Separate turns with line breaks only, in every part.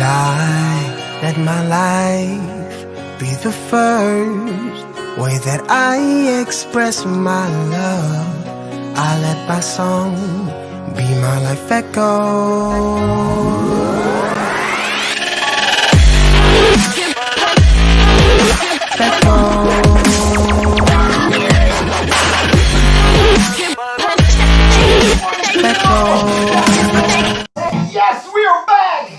I let my life be the first way that I express my love. I let my song be my life echo.
Yes, we are back!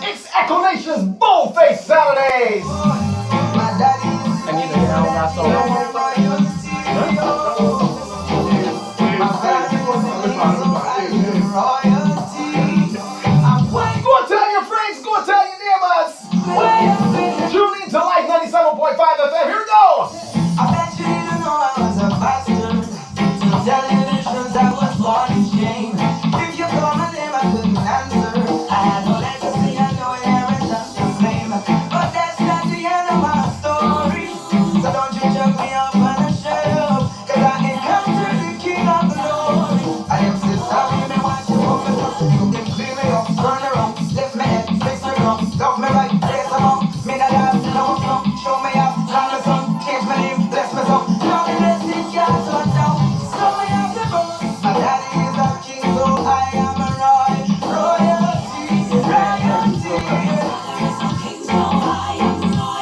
It's EKCO Nation's BOLDFACE Saturdays! I need to hear how that song. Go tell your friends, go tell your neighbors! Tune in to Live 97.5 FM, here we go!
I bet you didn't know I was a bastard. Televisions I was born in shame. If you call my name I couldn't answer. I had no legacy and no inheritance to claim. But that's not the end of my story. So don't you jump me up on a shelf, cause I encountered the King of Glory. I am so sorry, me want you focus up. You can clean me up, turn around, lift me head, fix me up, love me right, place them up. Me not have to know some, show me up, call me some, change my name, bless me some. Now me bless it, can't touch down. So me have the book. My daddy is a king, so I am a royalty.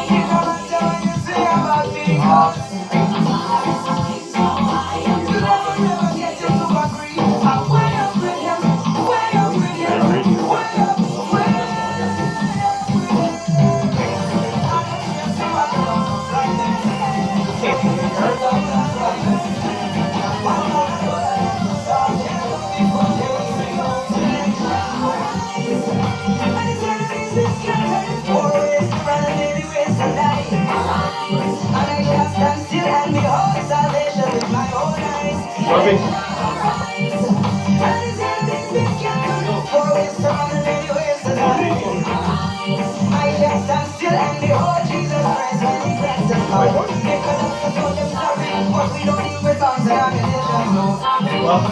You know what you say about me? You never get you to agree. I'm way up with him, way up with him, way up, way up.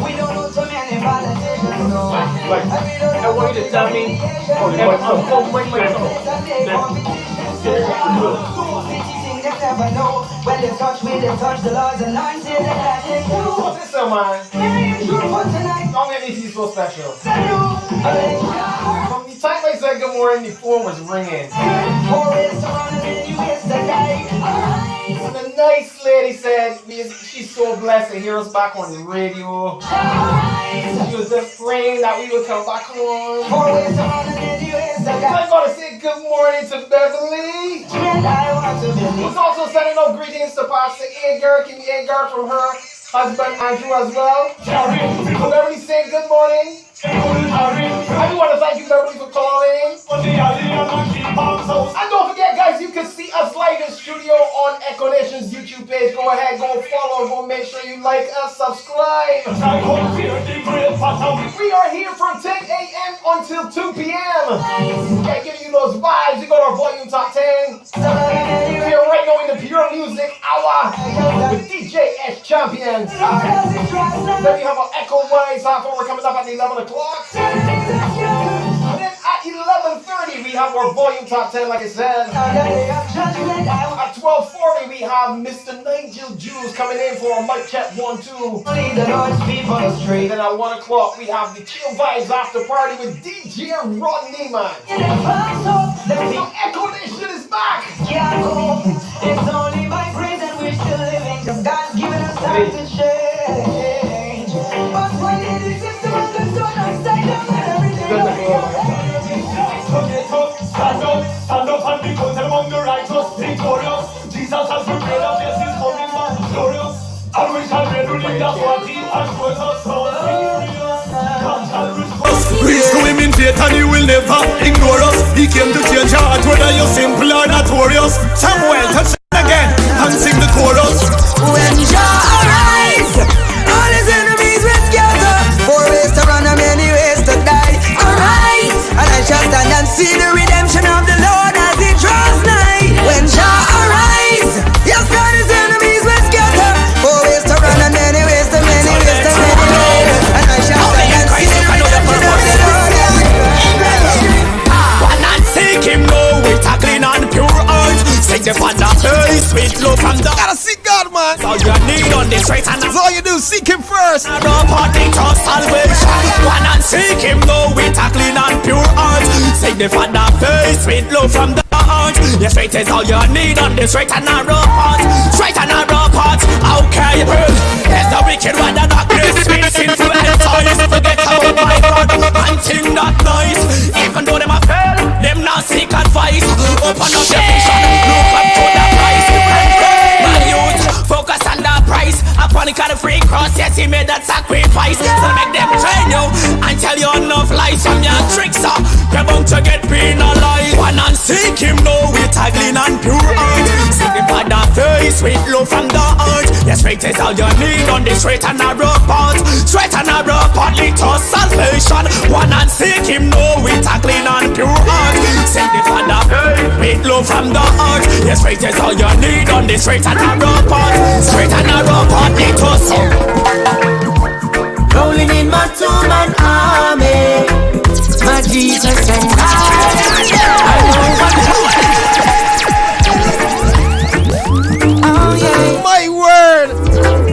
We don't know too many politicians, no.
I want you to tell me.
Never know. When they touch me, they touch the Lord's anointed, and I take you.
What's this, man?
Tonight.
Don't make me feel so special.
Salute.
From the time I said good morning, the phone was ringing. And the nice lady said, she's so blessed to hear us back on the radio. She was just praying that we would come back home. I'm going to say good morning to Beverly. Who's also sending out greetings to Pastor Edgar. Can you Edgar from her husband Andrew as well? Beverly saying good morning. I do want to thank you, Beverly, for calling. And don't forget, guys, you can see us live in studio on EKCO Nation's YouTube page. Go ahead, go follow, go make sure you like us, subscribe. We are here from 10 a.m. until 2 p.m. Yeah, giving you those vibes. We got our volume top 10. We're here right now in the Pure Music Hour with DJ S Champions. Then we have our EKCO WISE half hour coming up at 11 o'clock. And then at 11:30 we have our volume top 10, like I said. At 12:40 we have Mr. Nigel Jules coming in for a mic check 1, 2. And then at 1 o'clock we have the Chill VIBEZ After Party with DJ Rodney, man. So EKCO Nation is back.
It's only by praise and we're still living, 'cause God's given us time to change. But when it is system of the sun, I say down and everything.
Stand up and be counted among the righteous, victorious. Jesus has prepared a place, he's coming back glorious. And we shall readily, that's what he has put us so serious. God shall restore.
Reach to him in faith and he will never ignore us. He came to change your heart, whether you're simple or notorious. Samuel, touch it again and sing the chorus.
When Jah arise, all his enemies will scatter. 4 ways to run and many ways to die. Arise, and I shall stand and see the redemption of the Lord as he draws nigh. When Jah arise, yes, God, his enemies will scatter. 4 ways to run and many ways to many ways to many ways. And I shall stand and see the redemption of the Lord as he draws nigh.
Sing the Father, hey, sweet love from the. Gotta seek God, man. All you need on this right and that's all you do, seek Him first. Party to salvation. One and seek Him, no, with a clean and pure heart. Sing the Father, hey, sweet love from the heart. Yes, straight is all you need on this right and narrow path. Straight and narrow path, okay. There's the wicked one that darkness, sweet sinful and toys. Forget about my God and think not nice. Even though them a fail, them not seek advice. Open up your vision, look up to the price. My youth, focus on the price. Upon the kind of free cross, yes, He made that sacrifice. So make them train you and tell you enough lies from your tricks. You're bound to get penalized. One and seek Him, no, with a clean and pure heart. Seek Him for the face, sweet love from the heart. Yes, straight is all you need on the straight and narrow path. Straight and narrow path lead to salvation. One and seek Him, no, with a clean and pure heart. Seek Him for the face, sweet love from the heart. Yes, straight is all you need on the straight and narrow path. Straight and narrow path lead to salvation.
Rolling in my two-man army, my Jesus and I know oh yeah.
My word,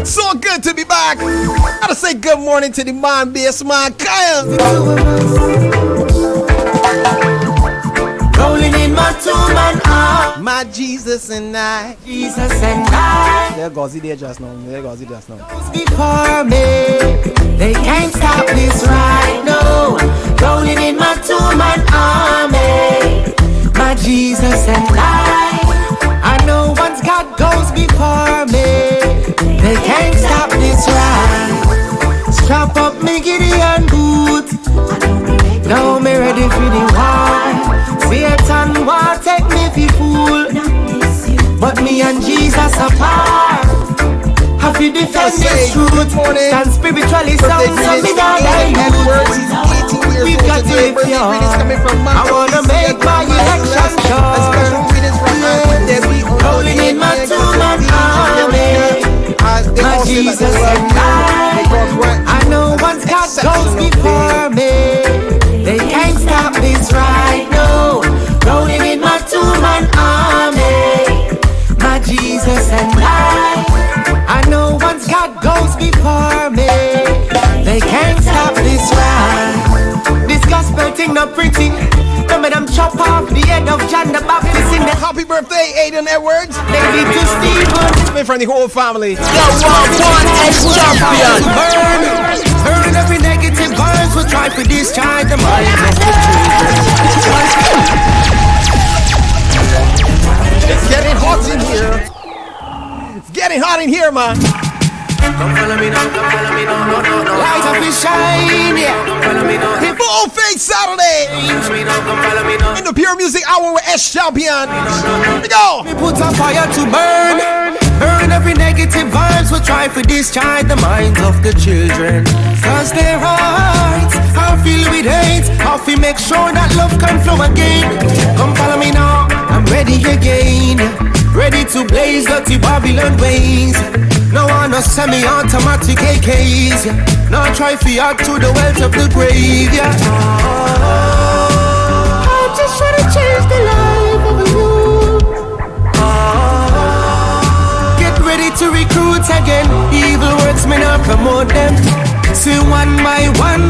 so good to be back. Gotta say good morning to the man, bass man, Kyle.
Rolling in my two-man army,
My Jesus and I.
Jesus and I.
There goes it there just now. There goes it just now.
Before me, they can't stop this right now. Rolling in my two-man army, my Jesus and I know once God goes before me, they can't stop this ride. Strap up me Gideon boot, now me ready for the war. Satan want take me for fool, but me and Jesus apart. Have to defend this truth, stand spiritually sound, so me not die. We've got to live pure. I wanna make my election sure. Rolling in my two-man army, my Jesus and I know once God goes before me, they can't stop this right now. Rolling in my two-man army, my Jesus and I know once God goes before me, they can't stop this ride. This gospel thing not pretty. Remember them chop off the head of John the Baptist in the.
Happy birthday, Aiden Edwards.
Maybe to Stephen.
Me from the whole family.
Champion. Burn every negative vibes. We'll try to discharge the mind of the children.
It's getting hot in here. It's getting hot in here, man.
Don't follow me now, don't follow me now, no. Light up and shine, yeah. Don't follow me now.
BOLDFACE Saturday. In the Pure Music Hour with S Champion. Here we go.
We put a fire to burn. Burn every negative vibes. We'll try to discharge the minds of the children. Cause their hearts are filled with hate. How we make sure that love can flow again. Come follow me now, I'm ready again. Ready to blaze dirty Babylon ways. No one no semi-automatic AKs, yeah. No try fi add to the wealth of the grave, yeah. I just wanna change the life of you. Get ready to recruit again. Evil words may not promote them. See one by one,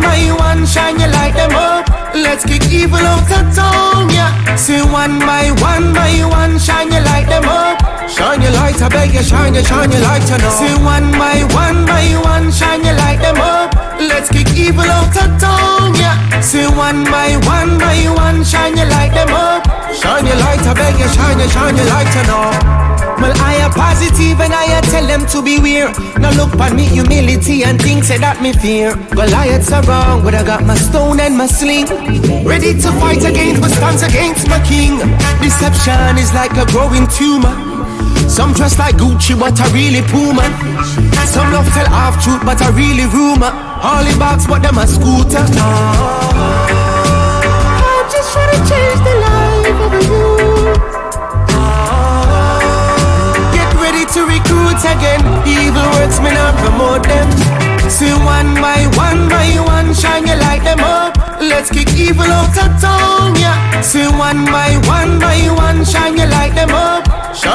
shine your light them up. Let's kick evil out of town, yeah. See one by one, shine your light them up. Shine your light, I beg you, shine your light, you know. See one by one, shine your light them up. Let's kick evil out of town, yeah. See one by one, shine your light them up. Shine your light, I beg you, shine your light, you know. Well, I are positive and I tell them to beware. Now look on me humility and things say that me fear. Goliaths are wrong, but I got my stone and my sling. Ready to fight against, but stands against my king. Deception is like a growing tumor. Some dress like Gucci, but I really Puma. Some love tell half truth, but I really rumor. Holly box, but them a scooter. I just wanna change the life of you. To recruit again, evil words me not promote them. See one by one, shine your light them up. Let's kick evil out of town, yeah. See one by one, shine your light them up.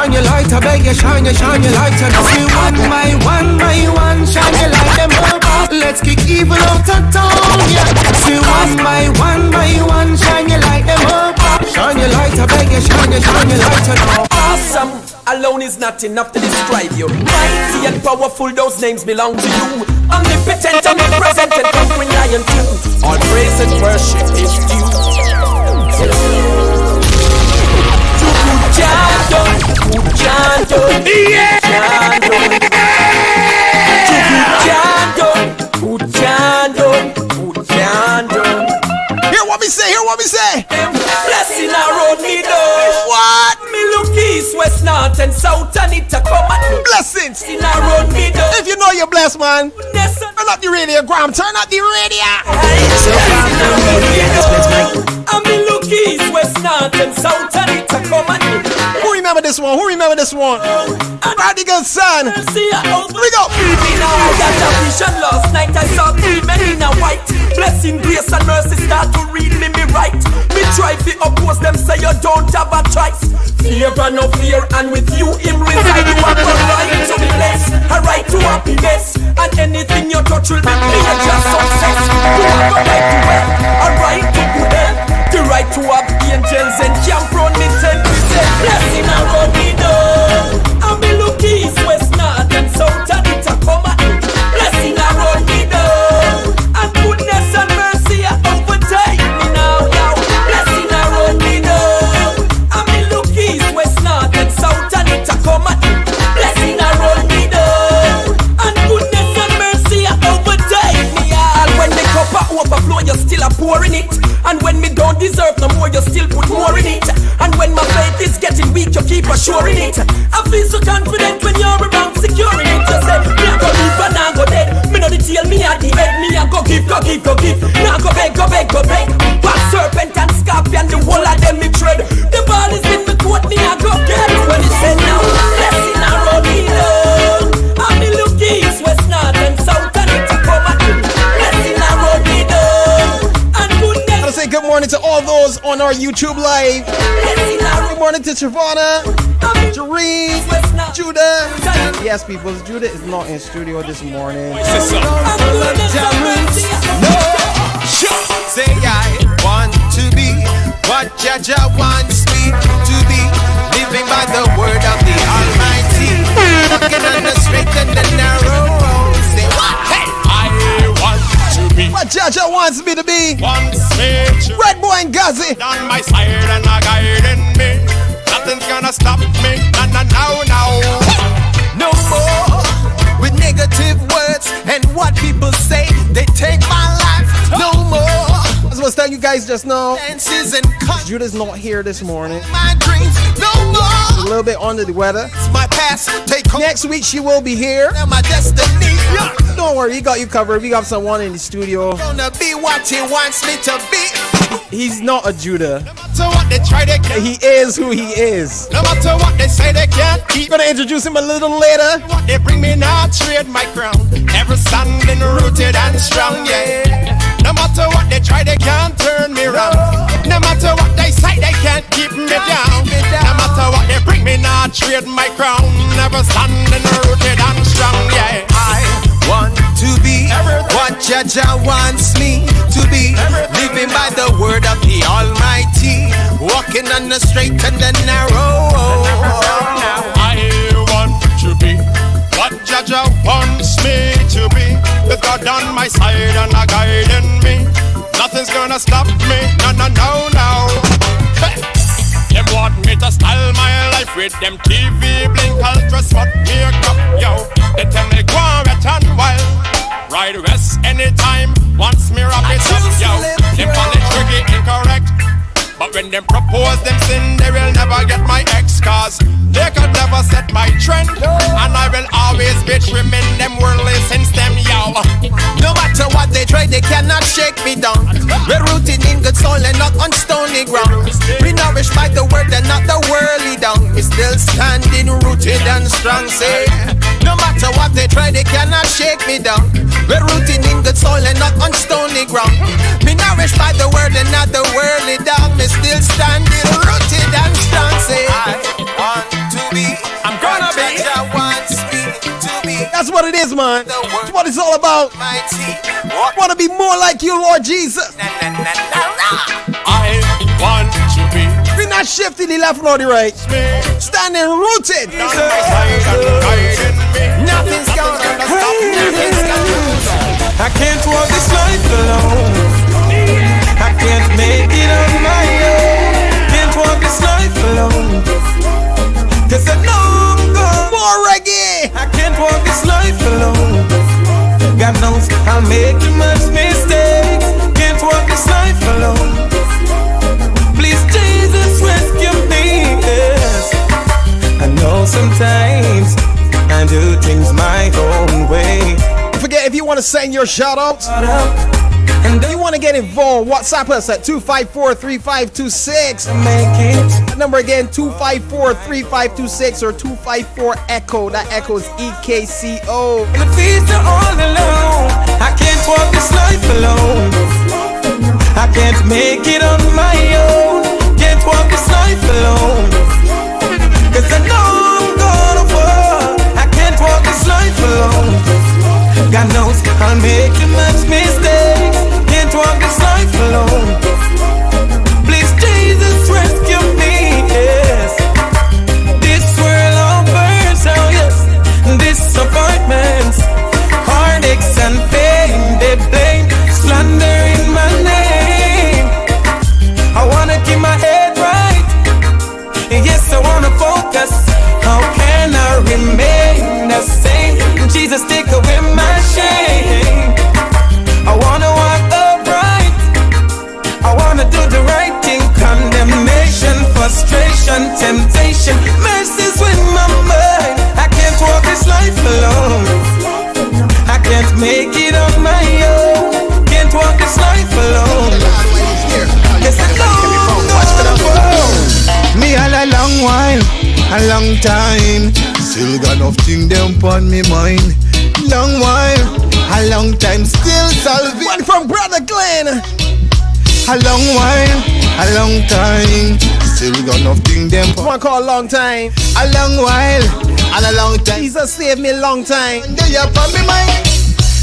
shine your light, I beg you, shine your light. See one by one, shine your light them up. Let's kick evil out of town, yeah. See one by one, shine your light them up. Shine your light, I beg you, shine your light up.
Awesome alone is not enough to describe you. Mighty and powerful, those names belong to you. Omnipotent, omnipresent, and conquering lion too. All praise and worship is due.
Hear what me say.
Blessing our road me down.
What?
Me look east, west, north, and south, and it a come at me.
Blessings.
Blessing our road me down.
If you know you're blessed, man, turn up the radio, Graham. Turn up the radio.
And me look east, west, north, and south, and it a come at me.
Who remember this one? Rodney good son.
See ya over.
We go.
I got a vision last night. I saw 3 men in a white. Blessing, grace, and mercy start to read me right. Me try to oppose them, say you don't have a choice. Fear no fear, and with you him reside. You have a right to be blessed, a right to happiness, and anything you touch will be major success. You have a right to wealth, a right to good health, the right to have angels and camp round me 10%. Blessing around me down, and me look east, west, north, and south, and it a come at me. Blessing around me down, and goodness and mercy are overtake me now. Blessing around me down, and me look east, west, north, and south, and it a come at me. Blessing around me down, and goodness and mercy are overtake me. And when the cup a overflow, you still a pouring it. And when me don't deserve no more, you still put more in it. And when my faith is getting weak, you keep assuring it. I feel so confident when you're around, securing it. You say, me a go live and I go dead. Me know the tail, me at the head. Me a go give. Now go beg. What serpent and scorpion, the whole of them me tread. The ball is in me coat, me a go get. When it said now, blessing around me down. And me look east, west, north, and south, and it a come at me. Blessing around me down. And goodness.
I say good morning to all those on our YouTube live. Good morning to Trevana, Jareen, Judah. Yes, people, Judah is not in studio this morning.
Say I want to be what Jaja wants me to be, living by the word of the Almighty, walking on the straight and the narrow. Say what? Hey,
I want to be
What Jaja wants me to be.
once made you
Red Boy and Gazi.
on my side and a guiding me. Nothing's gonna stop me. Now.
No more with negative words and what people say. They take my life. No more
I was supposed to tell you guys just now,
dances and cuts.
Judah's not here this morning.
My dreams. No
A
more.
little bit under the weather.
It's my past. Take home.
Next week she will be here.
My destiny.
Don't worry, he got you covered. We got someone in the studio.
Gonna be what he wants me to be.
He's not a Judah.
No matter what they try, they can't.
He is who he is.
No matter what they say, they can't keep.
Gonna introduce him a little later.
What they bring me now, trade my crown. Ever standing rooted and strong, yeah. No matter what they try, they can't turn me round. No matter what they say, they can't keep me down. No matter what they bring me now, trade my crown. Never standing rooted and strong, yeah.
I want to be what Jaja wants me to be, living by the word of the Almighty, walking on the straight and the narrow.
I want to be what Jaja wants me to be, with God on my side and a guiding me. Nothing's gonna stop me, no. Hey. Them want me to style my life with them TV blink ultra smart makeup, yo. They tell me go on wet and wild, ride west anytime, once me wrap it up, yo. Them call it reggae incorrect, but when them propose them sin, they will never get my ex, cause they could never set my trend, and I will always be trimming them worldly since them, yo.
No matter what they try, they cannot shake me down. We're rooted in good soil and not on stony ground. We nourished by the word and not the worldly down. We still standing rooted and strong, say. No matter what they try, they cannot shake me down. We're rooted in good soil and not on stony ground. We nourished by the word and not the worldly down. We still standing rooted and strong, say. I want to be
what it is, man. It's what it's all about. Want to be more like you, Lord Jesus.
I want to be.
We're not shifting the left nor the right. Standing rooted.
Nothing's gonna stop me.
I can't walk this life alone. I can't make it on my own. Can't walk this life alone. 'Cause I know I'm gone.
More reggae.
I can't walk this life alone. God knows I'll make too much mistakes. Can't walk this life alone. Please, Jesus, rescue me. Yes. I know sometimes I do things my own way.
Don't forget, if you want to send your shout outs,
And
if you want to get involved, WhatsApp us at 254-3526.
make it.
That number again, 254-3526 or 254-EKCO. That EKCO is EKCO.
And the feet are all alone. I can't walk this life alone. I can't make it on my own. Can't walk this life alone. 'Cause I know I'm gonna fall. I can't walk this life alone. God knows I'll make too much mistakes. Can't walk this life alone. Please, Jesus, rescue me. Yes. This world all burns out. Yes. Disappointments, heartaches and pain. They blame slander in my name. I wanna keep my head right. Yes, I wanna focus. How can I remain the same? Jesus, take away my shame. I wanna walk upright. I wanna do the right thing. Condemnation, frustration, temptation, messes with my mind. I can't walk this life alone. I can't make it on my own. Can't walk this life alone. Yes, I know.
Me all a long while, a long time. Still got enough thing them on me mind. Long while, a long time. Still solving.
One from Brother Glenn.
A long while, a long time. Still got enough thing them.
One called long time.
A long while, and a long time.
Jesus saved me a long time.
They up on me mind.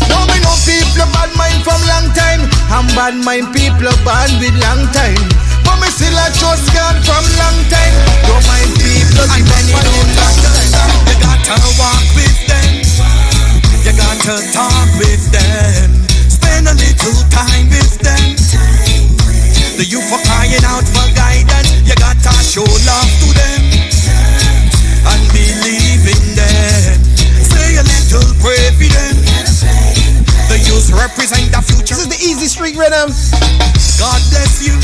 Now me know people bad mind from long time. And bad mind people bad with long time. But me still a trust God from long time. Don't mind people and then you don't long time.
You gotta walk with them. You gotta talk with them. Spend a little time with them. The youth are crying out for guidance. You gotta show love to them and believe in them. Say a little prayer for them. The youth represent the future.
This is the Easy Street Rhythm.
God bless you.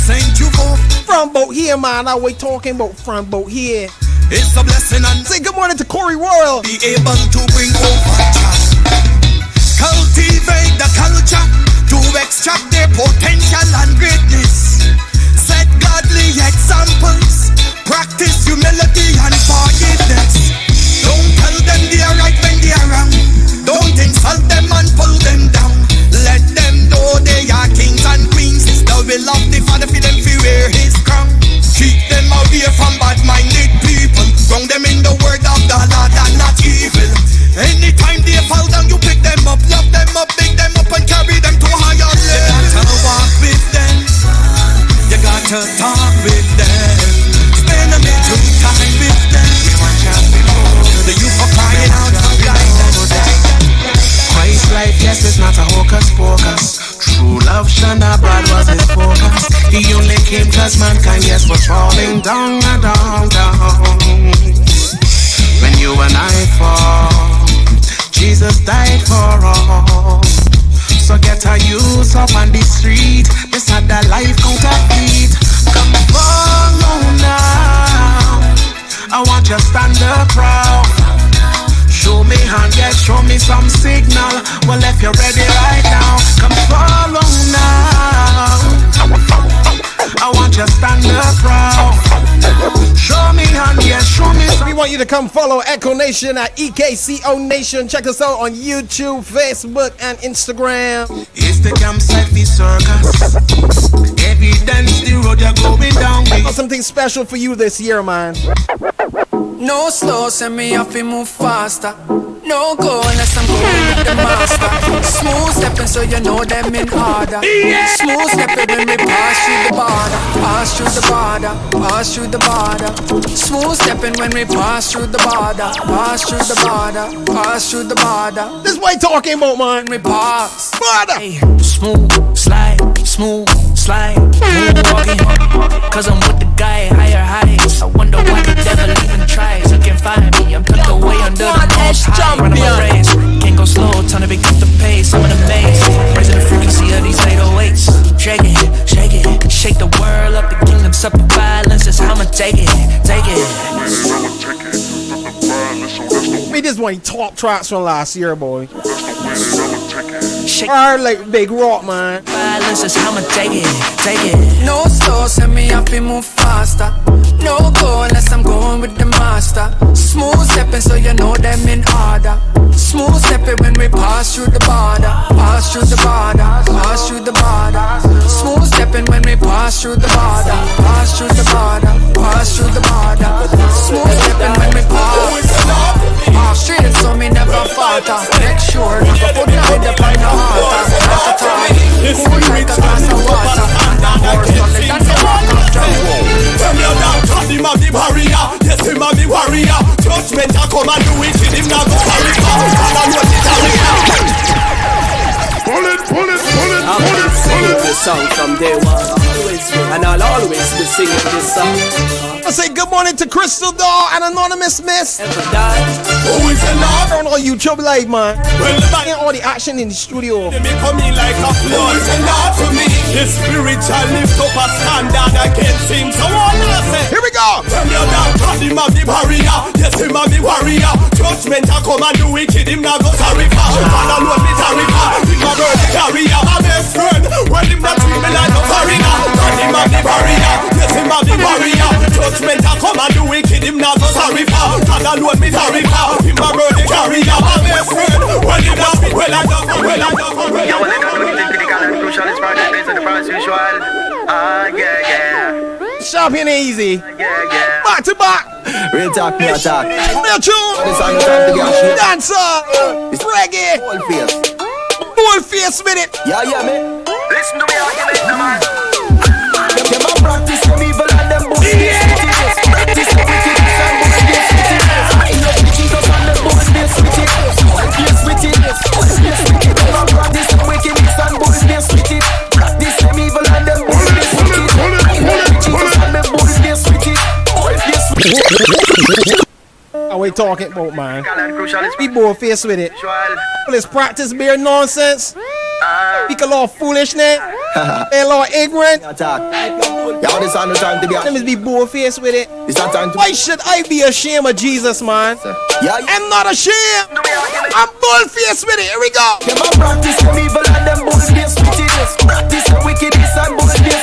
Thank you for
From boat here, man. Now we talking about from boat here.
it's a blessing and
Say good morning to Corey World.
be able to bring over child. Cultivate the culture to extract their potential and greatness. Set godly examples. Practice humility and forgiveness. Don't tell them they are right when they are wrong. Don't insult them and pull them down. Let them know they are kings and queens. The will of the Father for them to wear his crown. Keep them away from bad-minded people. Ground them in the word of the Lord and not evil. Anytime they fall down, you pick them up, love them up, big them up and carry them to higher levels. You gotta walk with them. You gotta talk with them. Spend a little time with them. The youth are crying out for guidance.
Christ life, yes, it's not a hocus pocus. True love shone abroad was his focus. He only came cause mankind, yes, was falling down, down, down. When you and I fall, Jesus died for all. So get a use up on the street. This had the life counterfeit. Come follow now. I want you to stand up proud. Show me hand, yeah, show me some signal. Well, if you're ready right now, come follow now. I want you to stand up proud. Show me hand, yeah, show me some.
We want you to come follow EKCO Nation at EKCO Nation. Check us out on YouTube, Facebook, and Instagram.
It's the campsite, the circus. Evidence the road you're going down.
Got something special for you this year, man.
No slow, send me off and move faster.
No go unless I'm going with the master. Smooth stepping so you know them in order. Smooth stepping when we pass through the border. Pass through the border. Pass through the border. Smooth stepping when we pass through the border. Pass through the border. Pass through the border.
This what you talking about, man.
When we pass
Border.
hey, smooth slide. Smooth slide. Moonwalking. Cause I'm with the guy higher heights. I wonder why the devil even tries. You can find me. I'm tucked away under the most high. Running my race. Can't go slow. Time to pick up the pace. I'm in a maze. Raising the frequency of these 808s. Shake it, shake it. Shake the world up. The kingdom suffer violence. That's how I'ma take it. Take it.
Me, this one top tracks from last year, boy.
Shake
Hard like big rock, man.
violence. That's how I'ma take it. Take it. No slow. Send me up and move faster. No go unless I'm going with the master. Smooth stepping so you know them in order. Smooth stepping when we pass through the border. Pass through the border. Pass through the border. Smooth stepping when we pass through the border. Pass through the border. Pass through the border. Smooth stepping when we pass. Off straight so me never falter. Make sure never put light up on the heart. Cool like a glass of water. And a horse solid and the walk of trouble.
From your down, cause him have the barrier. Yes, him have the warrior. Judgment a come and do it. Him not go carry on. And I know the barrier.
Pull it, pull it, pull it,
I've
pull
been
it, pull
singing
it.
this song from day one, and I'll always be singing this song.
I say good morning to Crystal Doll and Anonymous Miss.
Ever die?
Who is the Lord?
On all YouTube live, man.
Well, the man
And all the action in the studio.
they may come in like a flood. Who is the Lord to me? The spiritual lift up a standard against him. So what I say?
Here we go.
From your down, cause him have the barrier. Yes, him have the warrior. Judgment a come and do it. Him not go carry far. And I know the barrier. Him a burn the carrier. My best friend. When him not treat me like a foreigner. Cause him have the barrier. Yes, him have the warrior. Judgment a come and do it. Him not go carry far. And I know the barrier. Him a burn the carrier. My best friend. When him not treat me like a foreigner.
Yo, well, they don't do anything critical and crucial. It's part of the place of the as usual. Yeah.
Sharp and easy.
Yeah.
Back to back.
Real talk, real talk.
Real tune.
This song is time to get shit.
Dancer. Reggae.
BOLDFACE.
BOLDFACE with it.
Yeah, man.
Listen to me, argument, man.
Them a practice them evil and them bullshit. Practice them wickedness and bullshit. I love the Jesus and them bullshit. BOLDFACE with it. BOLDFACE with it. Them a practice them wickedness and bullshit. Practice them evil and them bullshit. I love the Jesus and them bullshit. BOLDFACE with it.
How we talking about, man?
Critical and crucial. It's
We BOLDFACE with it.
usual.
All this practice bare nonsense. Speak a lot of foolishness. A lot of ignorant.
Talk. Yeah, this is the time to
Let
get.
me be BOLDFACE with it.
This is time to.
Why should I be ashamed of Jesus, man?
Yeah.
I'm not ashamed. I'm BOLDFACE with it. Here we go.
Them a practice them evil and them bullshit. Practice them wickedness and bullshit.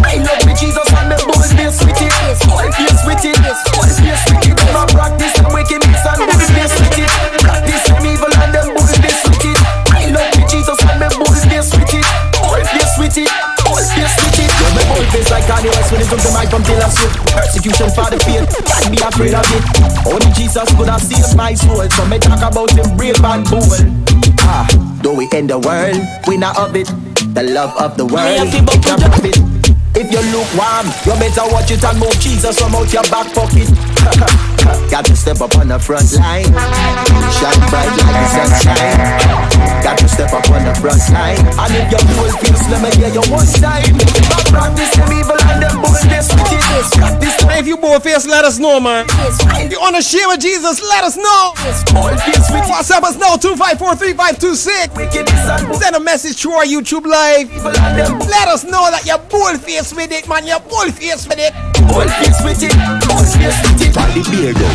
I love me Jesus and them bullshit. BOLDFACE with it. BOLDFACE with it. Them a practice them wickedness and bullshit. Practice them evil and them bullshit. I love me Jesus and them bullshit. BOLDFACE with it. BOLDFACE with it. Yeah, me BOLDFACE like Kanye West when he took the mic from Taylor Swift. Persecution for the faith, can't be afraid of it. Only Jesus could have saved my soul, so me talk about him brave and bold. Though we in the world, we not of it. The love of the world, it can't profit. If you look warm, you better watch it and move Jesus from out your back pocket. Got to step up on the front line, shine bright like the sunshine. Got to step up on the front line, and if your BOLDFACE, let me hear you one time. But practice them evil and them BOLDFACE with it. Practice them.
If you BOLDFACE, let us know, man. If you unashamed of Jesus, let us know.
BOLDFACE with it.
WhatsApp us now, 254-3526.
Wickedness and
Send a message through our YouTube live.
evil and them
Let us know that you're BOLDFACE with it, man. You're BOLDFACE with it.
BOLDFACE with it. BOLDFACE with it. And the beer go.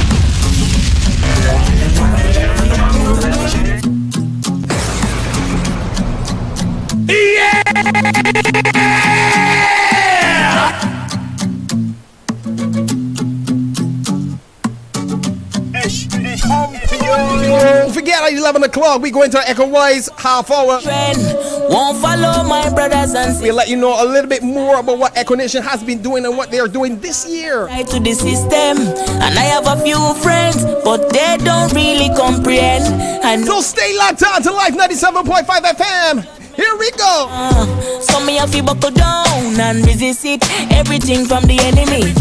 Don't forget at 11 o'clock, we go into EKCO WISE half hour.
Trend, Won't follow my brothers and sisters.
We'll let you know a little bit more about what EKCO Nation has been doing and what they are doing this year.
Right to the system, and I have a few friends, but they don't really comprehend.
So stay locked on to Life 97.5 FM. Here we go.
So me have to buckle down and resist it. Everything from the enemy.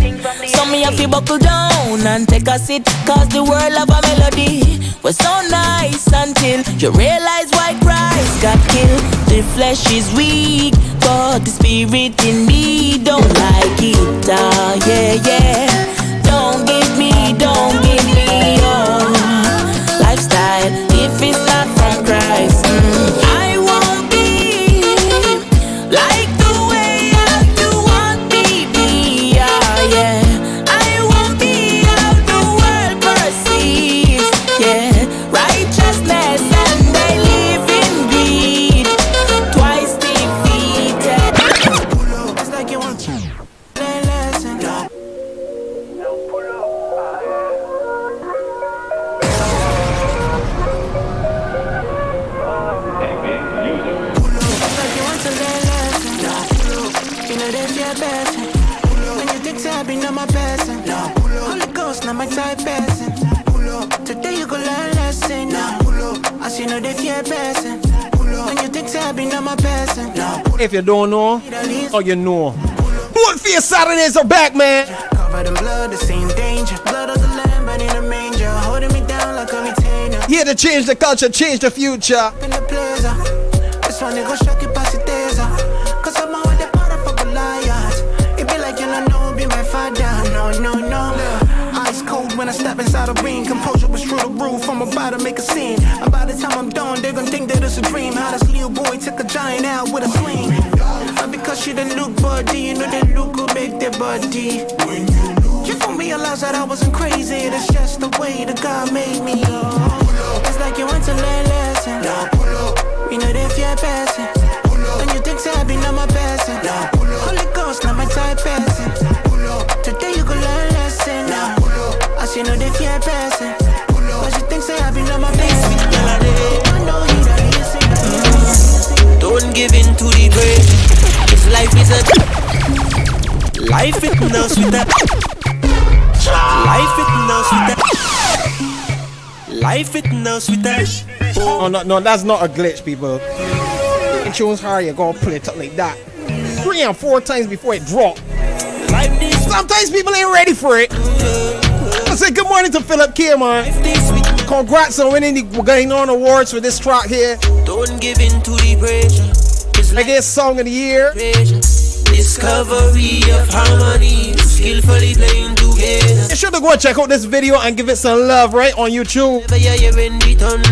So me have to buckle down and take a sit. Cause the world of a melody was so nice until you realize why Christ got killed. The flesh is weak, but the spirit in me don't like it. Yeah. Don't give me your lifestyle if it's not from Christ. I won't be like the way you want me be. Yeah. I won't be how the world perceives. Yeah. Righteousness and they live in greed. Twice defeated. It's like you want to learn lesson. My person, Holy Ghost, not my type person. Today you go learn lesson. I see no they fear person. When you think I be not my person.
If you don't know, or you know, BOLDFACE Saturdays are back, man.
Covered in blood, the same danger. Blood of the lamb, but in a manger, holding me down like a retainer.
Here to change the culture, change the future.
In the pleasure, this one they go shock you past the taser. Cause I'm out with the part of a Goliath. It be like you don't know, be my father. No. Ice cold when I step inside a ring. Composure was through the roof. I'm about to make a scene. And by the time I'm done, they're gonna think that it's a dream. How this little boy took a giant out with a sling. And because she didn't look body, you know that look will make their body. You gon' realize that I wasn't crazy. That's just the way that God made me. It's like you want to learn lesson. You know that fear person. And you think I be not my person. Holy Ghost, not my type person. Today you go learn lesson. I see no they fear person. But you think I be not my person. I know you don't listen. Don't give in to the break. This life is a life it now sweeter. Life it now sweeter. Life it now sweeter.
Oh no, that's not a glitch, people. It shows how you gonna play it like that 3 and 4 times before it drop. Sometimes people ain't ready for it. I say good morning to Philip K, man. Congrats on winning the Going On Awards for this track here.
Don't give in to the pressure.
Reggae Song of the Year.
Discovery of harmony, skillfully playing together.
You should go and check out this video and give it some love, right, on YouTube.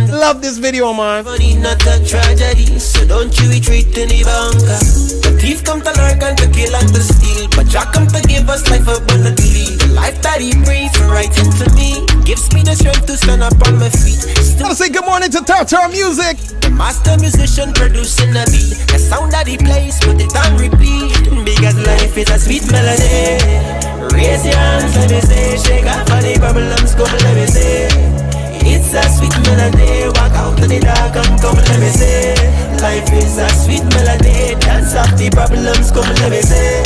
Love this video, man.
Money not a tragedy, so don't you retreat in the bunker. The thief come to lurk and to kill and to steal, but Jah come to give us life abundantly. The life that He breathes right into me gives me the strength to stand up on my feet.
Gotta say good morning to Tartar Music.
The master musician producing a beat. The sound that he plays, put it on repeat. Because life is a sweet melody. Raise your hands, let me say. Shake off all the problems, come let me say. It's a sweet melody. Walk out to the dark and come let me say. Life is a sweet melody. Dance off the problems, come let me say.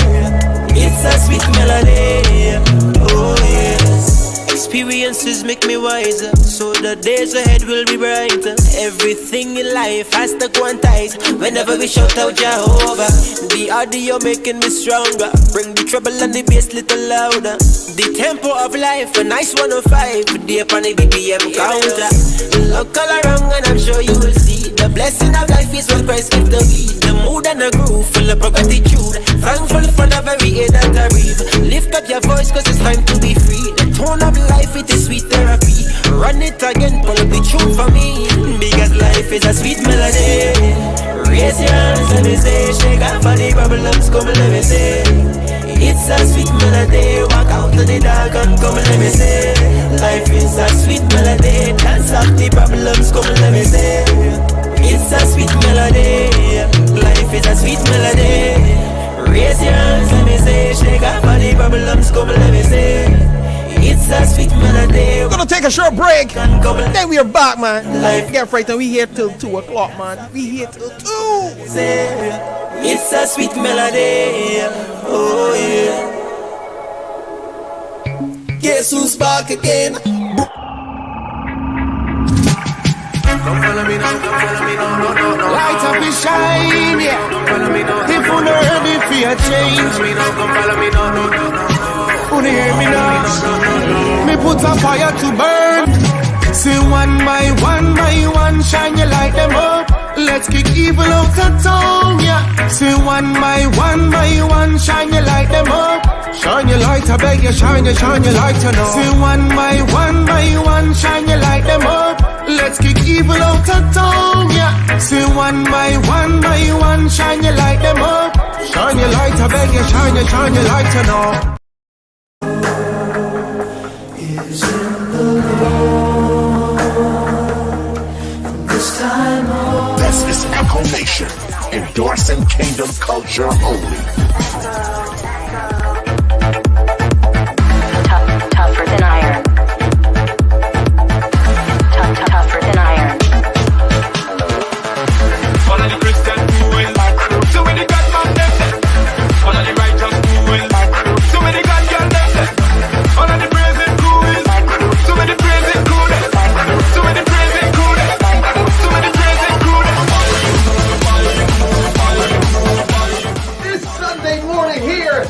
It's a sweet melody. Oh yes. Experiences make me wiser, so the days ahead will be brighter. Everything in life has to quantize whenever we shout out Jehovah. The audio making me stronger, bring the treble and the bass little louder. The tempo of life, a nice 105, deep on the BPM counter. Look all around and I'm sure you will see the blessing of life is what Christ gives to me. The mood and the groove, full of gratitude. Thankful for the very air that I breathe. Lift up your voice cause it's time to be free. The tone of life, it is sweet therapy. Run it again, pull up the tune for me. Because life is a sweet melody. Raise your hands, let me say. Shake off all the problems, come let me say. It's a sweet melody. Walk out to the dark and come let me say. Life is a sweet melody. Dance off the problems, come let me say. It's a sweet melody. Life is a sweet melody. Raise your hands, let me say. Shake off all the problems, come let me say. It's It's a sweet melody.
We're gonna take a short break. Then we are back, man. Get frightened. We here till 2 o'clock, man. We here till 2.
It's a sweet melody. Oh yeah. Guess who's back again?
Don't follow me now, don't follow me now, no, no, no.
Light up is shine, yeah.
Don't follow me now.
If you know ready for your change,
Don't follow me now, no, no, no.
who hear me now? Me put a fire to burn. Say one by one, shine your light them up. Let's kick evil out of town, yeah. Say one by one, shine your light them up. Shine your light, I beg you, shine your light, you know. Say one by one, shine your light them up. Let's kick evil out of town, yeah. Say one by one, shine your light them up. Shine your light, I beg you, shine your light, you know.
Is in the Lord from this time on.
This is EKCO Nation, endorsing kingdom culture only.
Tougher than iron. Tougher than iron.
One of the Christian doing my crew. So many God man them. One of the righteous doing my crew. So many God girl them. One of the praising cool. My crew. So many praising cool. My crew. So many praising cool. My crew. So many praising cool.
This Sunday morning here.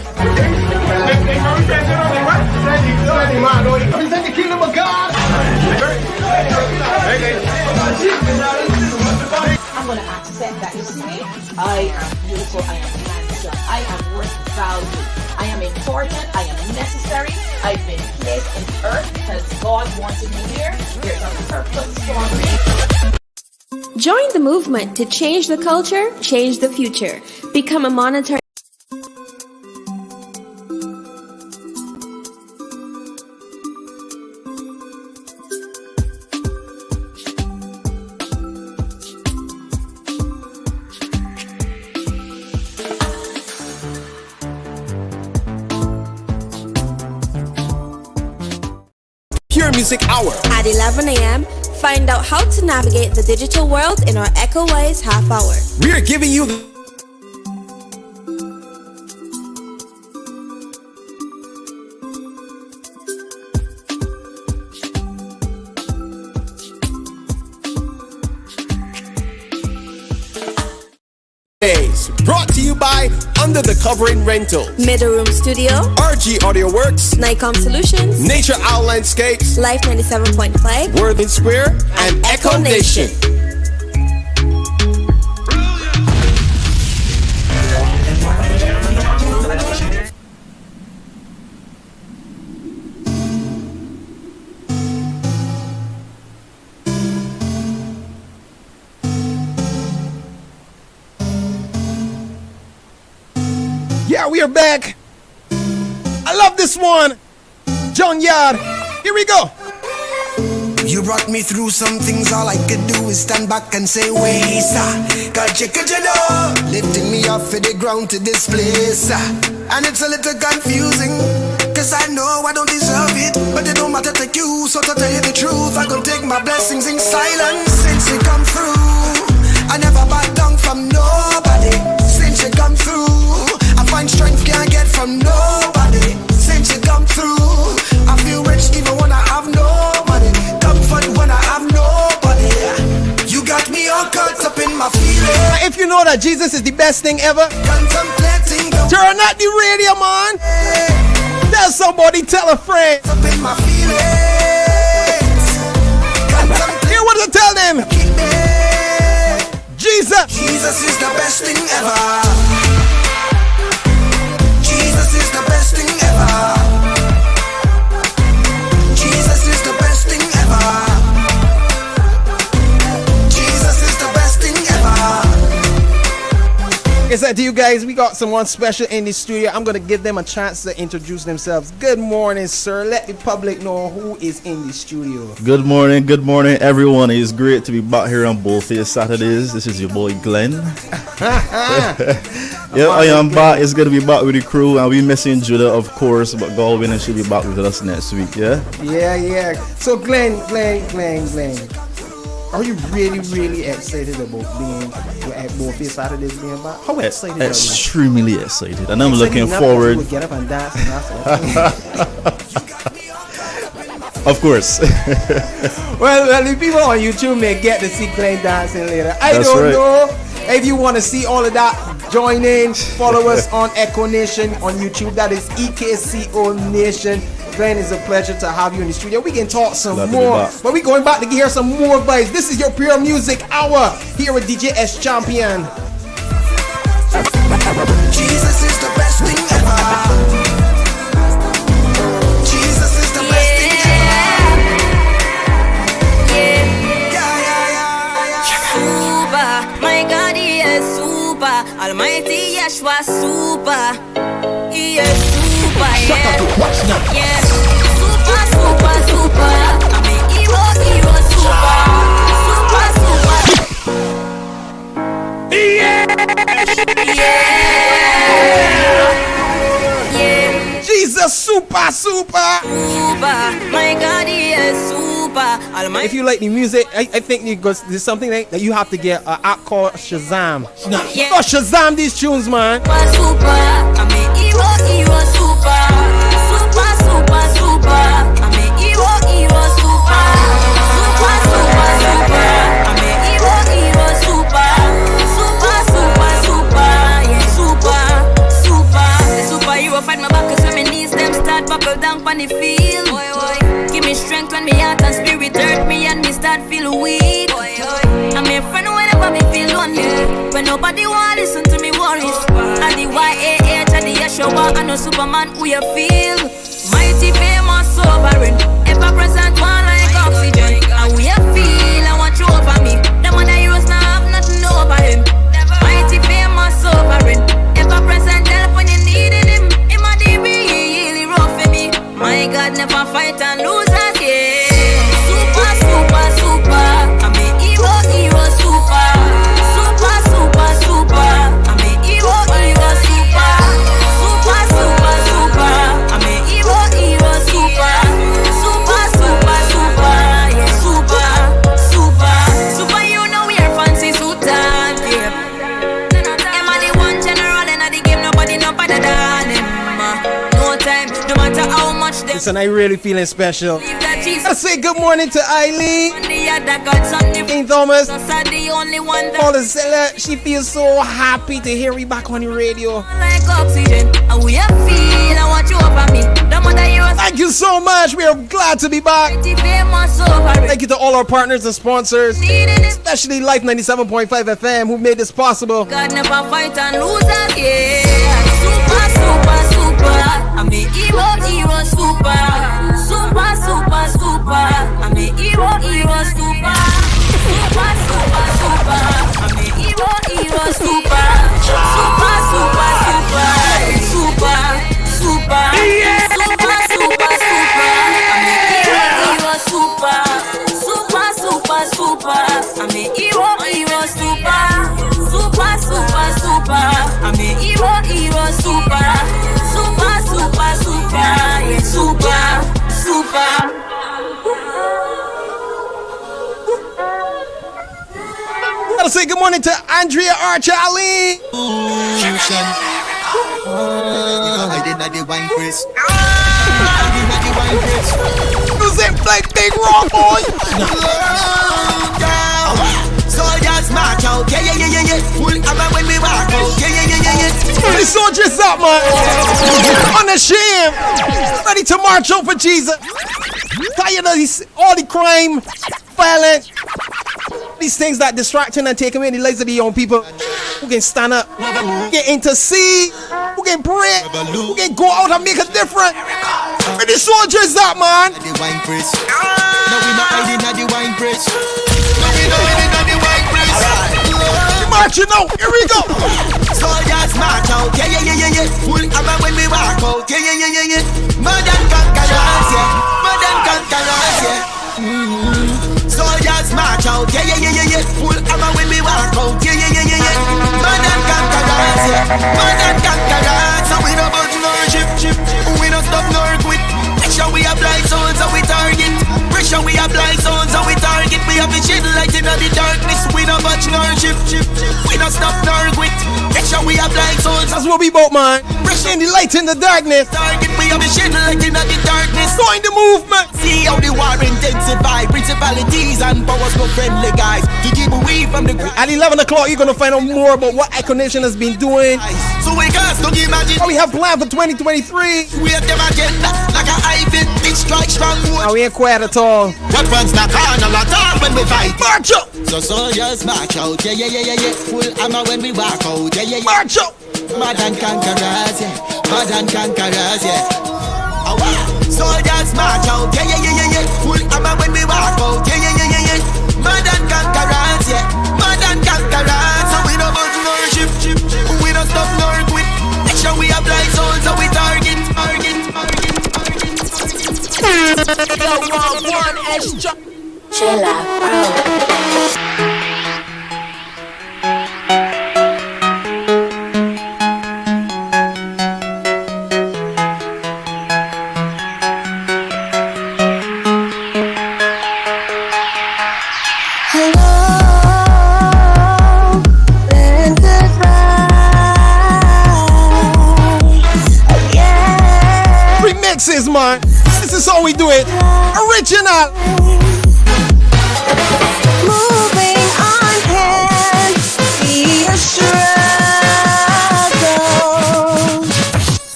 Represent the kingdom of God.
I'm going to accept that. You see me? I am beautiful. I am handsome. I am worth value. I am important. I am necessary. I've been placed in earth because God wanted me here. There's a purpose for me.
Join the movement to change the culture, change the future. Become a monetary.
Pure Music Hour.
At 11 a.m., find out how to navigate the digital world in our EKCO WISE half hour.
We are giving you brought to you by Under the Covering Rental,
Middle Room Studio,
RG Audio Works,
Nikon Solutions,
Nature Owl Landscapes,
Life 97.5,
Worthing Square, and EKCO Nation. Yeah, we are back. I love this one. John Yard. Here we go.
You brought me through some things, all I could do is stand back and say, wait, could you know, lifting me off of the ground to this place, and it's a little confusing, cause I know I don't deserve it, but it don't matter to you, so to tell you the truth, I gonna take my blessings in silence, since you come through, I never back down from nobody, since you come through, I find strength can't get from nobody, since you come through, I feel rich even when I have no money, comfort when I have nobody. You got me all caught up in my feelings.
If you know that Jesus is the best thing ever,
contemplating the
turn up the radio, man. Tell somebody, tell a friend.
up in my feelings.
Hear what I tell them. Jesus.
Jesus is the best thing ever. Jesus is the best thing ever. Jesus is the best thing ever. Jesus is the best thing ever.
Like I said to you guys, we got someone special in the studio. I'm going to give them a chance to introduce themselves. Good morning, sir. Let the public know who is in the studio.
Good morning, everyone. It's great to be back here on BOLDFACE Saturdays. This is your boy Glenn. Yeah, I am back. It's gonna be back with the crew, and we missing Judah, of course, but Galvin and she'll be back with us next week. Yeah.
Yeah. So Glenn, are you really excited about being at BOLDFACE Saturdays being back? How excited are you?
Extremely excited, and I'm looking forward.
Get up and dance
Of course.
well, the people on YouTube may get to see Glenn dancing later. I don't know. If you want to see all of that, join in. Follow us on EKCO Nation on YouTube. That is EKCO Nation. Glenn, it's a pleasure to have you in the studio. We can talk some more, but we're going back to hear some more vibes. This is your Pure Music Hour here with DJ S Champion.
Jesus is the best thing ever. Jesus is the best thing
Super, my God, he is super. Almighty Yeshua, super. He is super, yeah. Yeah. Super, super. I mean, hero, super. Super. Yeah.
Jesus, super.
Super, my God, he is super.
If you like the music, I think there's something that you have to get an app called Shazam.
Yeah.
Oh, Shazam these tunes, man.
Super, I mean, hero, super. Super. I mean, hero, super. Super. I mean, hero, super. Super. Yeah, super. The superhero fight my back 'cause when my knees them start buckle down on the field. Give me strength when me heart and spirit hurt me and me start feel weak. I'm a friend whenever me feel lonely. When nobody want listen to me worries. And the YAH and the Yeshua and no Superman who you feel. Mighty, famous, sovereign, ever present, one like oxygen. And we you feel and watch over me. The man that heroes now have nothing over him. Mighty, famous, sovereign, ever present, help when you needed him. Him a the really rough for me. My God, never fight and lose us, yeah. Super. I mean, hero, super. Super. I mean, hero, super. Super. I mean, hero, super. Super. Yeah, super. Super, you know we are fancy sultan, yeah. Am I the one general and I the game, nobody no better than him. No time, no matter how much they.
Listen, I really feeling special. I say good morning to Eileen. King Thomas. All the seller. She feels so happy to hear me back on the radio.
Like oxygen, and we are feel and what you over me.
Thank you so much. We are glad to be back. Thank you to all our partners and sponsors, especially Life 97.5 FM, who made this possible.
God never fight and lose us, yeah. Super. I mean, hero, super. Super. I mean, hero, super. Super. I mean, hero, super. Super. Yeah. Super. I mean, hero, super. Super. I mean, hero, super. Super. I mean, hero, super. Super. Yeah, super.
Gotta say good morning to Andrea Archer Ali.
I did not the wine press.
Music like big raw boy.
Soldiers march out, yeah. Full hammer when we walk out, yeah.
The soldiers up, man. Unashamed, ready to march out for Jesus. Tired of all the crime, violence, these things that distracting and taking away the lives of the young people. Who can stand up, who can intercede, who can pray, who can go out and make a difference. Where the soldiers up, man.
The wine press. No, we not hiding at the wine press. No, we not hiding at the wine press.
Marching out, here we go.
Soldiers march out, yeah. Full hammer when we walk out, yeah. Modern conquerors, yeah. Soldiers march out, yeah. Full hammer when we walk out, yeah. Modern conquerors, yeah. Man and conquerors, so we don't budge nor ship. We don't stop nor quit. Pressure we apply zones so we target. Pressure we apply zones so we target. We have a shed light in the darkness. We don't budge nor ship. We don't stop nor quit. Pressure we apply zones.
That's what we both, man. Pressure in the light in the darkness.
Target, we have a shed light in the darkness.
Join the movement.
See how the war intensify. Principalities and powers go friendly guys to keep away from the
At 11 o'clock, you're gonna find out more about what EKCO Nation has been doing.
So we can't don't imagine.
What we have planned for 2023.
We have them agenda like a Ivan. Big strike, strong wood.
We ain't quiet at all.
What one's not on a lot of when we fight.
March up.
So soldiers march out. Yeah. Full hammer when we walk out. Yeah.
March up.
Mad and conquerors, yeah. Mad and conquerors, yeah. Oh, wow. Soldiers march out. Yeah. Full hammer when we walk out. Yeah. Mad and conquerors, yeah. Mad and conquerors. So we don't budge nor ship. We don't stop nor quit. Make sure we apply zones so we target.
Chill out, bro.
Remixes, man. This is how we do it. Original.
Moving on can be a struggle.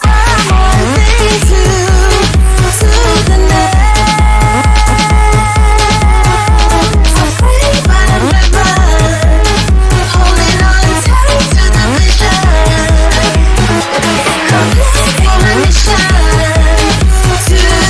I'm one thing to the next. I pray by the river, holding on tight to the vision. Completing my mission to the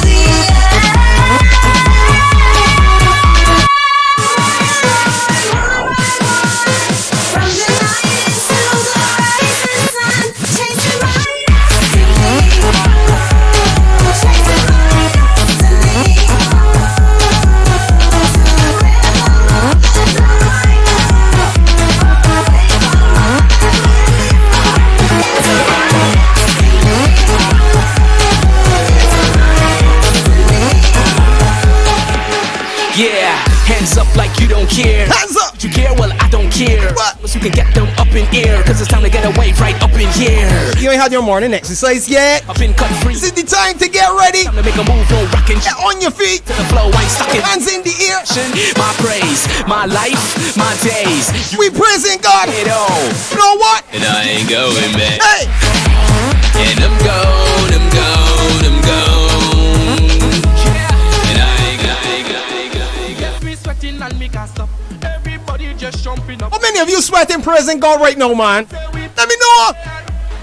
Yeah, hands up like you don't care.
Hands up.
You care? Well, I don't care.
What?
So you can get them up in air, cause it's time to get away right up in here.
You ain't had your morning exercise yet.
I've been cut free.
Is it the time to get ready?
Time to make a move, no rockin'.
Get on your feet.
To the flow, I ain't stuck in.
Hands in the air.
My praise, my life, my days.
We praising God.
It all.
You know what?
And I ain't going back.
Hey.
And I'm gone, I'm gone, I'm gone. And I ain't me sweating and me can't stop. Everybody just jumping up.
How many of you sweating praising God right now, man? Let me know.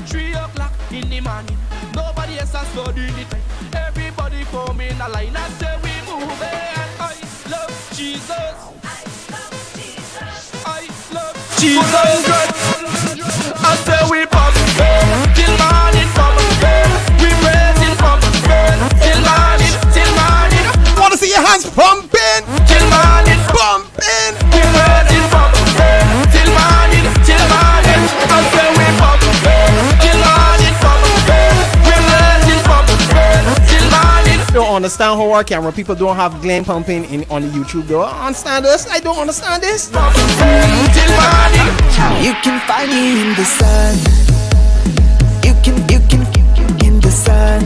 3 o'clock in the morning. Nobody else has studied it. Everybody form in a line and say we move it. I love Jesus. I love Jesus. I say we pop till morning, pop. We praising pop till morning, till morning.
Wanna see your hands pumping?
Till morning,
pumping.
We praising pop till morning, till morning. I say we pop till morning, pop. We praising pop till morning.
Don't understand how our camera people don't have Glen pumping on the YouTube though. I understand this. I don't understand this.
You can find me in the sun. You can in the sun.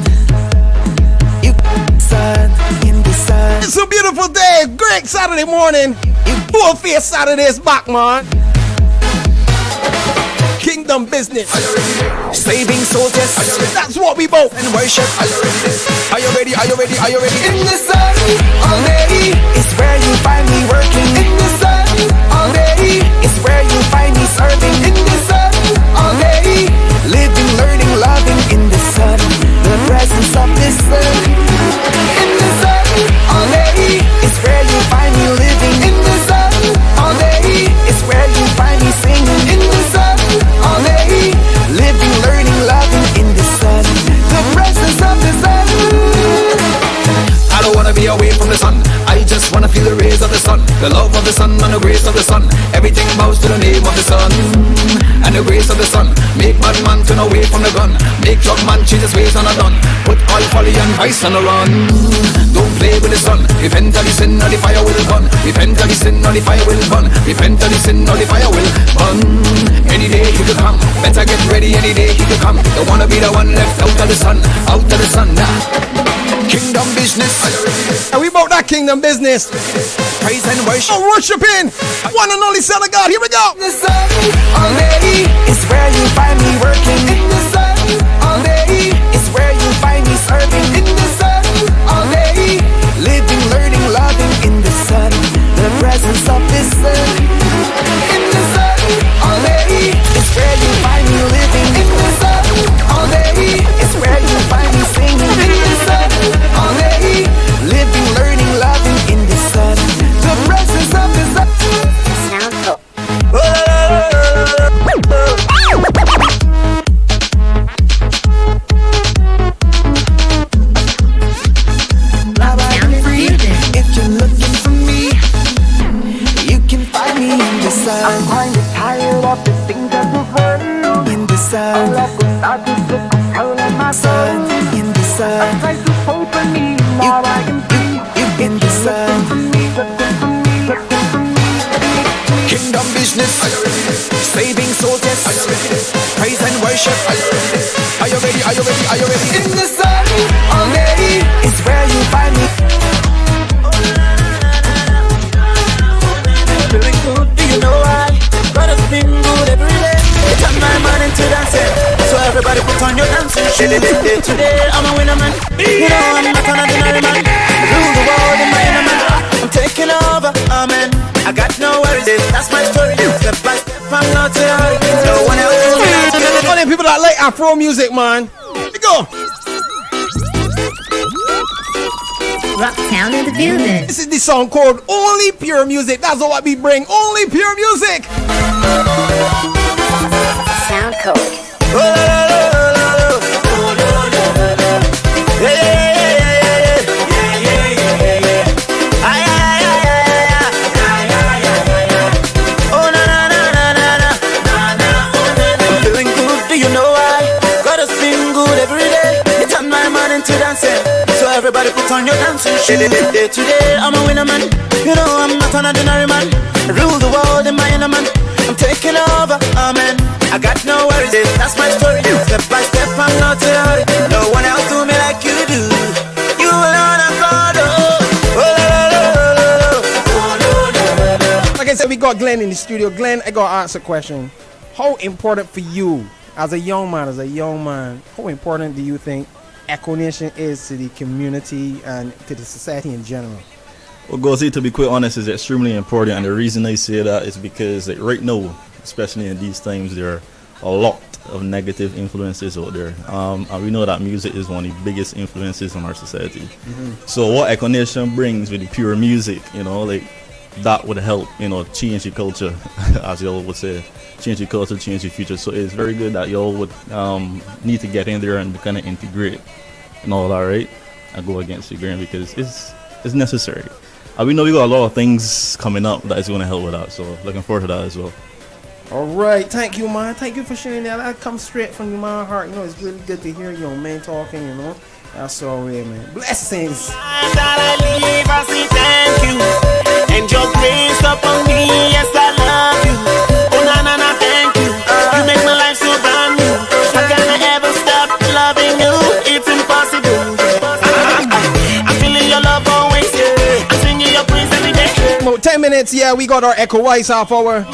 You sun in the sun.
It's a beautiful day. Great Saturday morning. BOLDFACE Saturday's back, man. Kingdom business.
Saving soldiers.
That's what we both
and worship.
Are you ready? Are you ready? Are you ready?
In the sun all day is where you find me working. In the sun all day is where you find me serving. In the sun all day, living, learning, loving. In the sun, the presence of the sun. In the sun all day is where you find me living. In the sun all day is where you find me singing. In the sun all day, living, learning, loving. In the sun, the presence of the sun.
I don't wanna be away from the sun.
bad man turn away from the gun. Make drug man change his ways on a done. Put all folly and vice on a run. Don't play with the sun. Repent of the sin or the fire will burn. Repent of the sin or the fire will burn. Repent of the sin or the fire will burn. Any day he could come. Better get ready, any day he could come. Don't wanna be the one left out of the sun. Out of the sun. Kingdom business.
And we about that kingdom business.
Praise and worship.
Oh, worshiping one and only Son of God. Here we go.
In the sun all day is where you find me working. In the sun all day is where you find me serving. In the sun all day, living, learning, loving. In the sun, the presence of the sun. In the sun all day is where you find me living. In the sun all day is where you find me singing. In the sun all day, living, learning, loving. In the sun, the presence of the sun.
Sound cool.
If you're looking for me, you can find me in the sun. I'm kind of tired of the things that we've heard. In the sun, I start to look out of my sun. In the sun, I try to open me while I am free. You in the sun. Kingdom business, saving soldiers, praise and worship. Are you ready? Are you ready? Are you ready? In the sun, all day is where you find me. Feeling good, do you know why? Gotta feel good every day. Turn my mind into dancing, so everybody put on your dancing shoes. Today I'm a winner man. You know I'm not an ordinary man. Rule the world in my inner man. I'm taking over, amen. I got no worries, that's my story. Step by step, I'm not a hurry. No one else will be.
All them people that like Afro music, man. Here we go.
Rocktown in the building.
This is the song called Only Pure Music. That's what we bring. Only Pure Music.
Sound cool.
Everybody put on your dancing shoes. Today I'm a winner man. You know I'm not an ordinary man. I rule the world in my inner man. I'm taking over, amen. I got no worries, that's my story. Step by step, I'm not a hurry. No one else do me like you do. You alone are God.
Like I said, we got Glenn in the studio. Glenn, I gotta ask a question. How important for you as a young man, how important do you think EKCO Nation is to the community and to the society in general?
Well, Gozi, to be quite honest, is extremely important, and the reason I say that is because like, right now, especially in these times, there are a lot of negative influences out there, and we know that music is one of the biggest influences on our society. So what EKCO Nation brings with the pure music, you know, like that would help, you know, change the culture, as y'all would say, change the culture, change the future. So it's very good that y'all would need to get in there and kind of integrate and all that, right? And go against the grain because it's necessary. And we know we got a lot of things coming up that is going to help with that. So looking forward to that as well.
All right, thank you, man. Thank you for sharing that. That comes straight from my heart. You know, it's really good to hear your man talking. You know, that's all right, man. Blessings.
Thank you. And your grace upon me, yes, I love you. Oh, na, na, na, thank you. You make my life so brand new. How can I ever stop loving you? It's impossible. I'm feeling your love always, yeah. I'm singing your praise every day.
About 10 minutes, yeah, we got our EKCO WISE half hour.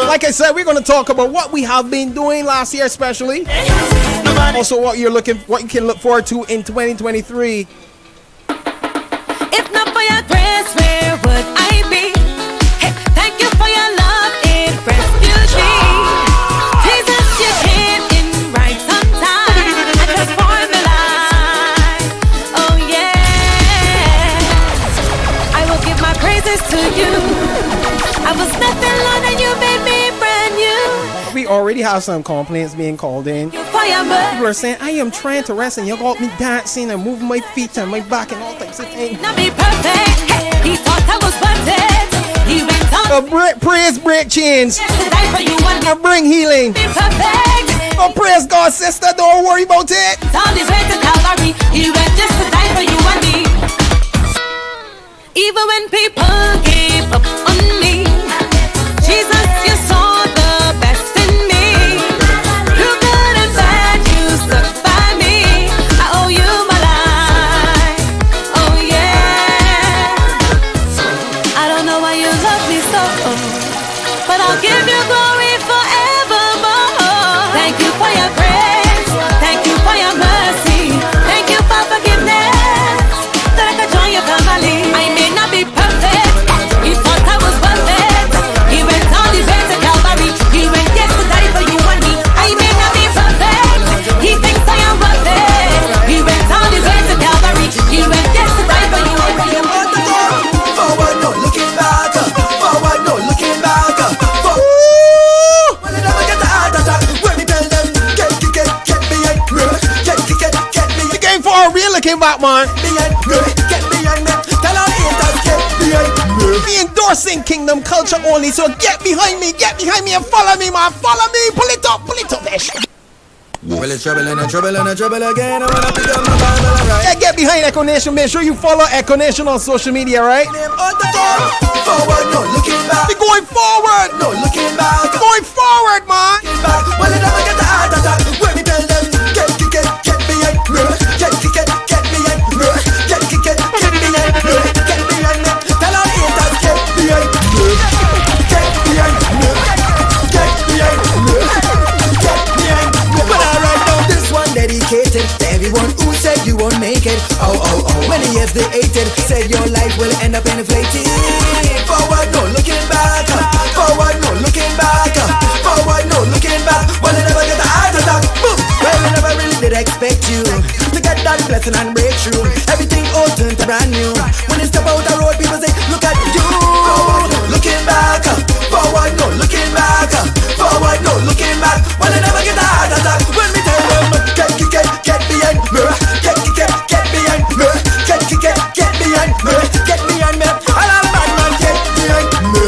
Like I said, we're going to talk about what we have been doing last year, especially. Also, what you can look forward to in 2023.
If not for your grace, where would I be? Hey, thank you for your love, it rescued me. Jesus, you came in right on time. I transformed my life. Oh yeah. I will give my praises to you. I was nothing long and you made me brand new.
We already have some complaints being called in. People are saying, I am trying to rest and you got me dancing and moving my feet and my back and all types of things.
Not be perfect. Hey, he thought I was wanted. He went on.
Praise break chains.
Yes, to die for you and
bring healing.
be perfect.
Oh, praise God, sister, don't worry about it.
On his way to Calvary, he went just to die for you and me. Even when people gave up on me, Jesus, you saw the best in me. Through good and bad, you stuck by me. I owe you my life. Oh yeah. I don't know why you love me so, but I'll give you glory forevermore. Thank you for your grace. Thank you for your mercy. Thank you for forgiveness, that I could join your family. I may not be perfect. He thought I was worth it. He went on his way to Calvary. He went yes to die for you and me. I may not be perfect. He thinks I am worth it. He went on his way to Calvary. He went yes to die for you and me.
Forward, no looking back. Forward, no looking back. When I never get the heart attack, when we tell them, get behind me. Get me.
You came for a real looking back, man.
Get behind me. Tell all haters, get behind me.
We endorsing kingdom culture only, so get behind me and follow me, man. Follow me, pull it up, Ash.
Well, it's trouble and a trouble and a trouble again. I wanna pick up my Bible and write.
Yeah, get behind EKCO Nation. Make sure you follow EKCO Nation on social media, right?
Forward, no looking back.
We're going forward.
No looking back.
Going forward, man.
Back. Well, I never get the heart attack. When we tell them, get behind me. Get behind me. Get behind me. Get behind me. Tell all haters, get behind me. Get behind me. Get behind me. Get behind me. But I write down this one dedicated to everyone who said you won't make it. Oh. Many years they hated, said your life will end up inflated. Forward, no looking back. Forward, no looking back. Forward, no looking back. Well, I never get the heart attack. Boom. Well, I never really did expect you to get that blessing and breakthrough. Everything all turned to brand new. When you step out the road, people say, look at you. Forward, no looking back. Forward, no looking back. Forward, no looking back. Well, I never get the heart attack. When we tell them, get behind me. Get behind me. Get behind me. Get behind me. All our bad man, get behind me.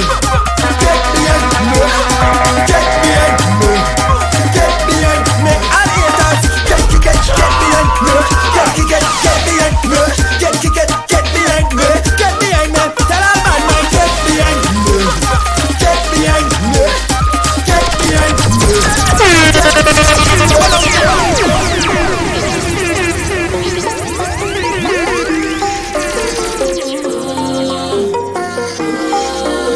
Get behind me. Get behind me. Get behind me. All haters, get behind me. Get behind me. Get behind me. Get behind me. Tell our bad man, get behind me. Get behind me. Get behind me.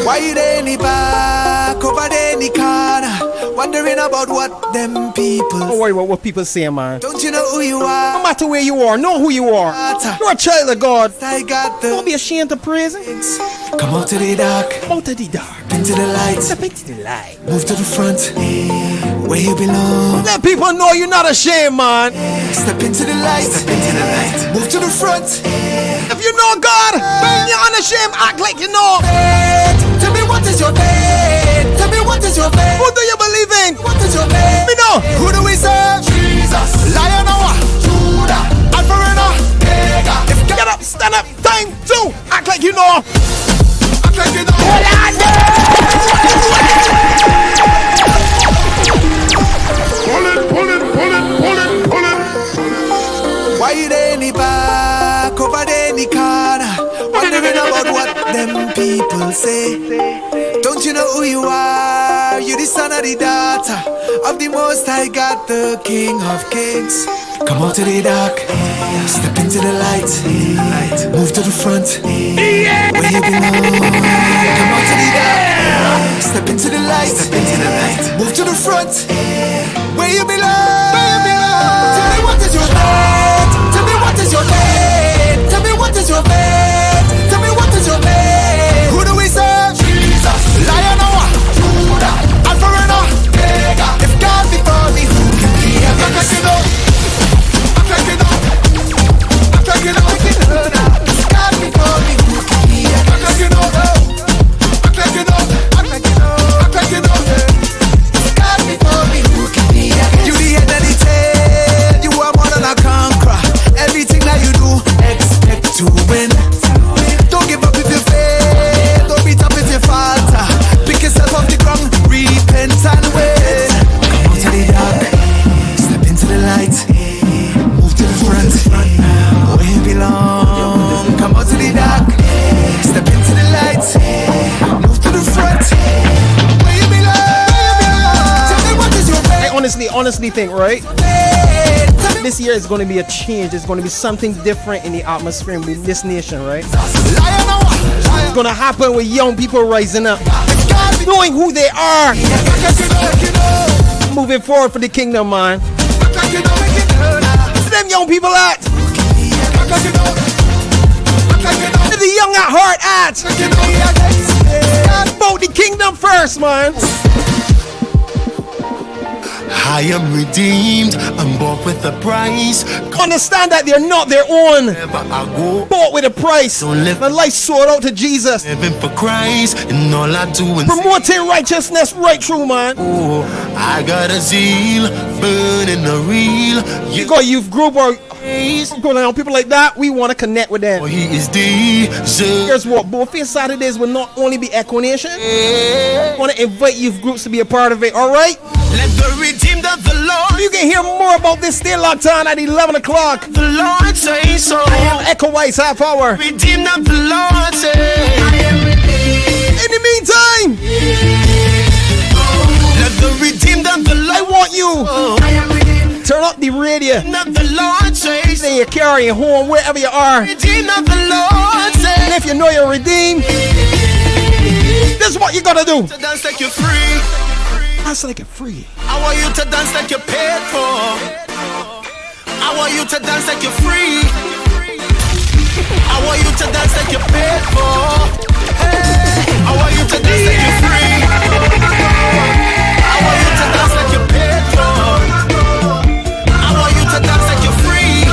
Why you there in the back, over there in the corner, wondering about what them people
Don't worry about what people say, man.
Don't you know who you are?
No matter where you are, know who you are. You're a child of God.
I got the
Don't be ashamed to praise Him.
Come out to the dark.
Come out to the dark.
Into the light.
Step into the light.
Move to the front, where you belong.
Let people know you're not ashamed, man.
Step into the light. Step into the light. Move to the front.
If you know God, you're unashamed. Act like you know.
Tell me what is your faith? Tell me what is your faith?
Who do you believe in?
What is your faith?
Me know.
Who do we serve? Jesus. Lion or Judah. Alpha and Omega.
Get up, stand up. Time to act like you know.
Act like you know.
Pull it.
Why you there in the back, over there in the corner, wondering about what them people say? Don't you know who you are? You the son of the daughter of the Most High God, the King of Kings. Come out to the dark, step into the light, move to the front, where you belong. Come out to the dark, step into the light, move to the front, where you belong. Tell me what is your faith? Tell me what is your faith? Tell me what is your faith? Tell me what is your faith? Who do we serve? Jesus. Lion or Judah. Alpha and Omega. If God before me, who can be against me? I'm cracking up. I'm cracking up. If God before me, who can be against me? I'm cracking up. I'm cracking up. I'm cracking up. If God before me, who can be against me? You the head of the tail. You are more than a conqueror.
honestly think, right? This year is going to be a change. It's going to be something different in the atmosphere in this nation, right? It's going to happen with young people rising up, knowing who they are, moving forward for the kingdom, man. Where's them young people at? Where's the young at heart at? About the kingdom first, man.
I am redeemed, I'm bought with a price.
Understand that they're not their own. Bought with a price. My life sold out to Jesus.
Living for Christ, and all I do is
promoting righteousness right through, man.
Oh, I got a zeal, burning a reel.
You got a youth group or people like that, we want to connect with them.
Oh, he is the
Here's what, BOLDFACE Saturdays will not only be EKCO Nation. I want to invite youth groups to be a part of it, alright?
Let the redeemed of the Lord.
You can hear more about this, stay locked on at 11 o'clock.
The Lord say so.
EKCO WISE half hour.
Redeemed of the Lord say. I am redeemed.
In the meantime,
let the redeemed of the Lord.
I want you.
I am redeemed.
Turn up the radio.
The Lord says.
Then you're carrying home wherever you are.
Redeemed of the Lord says.
And if you know you're redeemed, this is what you gotta do.
To dance like you're free.
Dance like you're free.
I want you to dance like you're paid for. I want you to dance like you're free. I want you to dance like you're paid for. Hey, I want you to dance like you're free. I want you to dance like you're paid for. I want you to dance like you're free.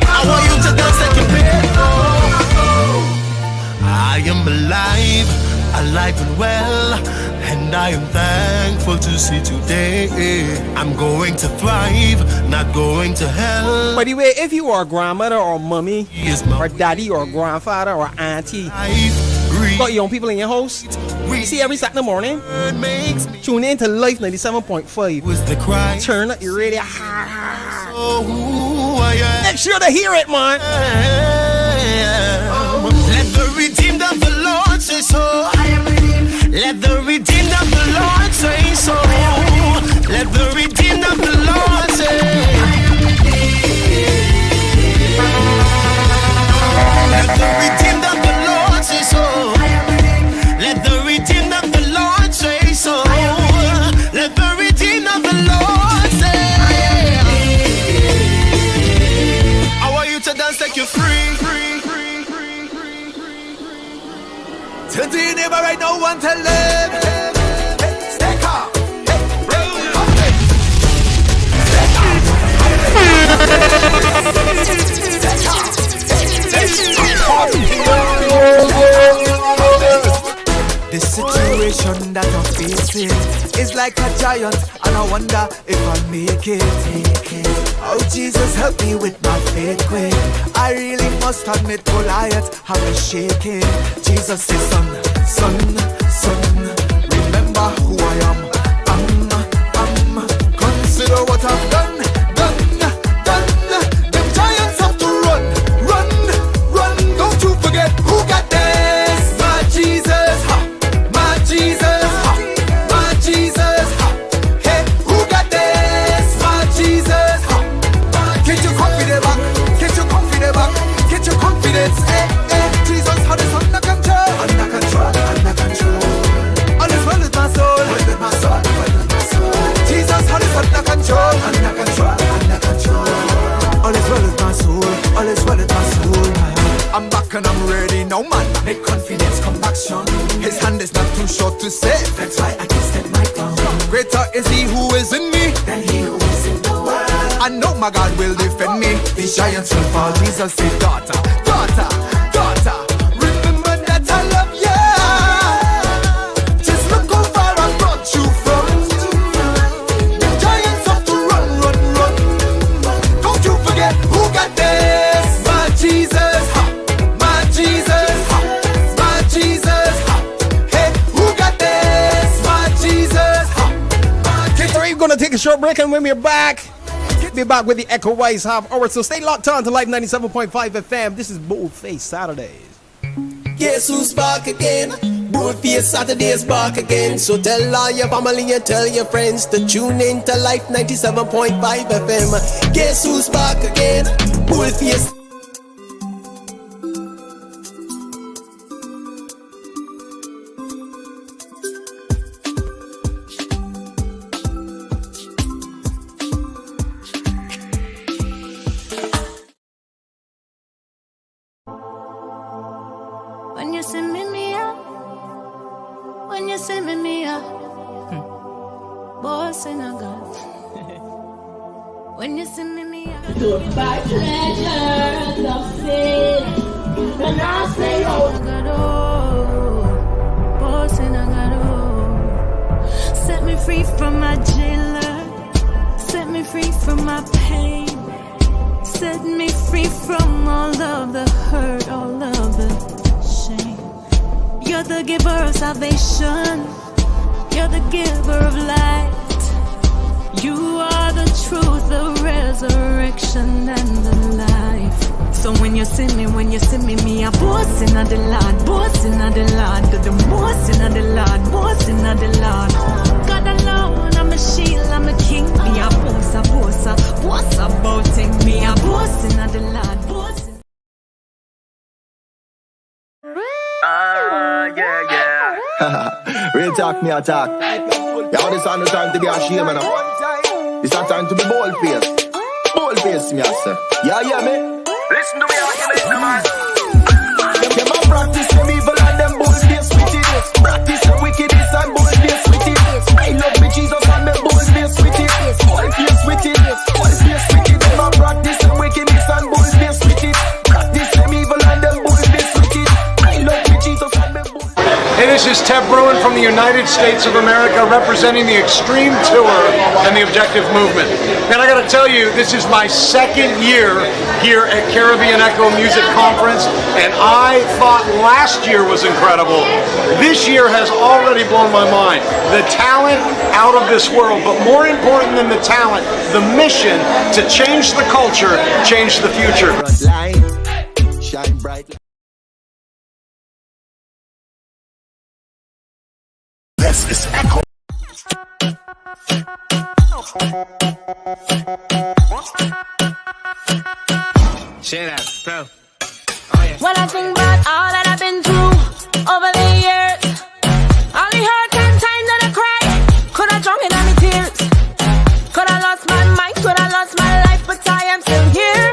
I want you to dance like you're paid for. I am alive, alive and well. And I am thankful to see today. I'm going to thrive, not going to hell.
By the way, if you are a grandmother or mommy, or daddy or grandfather or auntie, you got young people in your house, you see every Saturday morning, tune in to Life 97.5. Turn up your radio. Make sure to hear it, man.
Let the redeemed of the Lord say so. Let the redeemed of the Lord say so. Let the redeemed of the Lord say. Let the redeemed of the Lord say so. Let the redeemed of the Lord say so. Let the redeemed of the Lord say. I want you to dance like you're free. Tell the neighbor right now, one tell them. Stay calm.
This situation that I'm facing is like a giant, and I wonder if I'll make it. Oh, Jesus, help me with my faith quick. I really must admit, Goliath, I'm shaking. Jesus says, son, remember who I am. Consider what I've done. Them giants have to run. Don't you forget who got this. My Jesus, my Jesus, my Jesus. Hey, who got this? My Jesus. Get your confidence back. Get your confidence back. Get your confidence. Hey, Jesus had this under control. Under control. All is well with my soul. Jesus had this under control. Under control. All is well with my soul. All is well with my soul. I'm back and I'm ready now, man. Make confidence come action. His hand is not too short to save. That's why I can step my ground. Greater is he who is in me than he who is in the world. I know my God will defend me. These giants will fall. Jesus said, daughter, remember that I love you. Just look how far I brought you from. The giants have to run. Don't you forget who got this. My Jesus, my Jesus, my Jesus. Hey, who got this? My Jesus.
We're gonna take a short break, and when we're back, be back with the EKCO WISE half hour. So stay locked on to Live 97.5 FM. This is BOLDFACE Saturdays.
Guess who's back again?
BOLDFACE Saturdays back again. So tell all your family and tell your friends to tune in to Life 97.5 FM. Guess who's back again? BOLDFACE.
When you send me up, when you send me up, boss in a gun. When you send me up,
Do it by pleasure of sin. And I say, oh,
boss in a gun. Set me free from my jailer. Set me free from my pain. Set me free from all of the hurt, all of the shame. You're the giver of salvation. You're the giver of light. You are the truth, the resurrection, and the life. So when you see me, me a boss in the Lord, boss in the Lord, the boss in the Lord, boss in the Lord. God alone, I'm a shield, I'm a king. Me a boss about it. Me a boss in the Lord, boss in.
Real talk, me a talk. Yeah, this ain't the time to be ashamed, man. This a time to be bold-faced. Bold-faced, me a say. Yeah, me.
Listen to me, argument, man.
Them a practice them evil and them bold-faced with it. Practice them wickedness and bold-faced with it. I love me Jesus and me bold-faced with it. Bold-faced with it. Bold-faced with it. Them a practice them wickedness and bold-faced with it. Practice them evil and them bold-faced with it. I love me Jesus and me bold-faced.
Hey, this is Ted Bruin from the United States of America representing the Extreme Tour and the Objective Movement. And I gotta tell you, this is my second year here at Caribbean Echo Music Conference, and I thought last year was incredible. This year has already blown my mind. The talent out of this world, but more important than the talent, the mission to change the culture, change the future.
Shine bright.
This is Echo.
Shut up, bro.
When I think about all that I've been through over the years, all the hurt and times that I cried, could I drown in my tears? Could I lost my mind? Could I lost my life? But I am still here.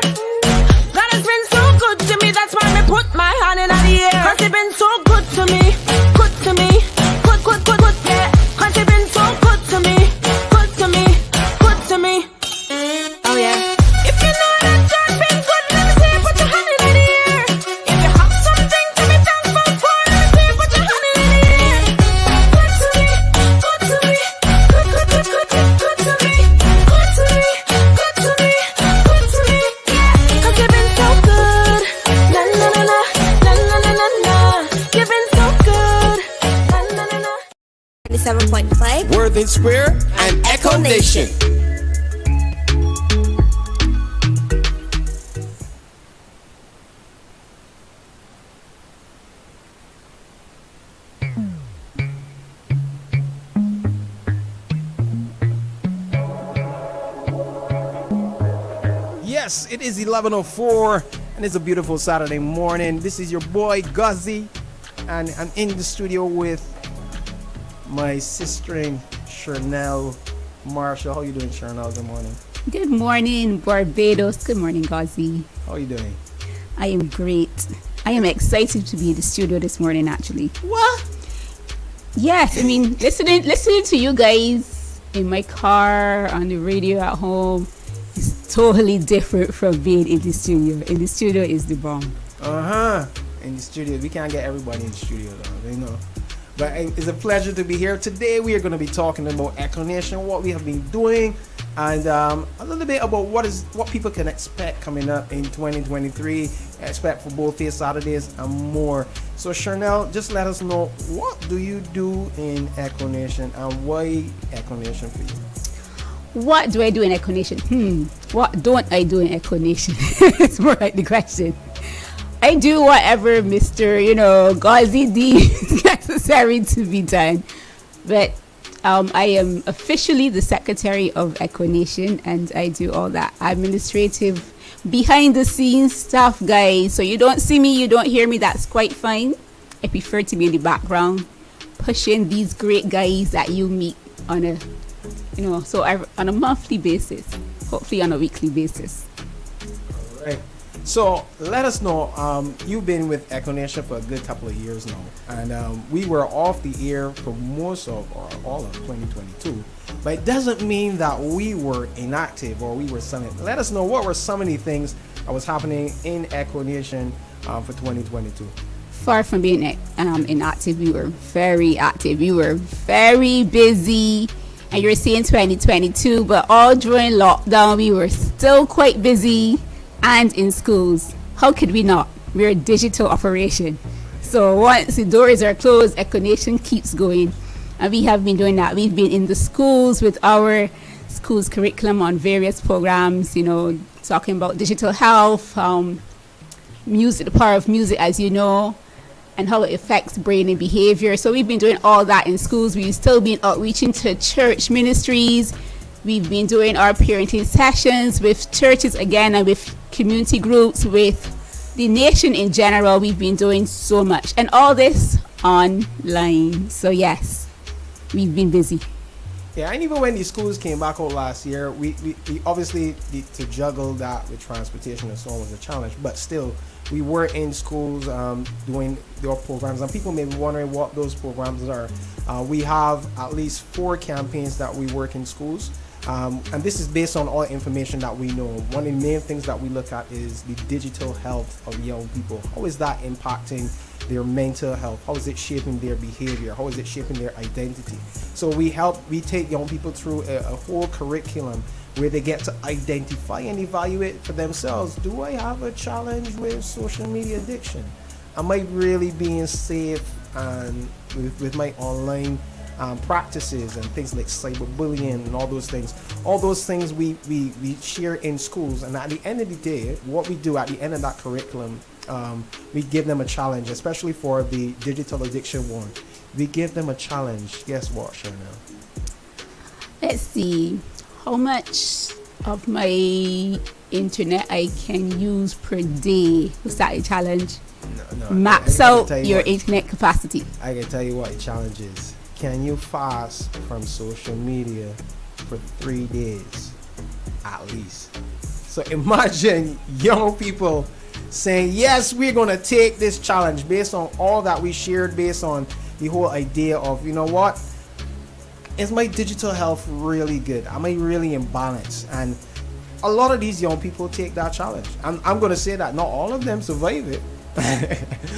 God has been so good to me, that's why I put my hand in the air. Cause he's been so good to me, good to me, good, yeah. Cause he's been so good to me, good to me, good to me. Oh yeah. If you know that God's been good, let me say put your hand in the air. If you have something to be thankful for, let me say put your hand in the air. Good to me, good to me, good to me, good to me, good to me, good to me, yeah. Cause you've been so good, na na na na, na na na na na. You've been so good, na na na na.
97.5
Worthing Square and EKCO Nation.
Yes, it is 11:04 and it's a beautiful Saturday morning. This is your boy Guzzy and I'm in the studio with my sister Chanel Marshall. How you doing, Chanel? Good morning.
Good morning, Barbados. Good morning, Guzzy.
How are you doing?
I am great. I am excited to be in the studio this morning, actually.
What?
Yes, I mean, listening to you guys in my car, on the radio at home, is totally different from being in the studio. In the studio is the bomb.
In the studio. We can't get everybody in the studio, though. They know. But it's a pleasure to be here. Today we are going to be talking about EKCO Nation, what we have been doing, and a little bit about what people can expect coming up in 2023. Expect for BOLDFACE Saturdays and more. So Chanel, just let us know, what do you do in EKCO Nation and why EKCO Nation for you?
What do I do in EKCO Nation? What don't I do in EKCO Nation? It's more like the question. I do whatever Mr. Guzzy D has to necessary to be done. But I am officially the secretary of EKCO Nation, and I do all that administrative behind the scenes stuff, guys. So you don't see me, you don't hear me, that's quite fine. I prefer to be in the background pushing these great guys that you meet on a on a monthly basis, hopefully on a weekly basis.
All right. So let us know, you've been with EKCO Nation for a good couple of years now, and we were off the air for most of or all of 2022, but it doesn't mean that we were inactive or we were silent. Let us know what were some of the things that was happening in EKCO Nation for 2022.
Far from being inactive, we were very active. We were very busy. And you're saying 2022, but all during lockdown, we were still quite busy and in schools. How could we not? We're a digital operation. So once the doors are closed, EKCO Nation keeps going. And we have been doing that. We've been in the schools with our school's curriculum on various programs, talking about digital health, music, the power of music, as you know, and how it affects brain and behavior. So we've been doing all that in schools. We've still been outreaching to church ministries. We've been doing our parenting sessions with churches again, and with community groups, with the nation in general. We've been doing so much, and all this online. So yes, we've been busy.
Yeah, and even when the schools came back out last year, we obviously to juggle that with transportation and so on was a challenge, but still we were in schools doing their programs, and people may be wondering what those programs are. We have at least 4 campaigns that we work in schools, and this is based on all information that we know. One of the main things that we look at is the digital health of young people. How is that impacting their mental health? How is it shaping their behavior? How is it shaping their identity? So we take young people through a whole curriculum where they get to identify and evaluate for themselves. Do I have a challenge with social media addiction? Am I really being safe and with my online practices and things like cyberbullying and all those things? All those things we share in schools, and at the end of the day, what we do at the end of that curriculum, we give them a challenge, especially for the digital addiction one. We give them a challenge. Guess what, Chanel?
Let's see. How much of my internet I can use per day? Was that a challenge?
No,
Max out your internet capacity.
I can tell you what the challenge is. Can you fast from social media for 3 days at least? So imagine young people saying, yes, we're going to take this challenge based on all that we shared, based on the whole idea of, you know what, is my digital health really good? Am I really in balance? And a lot of these young people take that challenge. I'm going to say that not all of them survive it.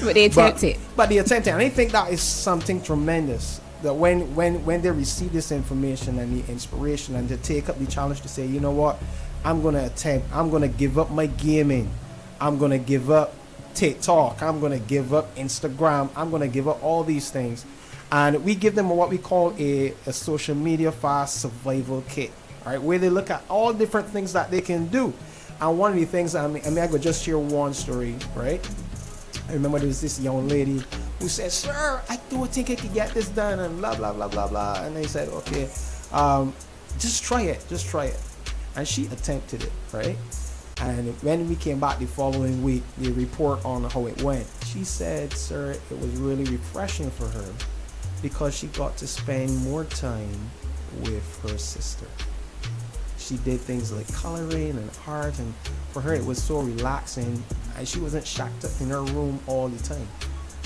But they attempt it.
But they attempt it. And I think that is something tremendous. That when they receive this information and the inspiration, and to take up the challenge to say, you know what, I'm going to attempt, I'm going to give up my gaming. I'm going to give up TikTok. I'm going to give up Instagram. I'm going to give up all these things. And we give them what we call a social media fast survival kit, right? Where they look at all different things that they can do. And one of the things, I could just share one story, right? I remember there was this young lady who said, sir, I don't think I could get this done, and blah, blah, blah, blah, blah. And they said, okay, just try it. And she attempted it, right? And when we came back the following week, the report on how it went, she said, sir, it was really refreshing for her because she got to spend more time with her sister. She did things like coloring and art, and for her it was so relaxing, and she wasn't shacked up in her room all the time.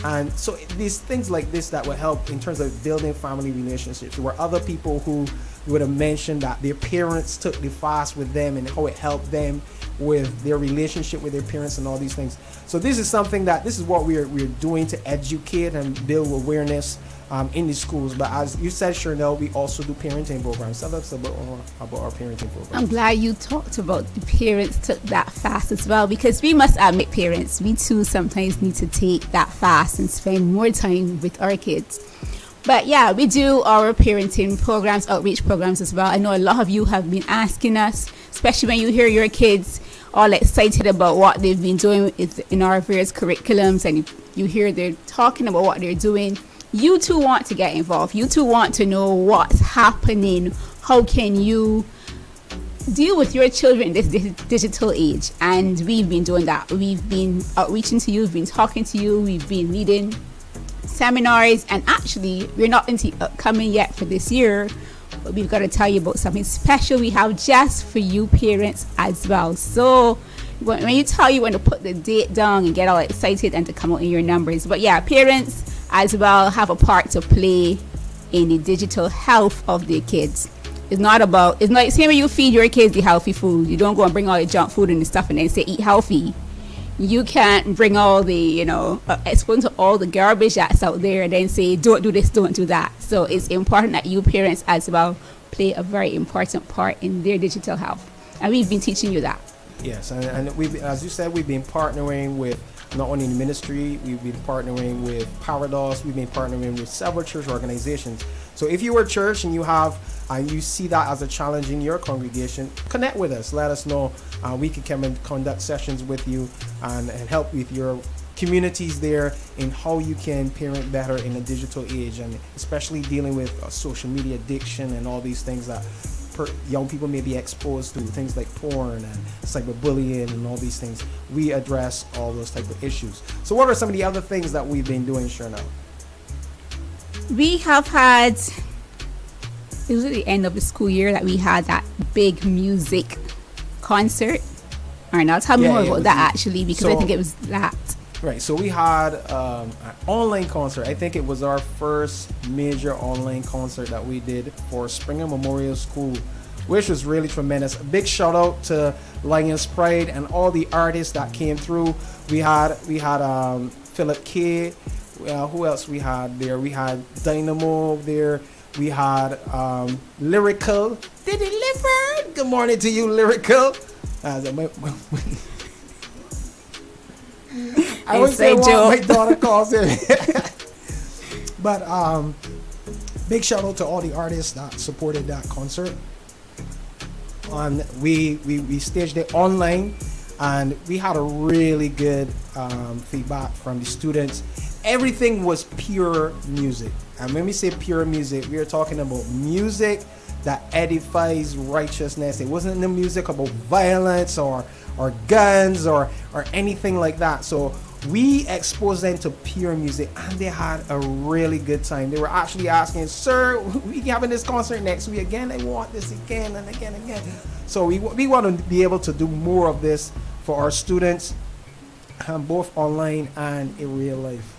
And so these things like this that will help in terms of building family relationships. There were other people who would have mentioned that their parents took the fast with them and how it helped them with their relationship with their parents and all these things. So this is something that, this is what we're doing to educate and build awareness in the schools. But as you said, Chanel, we also do parenting programs. Tell us about our parenting program.
I'm glad you talked about the parents took that fast as well, because we must admit, parents, we too sometimes need to take that fast and spend more time with our kids. But yeah, we do our parenting programs, outreach programs as well. I know a lot of you have been asking us, especially when you hear your kids all excited about what they've been doing in our various curriculums, and you hear they're talking about what they're doing. you too want to get involved. You too want to know what's happening. How can you deal with your children in this digital age? And we've been doing that. We've been outreaching to you, we've been talking to you, we've been leading seminars, and actually we're not into upcoming yet for this year, but we've got to tell you about something special we have just for you parents as well. So when you tell you when to put the date down and get all excited and to come out in your numbers. But yeah, parents as well have a part to play in the digital health of their kids. It's not same when you feed your kids the healthy food. You don't go and bring all the junk food and the stuff and then say eat healthy. You can't bring all the, expose to all the garbage that's out there and then say don't do this, don't do that. So it's important that you parents as well play a very important part in their digital health. And we've been teaching you that.
Yes, and we've, as you said, we've been partnering with not only the ministry, we've been partnering with Barbados, we've been partnering with several church organizations. So if you're a church and you see that as a challenge in your congregation, connect with us. Let us know. We can come and conduct sessions with you and help with your communities there in how you can parent better in a digital age, and especially dealing with social media addiction and all these things that young people may be exposed to, things like porn and cyberbullying and all these things. We address all those type of issues. So what are some of the other things that we've been doing, Shernell?
We have had, it was at the end of the school year that we had that big music concert. All right, now tell me more about that actually, because I think it was that.
Right, so we had an online concert. I think it was our first major online concert that we did for Springer Memorial School, which was really tremendous. A big shout out to Lions Pride and all the artists that came through. We had Philip K. Who else we had there? We had Dynamo there. We had Lyrical. They delivered. Good morning to you, Lyrical. I would say what my daughter calls it. But big shout out to all the artists that supported that concert. We staged it online, and we had a really good feedback from the students. Everything was pure music. And when we say pure music, we are talking about music that edifies righteousness. It wasn't the music about violence or guns or anything like that. So we exposed them to pure music, and they had a really good time. They were actually asking, "Sir, we having this concert next week again? I want this again and again and again." So we want to be able to do more of this for our students, both online and in real life.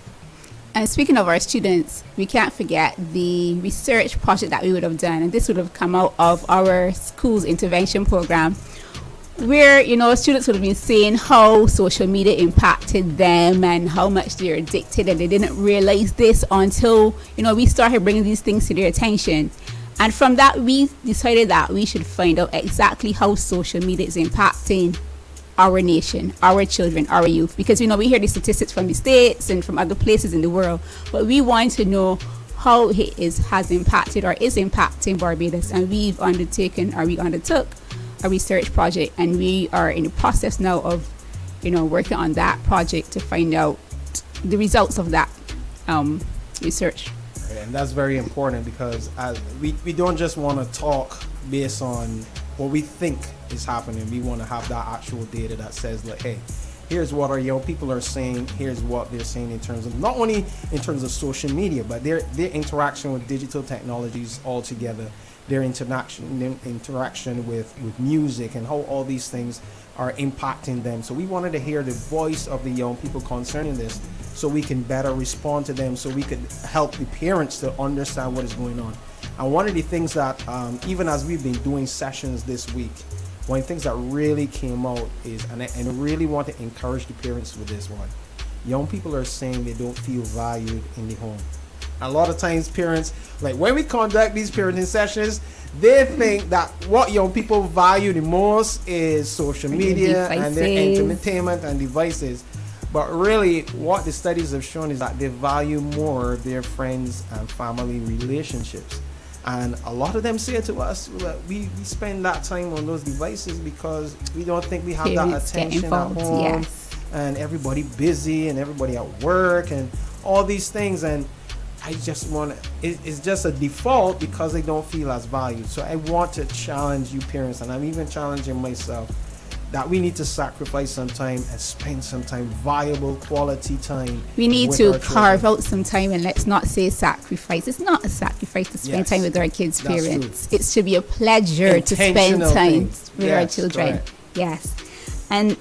And speaking of our students, we can't forget the research project that we would have done, and this would have come out of our school's intervention program, where students would have been saying how social media impacted them and how much they're addicted, and they didn't realize this until we started bringing these things to their attention. And from that, we decided that we should find out exactly how social media is impacting our nation, our children, our youth, because we hear the statistics from the States and from other places in the world, but we want to know how it has impacted or is impacting Barbados. And we undertook a research project, and we are in the process now of working on that project to find out the results of that research.
And that's very important, because we don't just want to talk based on what we think is happening. We want to have that actual data that says, like, hey, here's what our young people are saying, here's what they're saying in terms of, not only in terms of social media, but their interaction with digital technologies altogether, their interaction with music, and how all these things are impacting them. So we wanted to hear the voice of the young people concerning this, so we can better respond to them, so we could help the parents to understand what is going on. And one of the things that, even as we've been doing sessions this week, one of the things that really came out is, and I really want to encourage the parents with this one, young people are saying they don't feel valued in the home. A lot of times parents, like when we conduct these parenting sessions, they think that what young people value the most is social media and their entertainment and devices. But really, what the studies have shown is that they value more their friends and family relationships. And a lot of them say to us that we spend that time on those devices because we don't think we have that attention at home. And everybody busy and everybody at work and all these things. And I just want to, it's just a default because they don't feel as valued. So I want to challenge you parents, and I'm even challenging myself, that we need to sacrifice some time and spend some time, valuable quality time.
We need
with
to
our
carve
children.
out some time, and let's not say sacrifice. It's not a sacrifice to spend
Yes,
time with our kids'
that's
parents. It should be a pleasure to spend
Intentional
time
things.
with our
Yes,
children.
correct.
Yes. And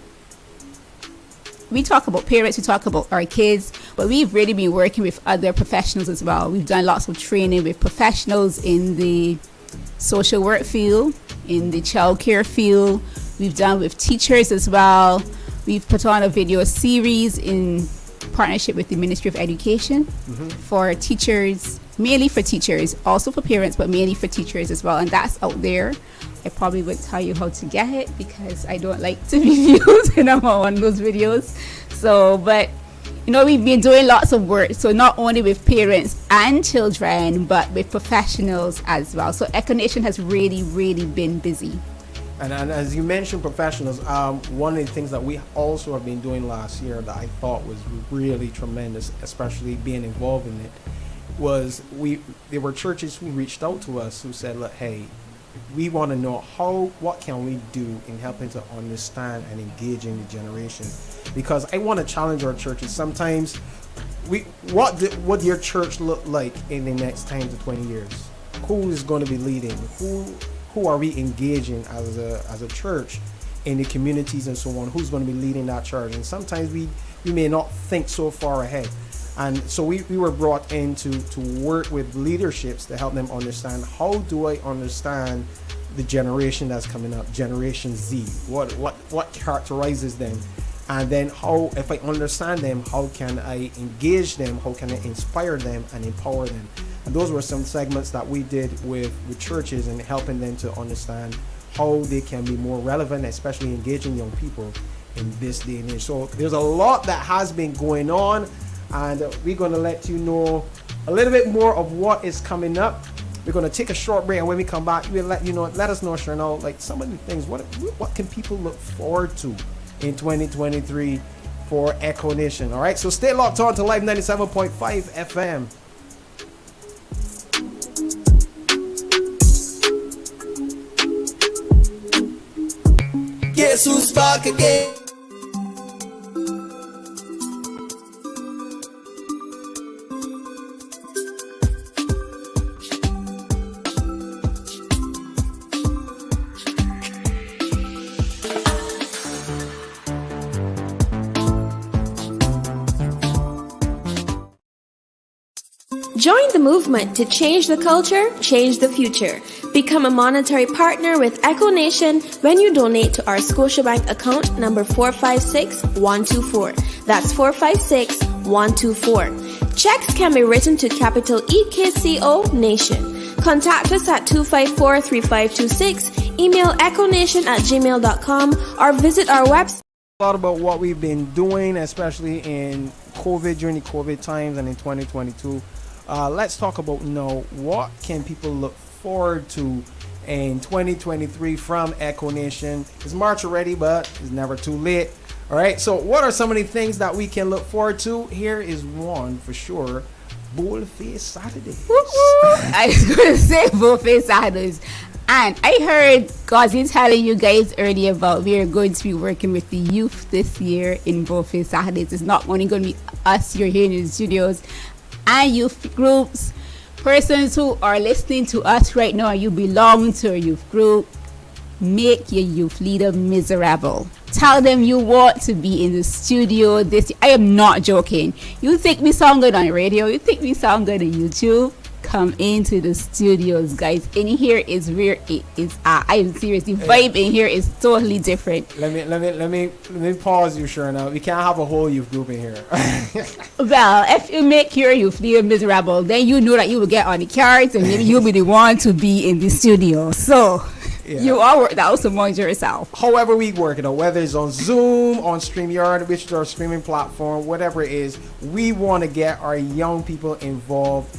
we talk about parents, we talk about our kids, but we've really been working with other professionals as well. We've done lots of training with professionals in the social work field, in the childcare field. We've done with teachers as well. We've put on a video series in partnership with the Ministry of Education for teachers, mainly for teachers, also for parents, but mainly for teachers as well. And that's out there. I probably wouldn't tell you how to get it because I don't like to be viewed and I'm on those videos. So, but you know, we've been doing lots of work. So not only with parents and children, but with professionals as well. So EKCO Nation has really, really been busy.
And as you mentioned, professionals, one of the things that we also have been doing last year that I thought was really tremendous, especially being involved in it, was there were churches who reached out to us who said, look, hey, we want to know what can we do in helping to understand and engage in the generation, because I want to challenge our churches. Sometimes what your church look like in the next 10 to 20 years? Who is going to be leading? Who are we engaging as a church in the communities and so on? Who's going to be leading that charge? And sometimes we may not think so far ahead. And so we were brought in to work with leaderships to help them understand, how do I understand the generation that's coming up, Generation Z? What characterizes them? And then how, if I understand them, how can I engage them? How can I inspire them and empower them? And those were some segments that we did with churches and helping them to understand how they can be more relevant, especially engaging young people in this day and age. So there's a lot that has been going on, and we're going to let you know a little bit more of what is coming up. We're going to take a short break, and when we come back, we'll let us know, Chanel, like some of the things, what can people look forward to in 2023 for EKCO Nation. All right, so stay locked on to Live 97.5 FM.
Guess who's back again?
Join the movement to change the culture, change the future. Become a monetary partner with EKCO Nation when you donate to our Scotiabank account number 456124. That's 456124. Checks can be written to capital EKCO Nation. Contact us at 254-3526, email ekonation@gmail.com, or visit our website.
A lot about what we've been doing, especially in COVID, during the COVID times and in 2022. Let's talk about what can people look forward to in 2023 from EKCO Nation. It's March already, but it's never too late. All right, so what are some of the things that we can look forward to? Here is one for sure: BOLDFACE Saturdays.
I was going to say BOLDFACE Saturdays. And I heard Gauzy telling you guys earlier about we are going to be working with the youth this year in BOLDFACE Saturdays. It's not only going to be us, you're here in the studios, and youth groups. Persons who are listening to us right now, you belong to a youth group, make your youth leader miserable. Tell them you want to be in the studio this year. I am not joking. You think we sound good on radio? You think we sound good on YouTube? Come into the studios, guys. In here is where it is at. I am serious. The vibe in here is totally different.
Let me pause you, sure enough. We can't have a whole youth group in here.
Well, if you make your youth leader miserable, then you know that you will get on the cards and maybe you'll be the one to be in the studio. So you all work that out amongst yourself.
However we work it out, whether it's on Zoom, on StreamYard, which is our streaming platform, whatever it is, we want to get our young people involved.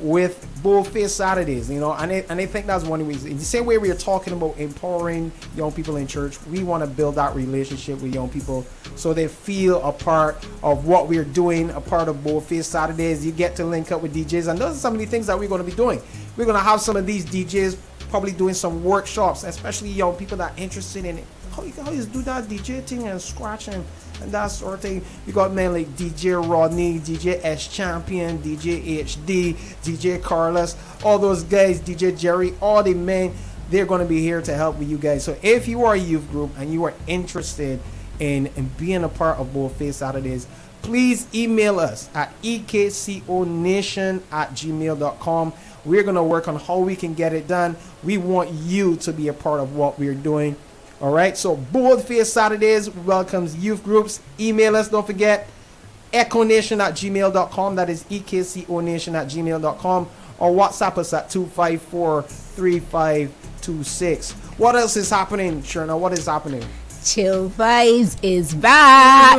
with BOLDFACE Saturdays, you know, and I think that's one of the reasons. In the same way we are talking about empowering young people in church, we want to build that relationship with young people so they feel a part of what we're doing, a part of BOLDFACE Saturdays. You get to link up with DJs, and those are some of the things that we're going to be doing. We're going to have some of these DJs probably doing some workshops, especially young people that are interested in it. How you do that DJ thing and scratching and that sort of thing. We got men like DJ Rodney, DJ S Champion, DJ HD, DJ Carlos, all those guys, DJ Jerry, all the men, they're going to be here to help with you guys. So if you are a youth group and you are interested in being a part of BOLDFACE Saturdays, please email us at ekconation@gmail.com. We're going to work on how we can get it done. We want you to be a part of what we're doing. All right, so BOLDFACE Saturdays welcomes youth groups. Email us, don't forget, ekconation@gmail.com. That is ekconation@gmail.com. Or WhatsApp us at 254-3526. What else is happening, Sherna? What is happening?
Chill Vibes is back.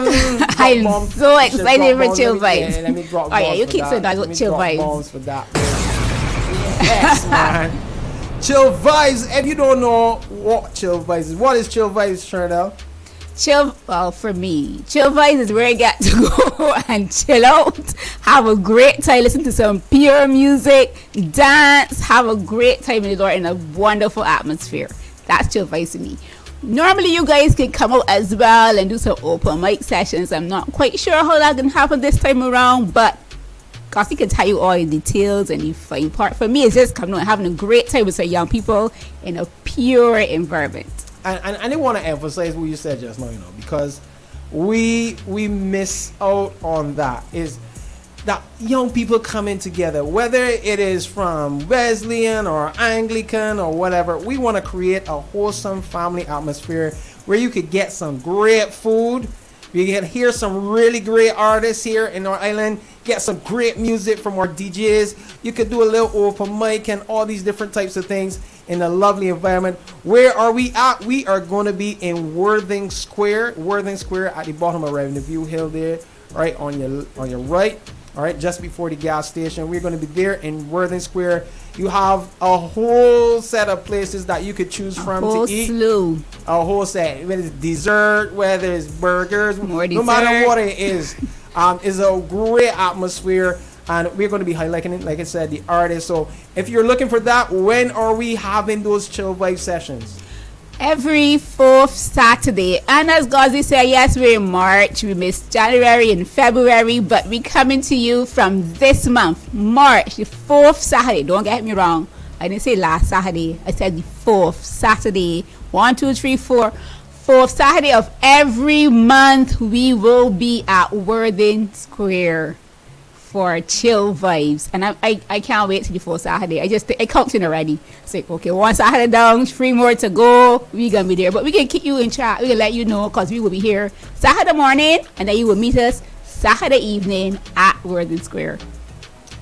I'm so excited for Chill Vibes.
Let me drop
oh yeah, you
for
keep
that.
saying that
Let
with
me
Chill
drop
Vibes.
bombs for that. Yes, man. Chill Vibes. If you don't know what Chill Vibes is, what is Chill Vibes, Sherna?
Well, for me, Chill Vibes is where I get to go and chill out, have a great time, listen to some pure music, dance, have a great time in the door in a wonderful atmosphere. That's Chill Vibes to me. Normally, you guys can come out as well and do some open mic sessions. I'm not quite sure how that can happen this time around, but Gossy can tell you all the details and the fine part. For me, it's just coming out and having a great time with some young people in a pure environment.
And I want to emphasize what you said just now, you know, because we miss out on that. Is that young people coming together, whether it is from Wesleyan or Anglican or whatever. We want to create a wholesome family atmosphere where you could get some great food. We can hear some really great artists here in our island, get some great music from our DJs. You could do a little open mic and all these different types of things in a lovely environment. Where are we at? We are going to be in Worthing Square at the bottom of Revenue View Hill there, right on your right. All right, just before the gas station. We're going to be there in Worthing Square. You have a whole set of places that you could choose from to eat. A whole set. Whether it's dessert, whether it's burgers, no matter what it is. It's a great atmosphere. And we're going to be highlighting it, like I said, the artists. So if you're looking for that, when are we having those Chill Vibe sessions?
Every fourth Saturday. And as Gazi said, yes, we're in March. We missed January and February, but we're coming to you from this month, March, the fourth Saturday. Don't get me wrong. I didn't say last Saturday. I said the fourth Saturday. 1, 2, 3, 4. Fourth Saturday of every month, we will be at Worthing Square for Chill Vibes. And I can't wait till the fourth Saturday. I counting already. It's like, okay, 1 Saturday down, 3 more to go. We're going to be there. But we can keep you in chat. We can let you know because we will be here Saturday morning. And then you will meet us Saturday evening at Worthing Square.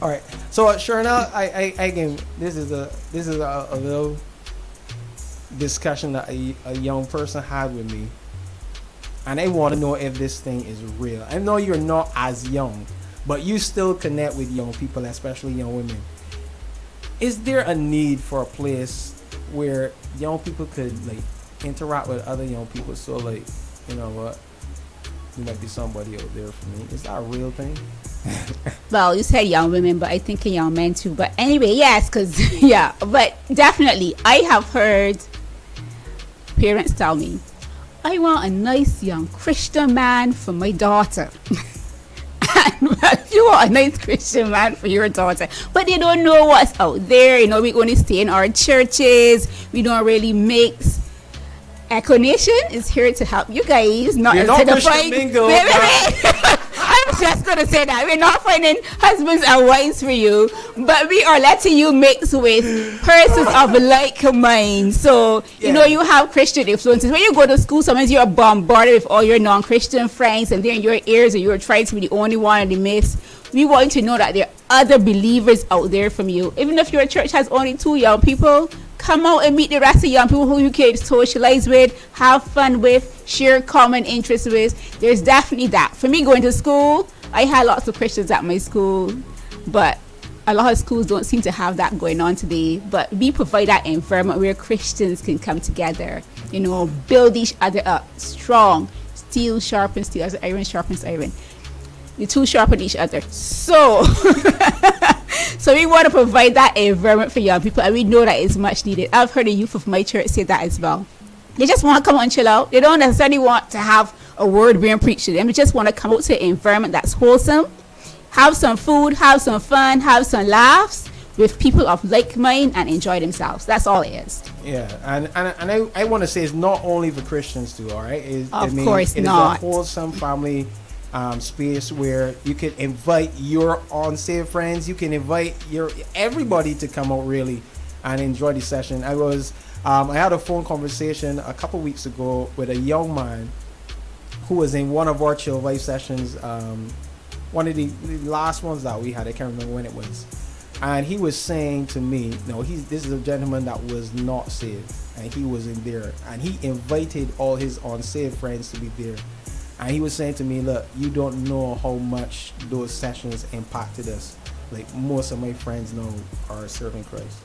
All right. So, Sherna, I again, this is a little discussion that a young person had with me. And I want to know if this thing is real. I know you're not as young, but you still connect with young people, especially young women. Is there a need for a place where young people could like interact with other young people? So like, you know what, you might be somebody out there for me. Is that a real thing?
Well, you said young women, but I think young men too. But anyway, yes, because yeah, but definitely I have heard parents tell me, I want a nice young Christian man for my daughter. You want a nice Christian man for your daughter, but they don't know what's out there. You know, we only stay in our churches. We don't really mix. EKCO Nation is here to help you guys, not identifying. I'm just gonna say that we're not finding husbands and wives for you, but we are letting you mix with persons of like mind. So you know, you have Christian influences. When you go to school, sometimes you're bombarded with all your non-Christian friends, and they're in your ears, and you're trying to be the only one in the midst. We want you to know that there are other believers out there from you. Even if your church has only 2 young people, come out and meet the rest of young people who you can socialize with, have fun with, share common interests with. There's definitely that. For me, going to school, I had lots of Christians at my school, but a lot of schools don't seem to have that going on today, but we provide that environment where Christians can come together, you know, build each other up strong. Steel sharpens steel, as iron sharpens iron. The two sharpen each other. So so we want to provide that environment for young people, and we know that is much needed. I've heard the youth of my church say that as well. They just want to come out and chill out. They don't necessarily want to have a word being preached to them. They just want to come out to an environment that's wholesome, have some food, have some fun, have some laughs with people of like mind, and enjoy themselves. That's all it is.
Yeah, and I want to say it's not only for Christians too, all right?
Of course
it
not.
It is a wholesome family space where you can invite your unsaved friends. You can invite everybody to come out really and enjoy the session. I had a phone conversation a couple weeks ago with a young man who was in one of our Chill Vibe sessions, one of the last ones that we had. I can't remember when it was. And he was saying to me, this is a gentleman that was not saved, and he was in there, and he invited all his unsaved friends to be there. And he was saying to me, look, you don't know how much those sessions impacted us. Like, most of my friends now are serving Christ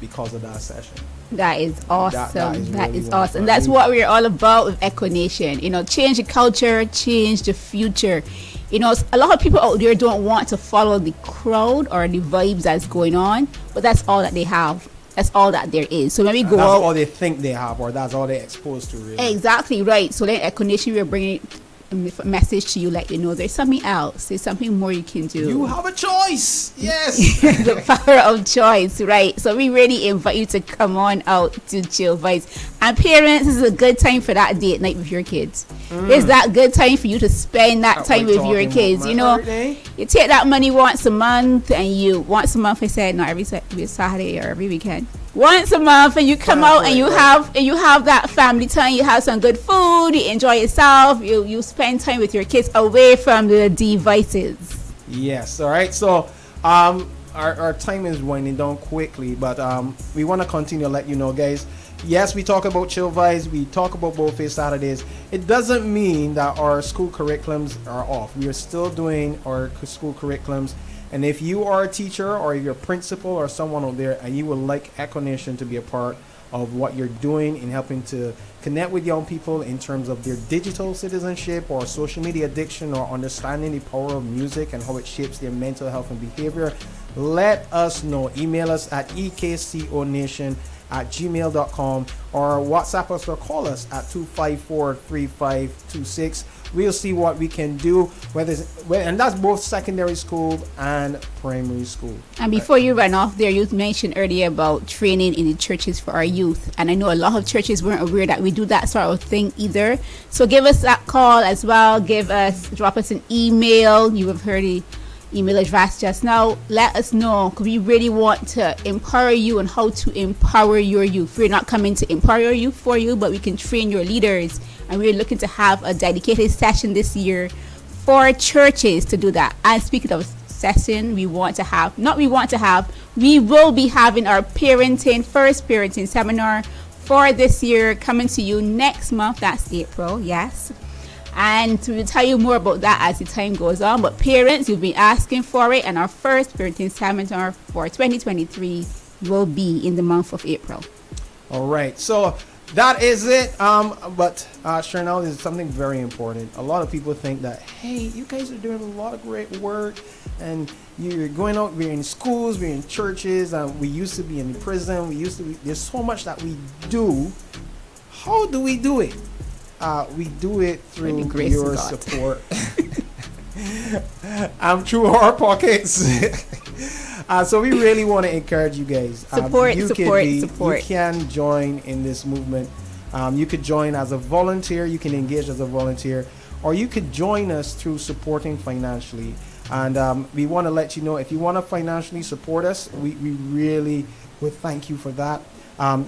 because of that session.
That is awesome. That is awesome.
wonderful.
That's what we're all about with EKCO Nation. You know, change the culture, change the future. You know, a lot of people out there don't want to follow the crowd or the vibes that's going on, but that's all that they have. That's all that there is. So when we go
that's
out,
all they think they have, or that's all they're exposed to, really.
Exactly right. So then EKCO Nation, we're bringing a message to you, let you know there's something else. There's something more you can do.
You have a choice. Yes.
The power of choice, right? So we really invite you to come on out to Chill Vibes. And parents, this is a good time for that date night with your kids. It's that good time for you to spend that time with your kids. You know, you take that money once a month, and I said, not every Saturday or every weekend. Once a month, and you come out and you have that family time. You have some good food, you enjoy yourself, you spend time with your kids away from the devices.
Yes. All right. So our time is winding down quickly, but we want to continue to let you know, guys. Yes, we talk about Chill Vibes, we talk about BOLDFACE Saturdays. It doesn't mean that our school curriculums are off. We are still doing our school curriculums. And if you are a teacher, or if you're a principal or someone out there, and you would like EKCO Nation to be a part of what you're doing in helping to connect with young people in terms of their digital citizenship or social media addiction, or understanding the power of music and how it shapes their mental health and behavior, let us know. Email us at ekconation@gmail.com, or WhatsApp us or call us at 254-3526. We'll see what we can do, and that's both secondary school and primary school.
And before you run off there, you mentioned earlier about training in the churches for our youth, and I know a lot of churches weren't aware that we do that sort of thing either. So give us that call as well. Drop us an email. You have heard the email address just now. Let us know, because we really want to empower you on how to empower your youth. We're not coming to empower your youth for you, but we can train your leaders, and we're looking to have a dedicated session this year for churches to do that. And speaking of session, we will be having our first parenting seminar for this year, coming to you next month. That's April, yes. And we'll tell you more about that as the time goes on. But parents, you've been asking for it, and our first parenting seminar for 2023 will be in the month of April.
All right, so that is it. But Chanel, is something very important. A lot of people think that, hey, you guys are doing a lot of great work, and you're going out. We're in schools, we're in churches, we used to be in prison. There's so much that we do. How do we do it? We do it through your support. Through our pockets. So we really want to encourage you guys.
Support.
You can join in this movement. You could join as a volunteer. You can engage as a volunteer, or you could join us through supporting financially. And we want to let you know, if you want to financially support us, we really would thank you for that.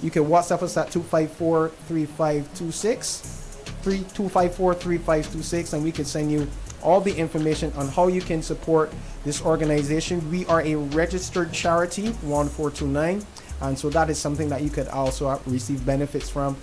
You can WhatsApp us at 254-3526. 254-3526, and we can send you all the information on how you can support this organization. We are a registered charity, 1429, and so that is something that you could also receive benefits from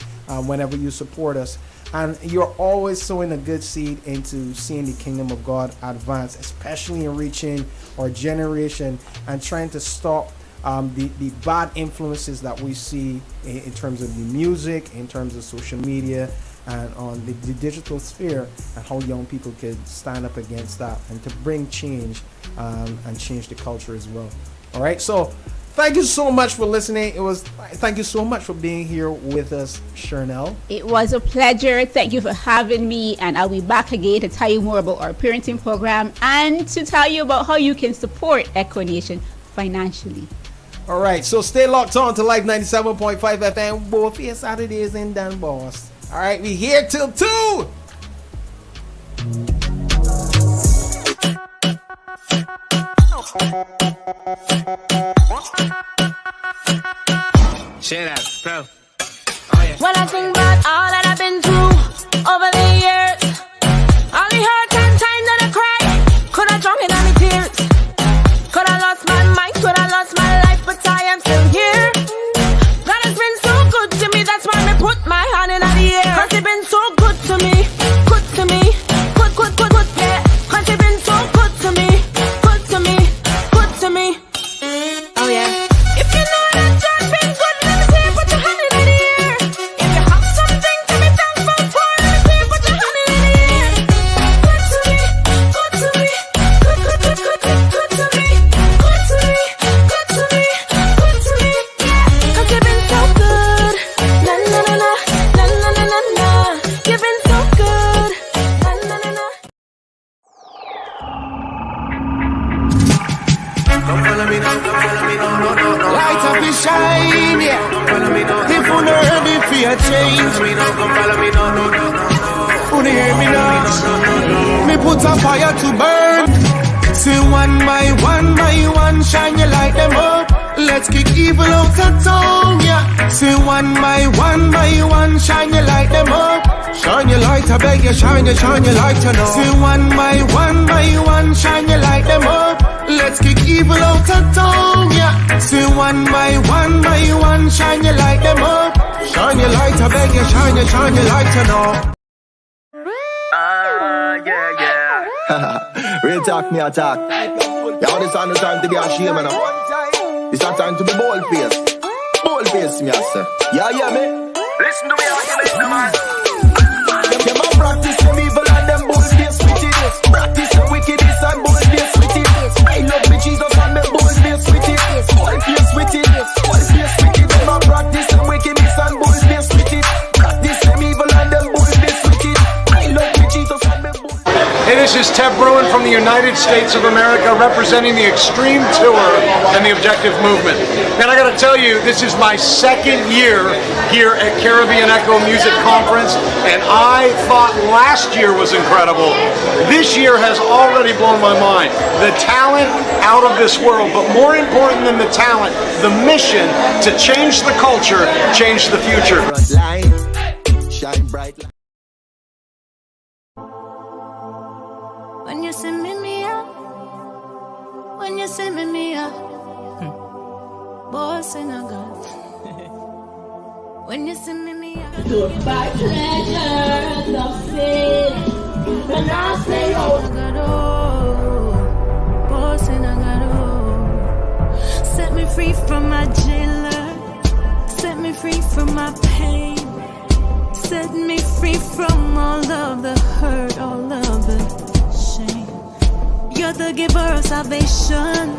whenever you support us. And you're always sowing a good seed into seeing the kingdom of God advance, especially in reaching our generation and trying to stop the bad influences that we see in terms of the music, in terms of social media, and on the digital sphere, and how young people could stand up against that and to bring change and change the culture as well. All right, so thank you so much for listening. Thank you so much for being here with us, Chernell.
It was a pleasure. Thank you for having me, and I'll be back again to tell you more about our parenting program and to tell you about how you can support EKCO Nation financially.
All right, so stay locked on to Live 97.5 FM, BOLDFACE Saturdays in Danboss. All right, we here till 2.
Share that, bro.
When I think about all that I've been through over the years, all the hurt and times that I cried, could I drown in any tears? Could I lost my mind? Could I lost my life? But I am still here. God has been so good to me, that's why I put my hand in the air. Cause he been so good to me, good to me, good, yeah. Cause he been so good to me, good to me, good to me. Oh yeah. If you know that God been good, let me see you put your hand in the air. If you have something to be thankful for, let me see you put your hand in the air. Good to me, good to me, good to me, good to me, good to me, good to me, yeah. Cause you've been so good, na na na na, na na na na na. You've been so good, na na na na.
Come follow me now, come follow me now, no.
Light up the shine, yeah.
Follow me now.
If you know ready for a change,
Follow me now, come follow me now, no.
you hear me now? Me put a fire to burn. See one by one, shine your light them up. Let's kick evil out of town, yeah. See one by one, shine your light them up. Shine your light, I beg you, shine your light, you know. See one by one, shine your light them up. Let's kick evil out of town, yeah. See one by one, shine your light them up. Shine your light, I beg you, shine your light, you know.
Yeah.
Real talk, me attack. Yeah, this is the time to be ashamed, man. It's not time to be bold-faced. Bold-faced, me, I say. Yeah, me.
Listen to me, argument, man.
Them a practice them evil and them bold-faced wickedness. Practice them wickedness and bold-faced wickedness. I love me Jesus and me bold-faced wickedness. Bold-faced wickedness. Bold-faced wickedness. Them a practice them wickedness and bold-faced wickedness. Practice them evil and them bold-faced wickedness. I love me Jesus and me bold-faced.
Hey, this is Ted Bruin from the United States of America representing the Extreme Tour and the Objective Movement. And I gotta tell you, this is my second year here at Caribbean EKCO Music Conference, and I thought last year was incredible. This year has already blown my mind. The talent out of this world, but more important than the talent, the mission to change the culture, change the future.
Shine bright light.
When you send me up, when you send me up, boss in a gun. When you send me up, do it by pleasure of sin. When I say, oh, boss in a gun. Set me free from my jailer, set me free from my pain, set me free from all of the hurt, all of the shame. You're the giver of salvation,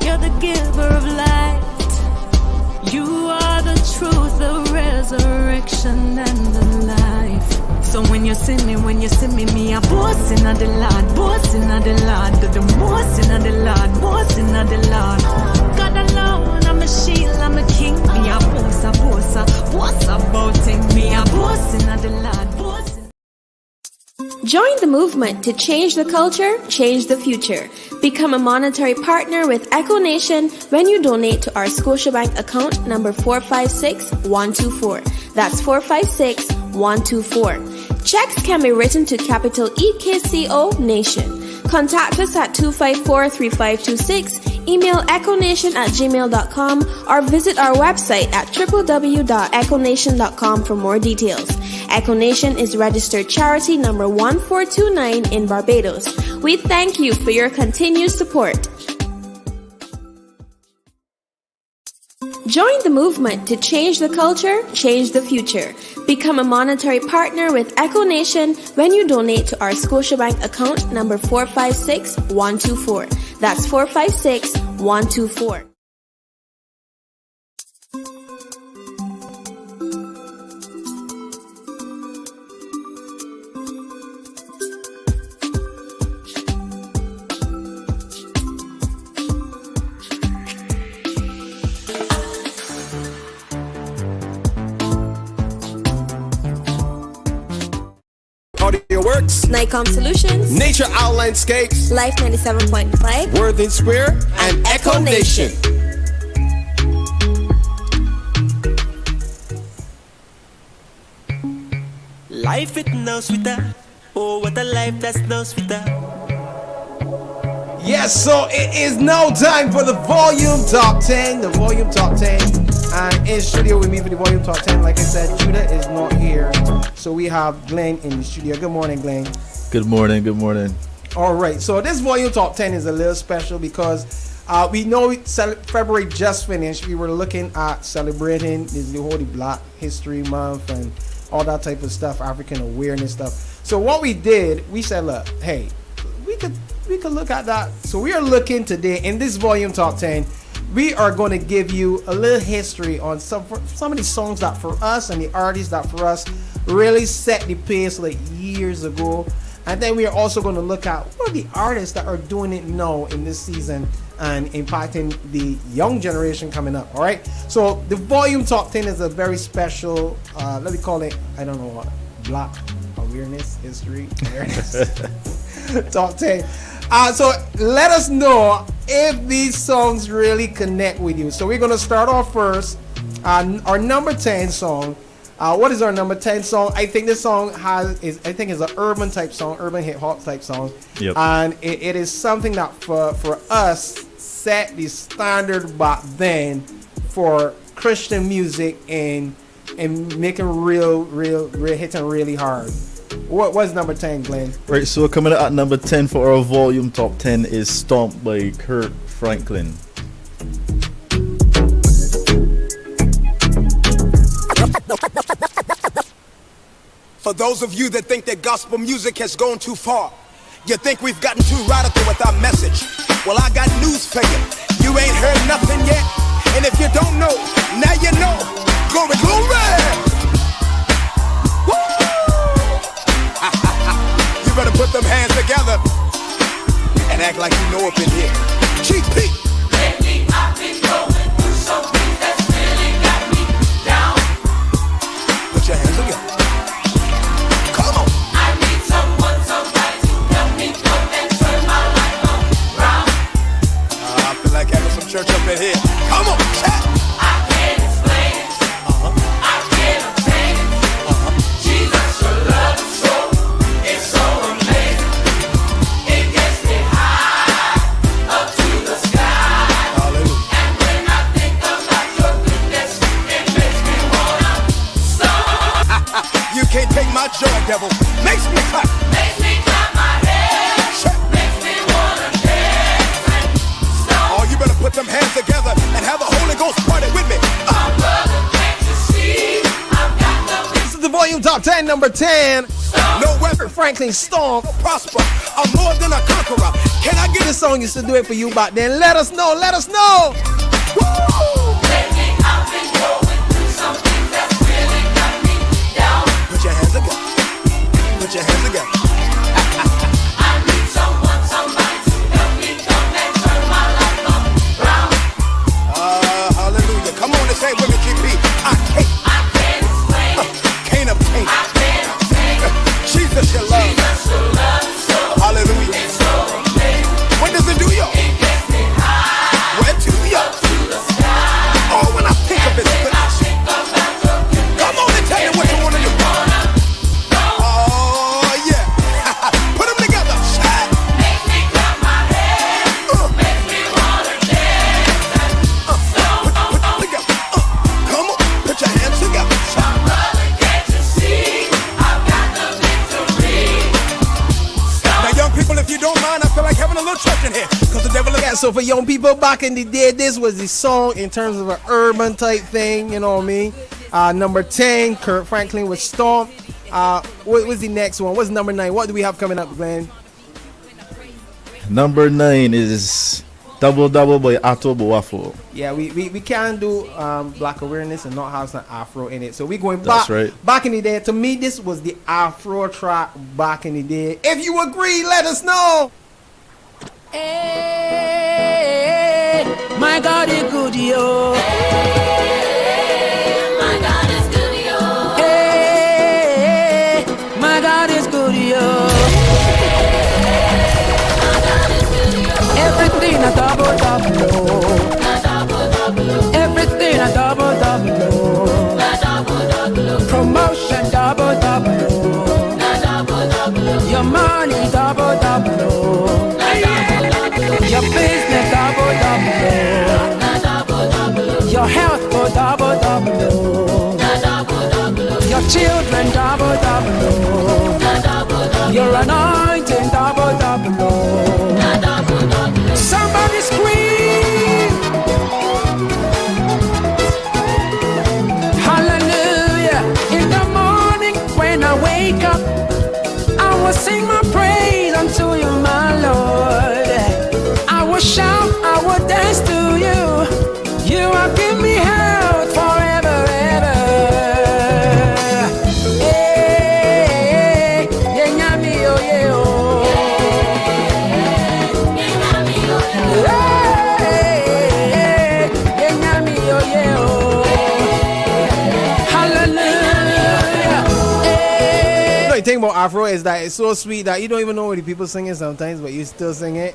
you're the giver of light. You are the truth, the resurrection and the life. So when you see me, me a boss in the Lord, boss in the Lord, the boss in the Lord, boss in the Lord. God alone, I'm a shield, I'm a king. Me a boss about him. Me a boss in the Lord, boss.
Join the movement to change the culture, change the future. Become a monetary partner with EKCO Nation when you donate to our Scotiabank account number 456124. That's 456124. Checks can be written to capital EKCO Nation. Contact us at 254-3526, email ekonation@gmail.com, or visit our website at www.ekonation.com for more details. EKCO Nation is registered charity number 1429 in Barbados. We thank you for your continued support. Join the movement to change the culture, change the future. Become a monetary partner with EKCO Nation when you donate to our Scotiabank account number 456124. That's 456124.
Audio Works,
Nikon Solutions,
Nature Out Landscapes,
Life 97.5,
Worthing Square, and EKCO Nation.
Life it no sweeter. Oh, what a life that's no sweeter.
Yes, so it is now time for the Volume Top 10. The Volume Top 10. And in studio with me for the Volume Top 10, like I said, Judah is not here. So we have Glenn in the studio. Good morning, Glenn.
Good morning, good morning.
All right, so this Volume Top 10 is a little special because we know February just finished. We were looking at celebrating the whole Black History Month and all that type of stuff, African awareness stuff. So what we did, we said, look, hey, we could look at that. So we are looking today in this Volume Top 10. We are going to give you a little history on some of the songs that for us and the artists that for us really set the pace like years ago. And then we are also going to look at what are the artists that are doing it now in this season and impacting the young generation coming up. All right. So the Volume Top 10 is a very special, let me call it, I don't know what, Black Awareness History Awareness Top 10. So let us know if these songs really connect with you. So we're going to start off first. Our number 10 song. What is our number 10 song? I think this song is an urban type song, urban hip hop type song.
Yep.
And it is something that for us set the standard back then for Christian music and making real hitting really hard. What was number 10, Glenn?
Right, so coming at number 10 for our Volume Top 10 is Stomp by Kirk Franklin.
For those of you that think that gospel music has gone too far, you think we've gotten too radical with our message. Well, I got news for you. You ain't heard nothing yet. And if you don't know, now you know. Glory, glory! You better put them hands together and act like you know up in here. GP!
Lately I've been going through something that's really got me down.
Put your hands together. Come on.
I need somebody to help me come and turn my life around.
I feel like having some church up in here. Come on, chat.
I can't explain it. I can't obtain it. Jesus, your love is so amazing. It gets me high up to the sky.
Hallelujah.
And when I think about your goodness, it makes me wanna stop.
You can't take my joy, devil. Makes me clap.
Makes me clap my hands. Makes me wanna dance and stop.
Oh, you better put them hands together and have a Holy Ghost party with me.
My brother, can't you see? I've got the
This is the Volume Top 10, number 10.
No weapon
Franklin Stomp.
prosper. I'm more than a conqueror. Can I get
This song used to do it for you back then. Let us know. Let us know.
Lately I've been going through something that's really got me down.
Put your hands together. Put your hands together.
I need somebody to help me come and turn my life around.
Hallelujah. Come on and say with me, GP. I
can't explain it.
Can't obtain it.
I can't obtain it.
Jesus, your love.
Jesus, your love is so
Hallelujah.
It's so amazing.
What does it do, y'all?
It gets me high
Where to, y'all?
up to the sky.
Oh, when I think of his
When I
goodness.
think about your goodness,
Come on and tell me what you want to do.
wanna
Oh, yeah. don't mind, I feel like having a little church in here. Cause the devil is...
Yeah, so for young people back in the day, this was the song in terms of an urban type thing, you know what I mean? Number 10, Kurt Franklin with Stomp. What was the next one? What's number 9? What do we have coming up, Glenn?
Number 9 is Double Double by Ato Boafo.
Yeah, we can't do black awareness and not have some Afro in it. So we're going back.
That's right.
Back in the day, to me, this was the Afro track back in the day. If you agree, let us know.
Hey, my God is good, yo. My God is good, yo. Hey, my God is good, yo. Everything a double double, everything a double double, promotion double double, your money double double, your business double double, your health go double double, your children double double, your anointing double double. Somebody scream hallelujah. In the morning when I wake up, I will sing my praise unto you, my Lord. I will shout, I will dance to you. You have given me health forever, ever. Hey, yeah, nyami, oh, yeah, oh.
The thing about Afro is that it's so sweet that you don't even know what the people singing sometimes, but you still sing it.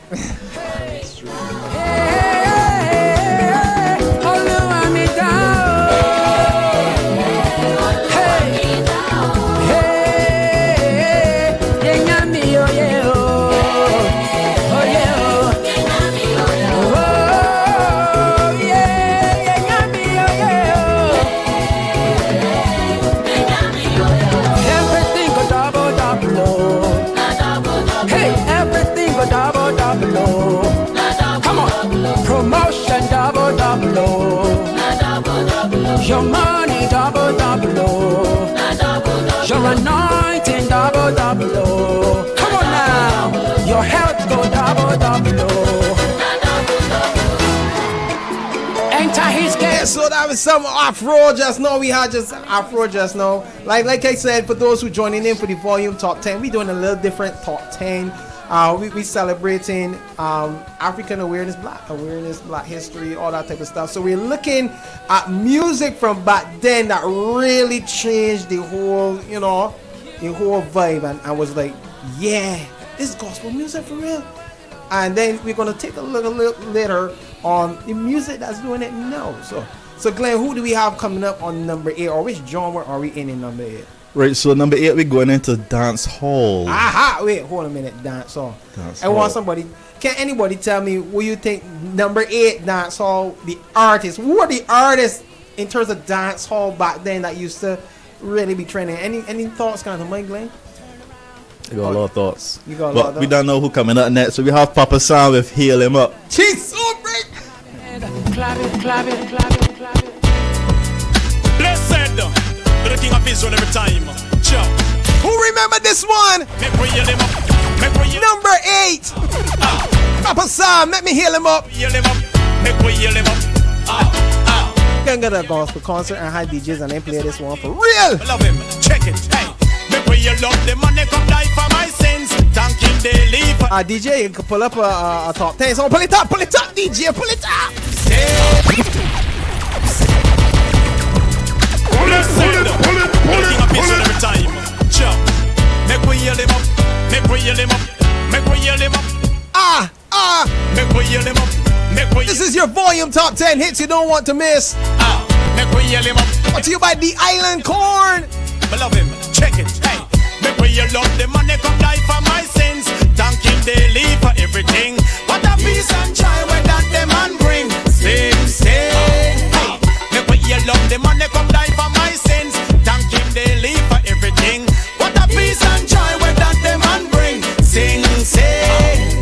Promotion double double, your money double double, your anointing double double. Come on now, your health go double double. Enter his gate. Yeah, so that was some Afro just now. We had just Afro just now. Like I said, for those who joining in for the volume top 10, we doing a little different top 10. We celebrating African awareness, black history, all that type of stuff. So we're looking at music from back then that really changed the whole, the whole vibe, and was like, yeah, this is gospel music for real. And then we're gonna take a look a little later on the music that's doing it now. So Glenn, who do we have coming up on number 8, or which genre are we in number 8?
Right, so number 8 we're going into dancehall.
Aha! Wait, hold a minute, dancehall. I want somebody. Can anybody tell me what you think number 8 dancehall? The artists. Who are the artists in terms of dancehall back then that used to really be trending? Any thoughts, kind of, Mike Glenn?
I got a lot of thoughts.
You got a lot of
But
thoughts.
we don't know who coming up next. So we have Papa Sam with Heal Him Up.
Jeez, so break.
Clap it, clap it, clap it, clap it.
Blessed to the King of Israel every time. Chop.
Who remember this one? Number 8. Papa Sam, let me heal him up. Gonna go to a gospel concert and have DJs and then play this one for real.
Love him, check it. Hey, me pray you love the man they come die for my sins. Thank him daily.
DJ, you can pull up a top 10. So pull it up, DJ, pull it up.
Every time. Chop. Make we heal him up. Make we heal him up. Make we heal him up. Make we heal him up.
This is your volume top 10 hits you don't want to miss.
Make we heal him up.
Brought to you by The Island Corn.
I love him. Check it. Hey. Make we heal up the man they come die for my sins. Thank him daily for everything. What a peace and joy where that the man bring. Sing, sing. Hey. Make we heal up the man they come die for my sins. Thank him daily for everything. What a peace and joy where that the man bring. Sing, sing.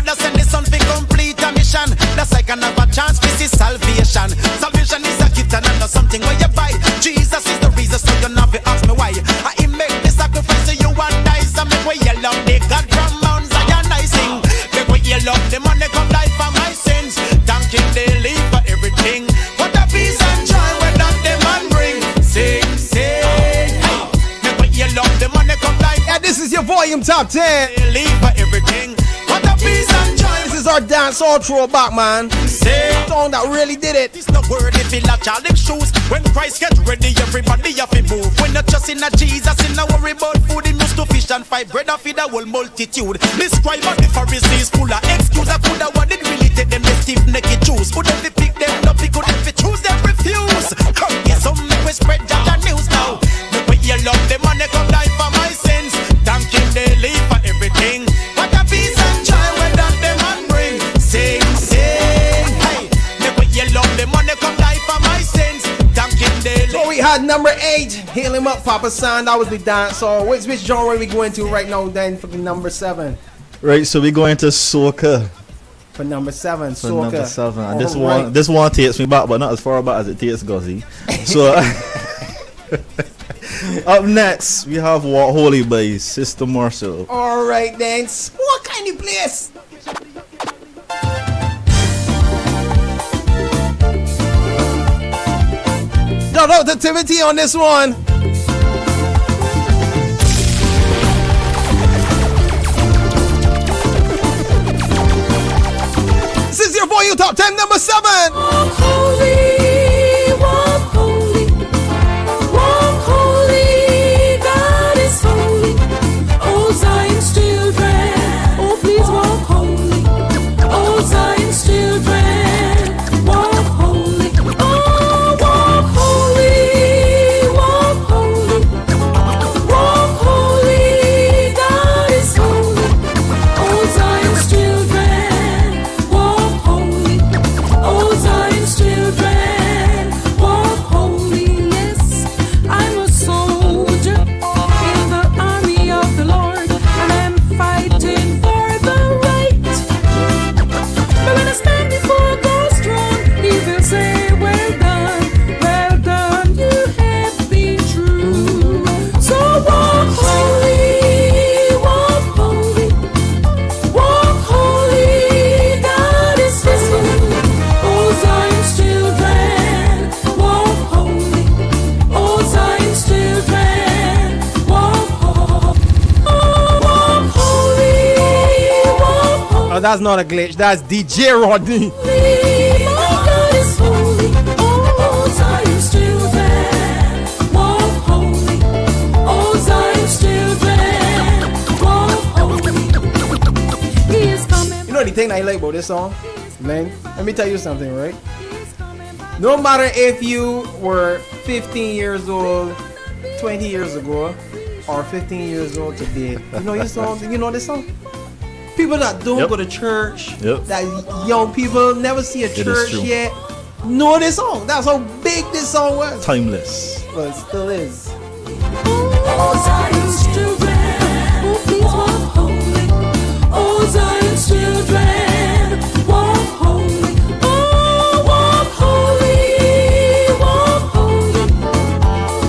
Father send His Son to complete a mission. That's like another chance to see salvation. Salvation is a gift and not something where you buy. Jesus is the reason, so you never ask me why. He make the sacrifice so you and I. So make we yell out the God from Mount Zion I sing. Make we yell out the money come die for my sins. Thank Him daily for everything. What a peace and joy when that the man bring. Sing, sing. Hey. Make we yell out the money come die.
And this is your volume top 10.
Daily for everything. What a peace and joy.
This is our dancehall throwback, man. Song that really did it.
It's not word if it like Charlie shoes. When Christ get ready, everybody have to move. When not just in a Jesus, in a worry about food. Him used to fish and 5 bread and feed a whole multitude. This scribe of the Pharisees full of excuse. I could have wanted really take them the stiff naked Jews. Could have pick them up, he could have choose them refuse. Come get some make we spread Jaja news now. Make we yell up the money come die for my sins. Thank Him daily for everything. What a peace and joy when that the man bring. Sing, sing, hey. Make we yell up the money come die for my sins. Thank Him daily.
So we had number 8, Hail Him Up, Papa San. That was the dancehall. Which genre are we going to right now then for the number 7?
Right, so we going to soca.
For number 7,
For
soca.
number 7, and
All
this one takes me back, but not as far back as it takes Guzzy. So up next we have Walk Holy by Sister Marshall.
All right then. What kind of place? Shout out to Timothy on this one. This is your volume top 10, number 7.
Walk holy, walk holy, walk holy, God is holy. Oh Zion's children, oh please walk holy. Oh Zion's children, walk holy. Oh walk holy, walk holy, walk holy, God is holy. Oh Zion's children, walk holy. Oh Zion's children, walk holy. Yes, I'm a soldier in the army of the Lord, and I'm fighting for the right. But when I stand before God's throne, He will say, well done, you have been true. So walk holy, walk holy, walk holy, God is holy. Oh Zion's children, walk holy. Oh Zion's children, walk holy. Oh, walk holy, walk holy.
Oh, that's not a glitch. That's DJ Rodney.
My God is holy. Oh Zion's children, walk holy. Oh Zion's children, walk holy. He is coming.
You know the thing I like about this song? Man, let me tell you something, right? No matter if you were 15 years old 20 years ago or 15 years old today, you know your song? You know this song? People that don't
Yep.
go to church,
Yep.
that young people never see a
It is
church
true.
yet, know this song. That's how big this song was.
Timeless.
Well, it still is.
Oh Zion's children, oh please walk holy. Oh Zion's children, walk holy. Oh walk holy, walk holy,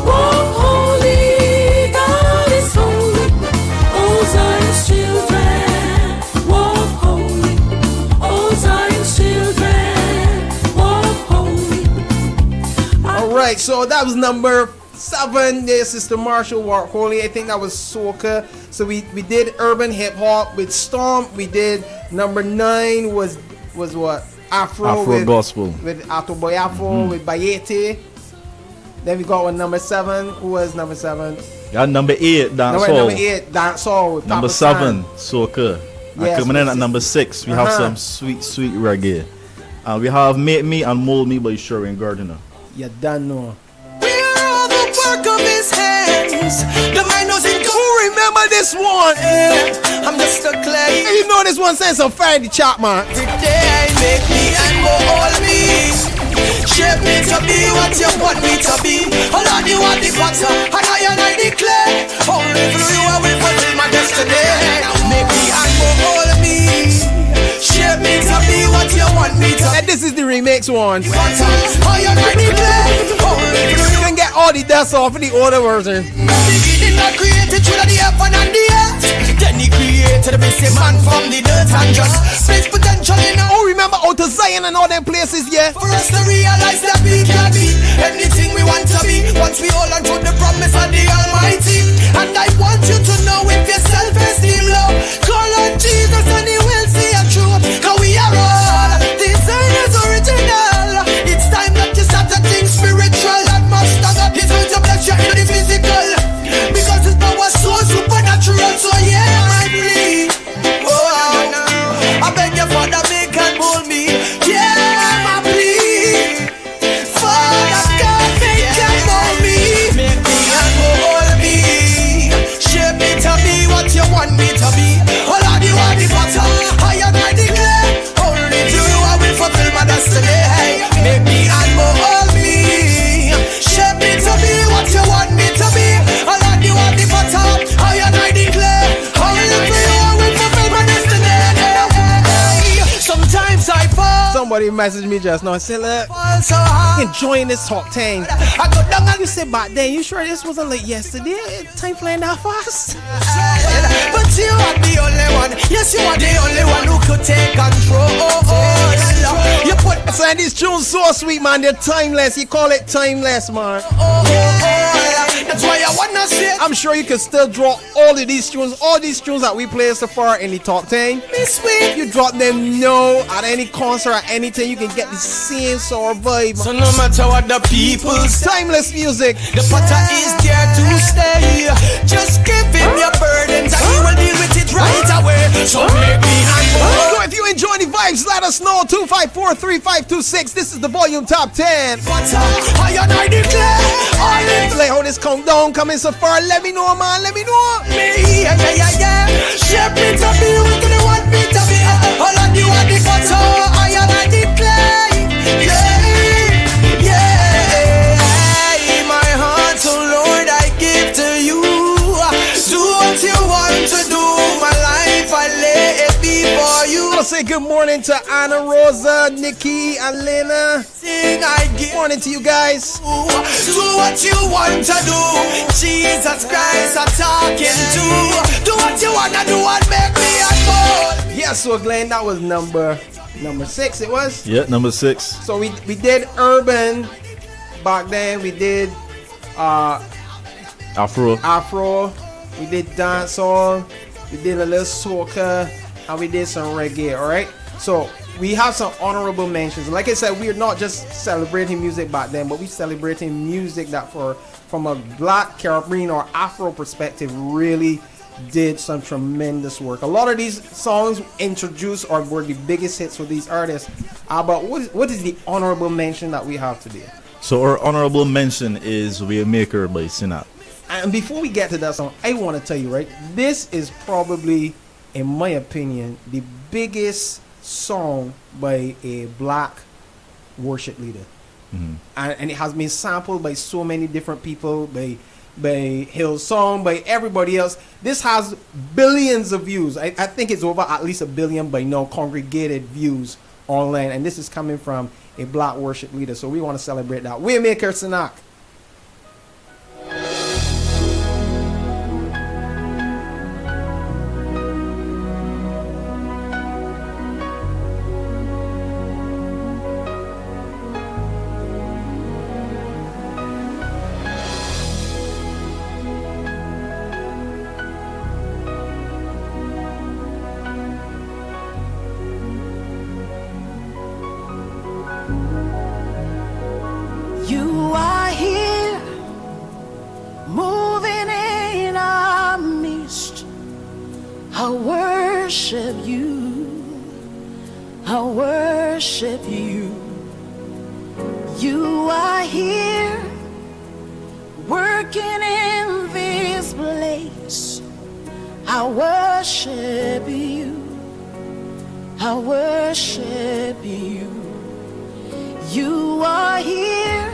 walk holy. God is holy. Oh Zion's children, walk holy. Oh Zion's children, walk holy.
All right, so that was number 7. There's Sister Marshall, Walk Holy. I think that was soca. So we did urban hip hop with Storm. We did number 9 was what? Afro with
gospel.
with Ato Boy Afro with Bayete. Then we got one number 7. Who was number 7?
Yeah, number 8,
Number
dancehall.
8, dancehall with
Number
Papa
7,
San.
soca.
Yes,
And coming in at number 6, we have some sweet reggae. We have Make Me and Mold Me by Sherwin Gardiner.
You don't know.
Work of His hands. The mind doesn't go.
Who remember this one?
I'm just a clay.
Hey, you know this one says some Friday chat, man.
Every day make me and mold me. Shape me to be what you want me to be. Hold on, you want the potter, and I declare. Only through you I will fulfill my destiny. Make me and mold me.
And this is the remix one.
I am ready
You can get all the dust off of the older version.
Beginning not created through the heaven and the earth. Then he created the best man from the dirt and just space potential in our.
Oh, remember out to Zion and all them places, yeah?
For us to realize that we can be anything we want to be once we hold on to the promise of the Almighty. And I want you to know if your self-esteem low, call on Jesus and he will see you through. Cause we are all designers original. It's time that you start to think spiritual. That must have He's going to bless you in the physical, because his power so supernatural. So yeah, my plea. Oh, I beg your Father, make and mold me. Yeah, my plea. Father God, make and mold me. Make me and mold me. Shape me to be what you want me to be. Oh Lord, you are the potter. I am I declare. Only to you I will fulfill my destiny. Hey, make me and mold me. Shape me to be what you want me to be. Oh Lord, you are the potter. I am I declare. Only to you I will fulfill my destiny. Sometimes I fall.
Somebody messaged me just now and said, look,
So hard.
enjoying this top 10.
I go down and
You said back then, you sure this wasn't like yesterday? Time flying that fast.
but you are the only one. Yes, you are the only one who could take control. You put
Son, these tunes so sweet, man. They're timeless. You call it timeless, man.
that's why I wanna say
I'm sure you can still draw all of these tunes that we play so far in the top 10.
me sweet.
You drop them now at any concert or anything, you can get the same sort of vibe.
So no matter what the people say,
Timeless music.
the potter is there to stay. Just give him your burdens and he will deal with it right away. So make me
So
humble.
if you enjoy the vibes, let us know. 254-3526. This is the volume top 10.
Potter, I declare all in
Like how this countdown coming so far. Let me know, man. Let me know.
me. Yeah. Shape me to be what you want me to be. All of you are the potter. I declare. Yeah. My heart, oh Lord, I give to you. Do what you want to do. My life, I lay it before you.
I want to say good morning to Anna Rosa, Nikki, and Lena.
Sing, I give.
Morning to you guys.
Do what you want to do. Jesus Christ, I'm talking to. Do what you wanna do and make me unfold.
Yeah, so Glenn, that was number 6. It was.
Yeah, number 6.
So we did urban back then. We did
Afro.
We did dancehall. We did a little soca, and we did some reggae. All right. So we have some honorable mentions. Like I said, we're not just celebrating music back then, but we're celebrating music that from a Black, Caribbean, or Afro perspective really did some tremendous work. A lot of these songs introduced or were the biggest hits for these artists. But what is the honorable mention that we have today?
So our honorable mention is We're Maker by Sinat.
And before we get to that song, I want to tell you, right, this is probably, in my opinion, the biggest song by a Black worship leader.
Mm-hmm.
And it has been sampled by so many different people, by Hillsong, by everybody else. This has billions of views. I think it's over at least 1 billion by now congregated views online. And this is coming from a Black worship leader. So we want to celebrate that. Waymaker Sanak.
You are here, moving in our midst. I worship you. I worship you. You are here, working in this place. I worship you. I worship you. You are here,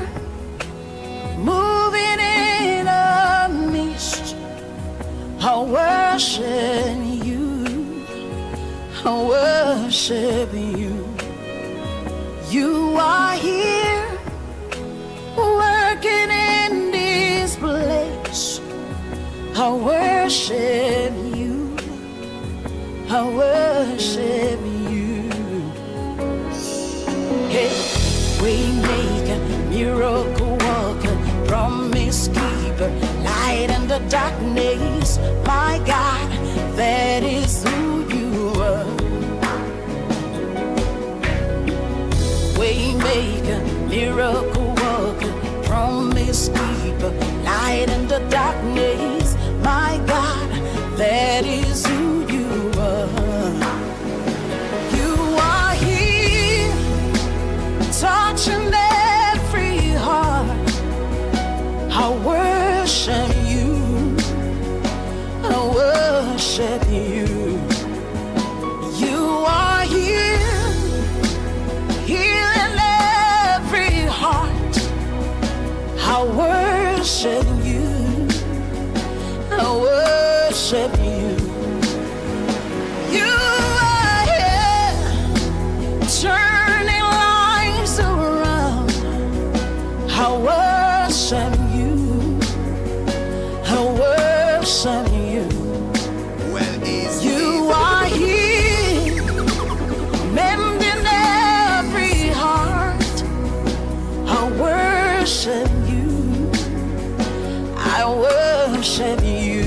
moving in our midst. I worship you. I worship you. I worship you. I worship you. Hey, waymaker, miracle worker, promise keeper, light in the darkness. My God, that is who you are. Waymaker, miracle worker, promise keeper, light in the darkness. My God, that is who you are. You are here, touching every heart. I worship you. I worship you. You are here, healing every heart. I worship you. I worship you. You are here, turning lives around. I worship you. I worship you. You are here, mending every heart. I worship you. I worship you.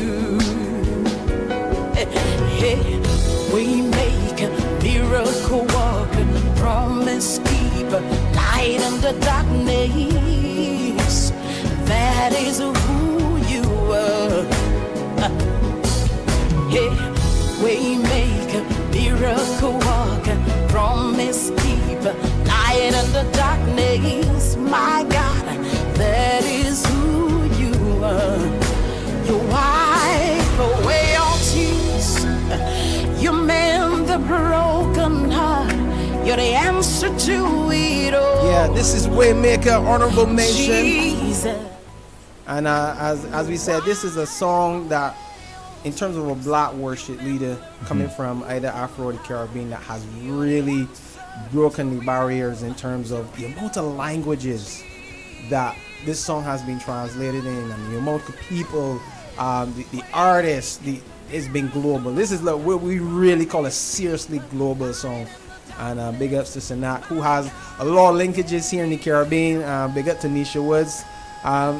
Hey, we make a miracle walker, promise keeper, light in the darkness. That is who you are. Hey, we make a miracle walker, promise keeper, light in the darkness. My God, that is who you are. You wipe away all tears. You mend the broken heart. You're the answer to it all.
Yeah, this is Waymaker, Honorable Mention.
Jesus.
And as we said, this is a song that, in terms of a black worship leader coming from either Afro or the Caribbean, that has really broken the barriers in terms of the amount of languages that this song has been translated in, and the amount of people, the artists, it's been global. This is like what we really call a seriously global song. And big ups to Sanat, who has a lot of linkages here in the Caribbean. Big up to Nisha Woods.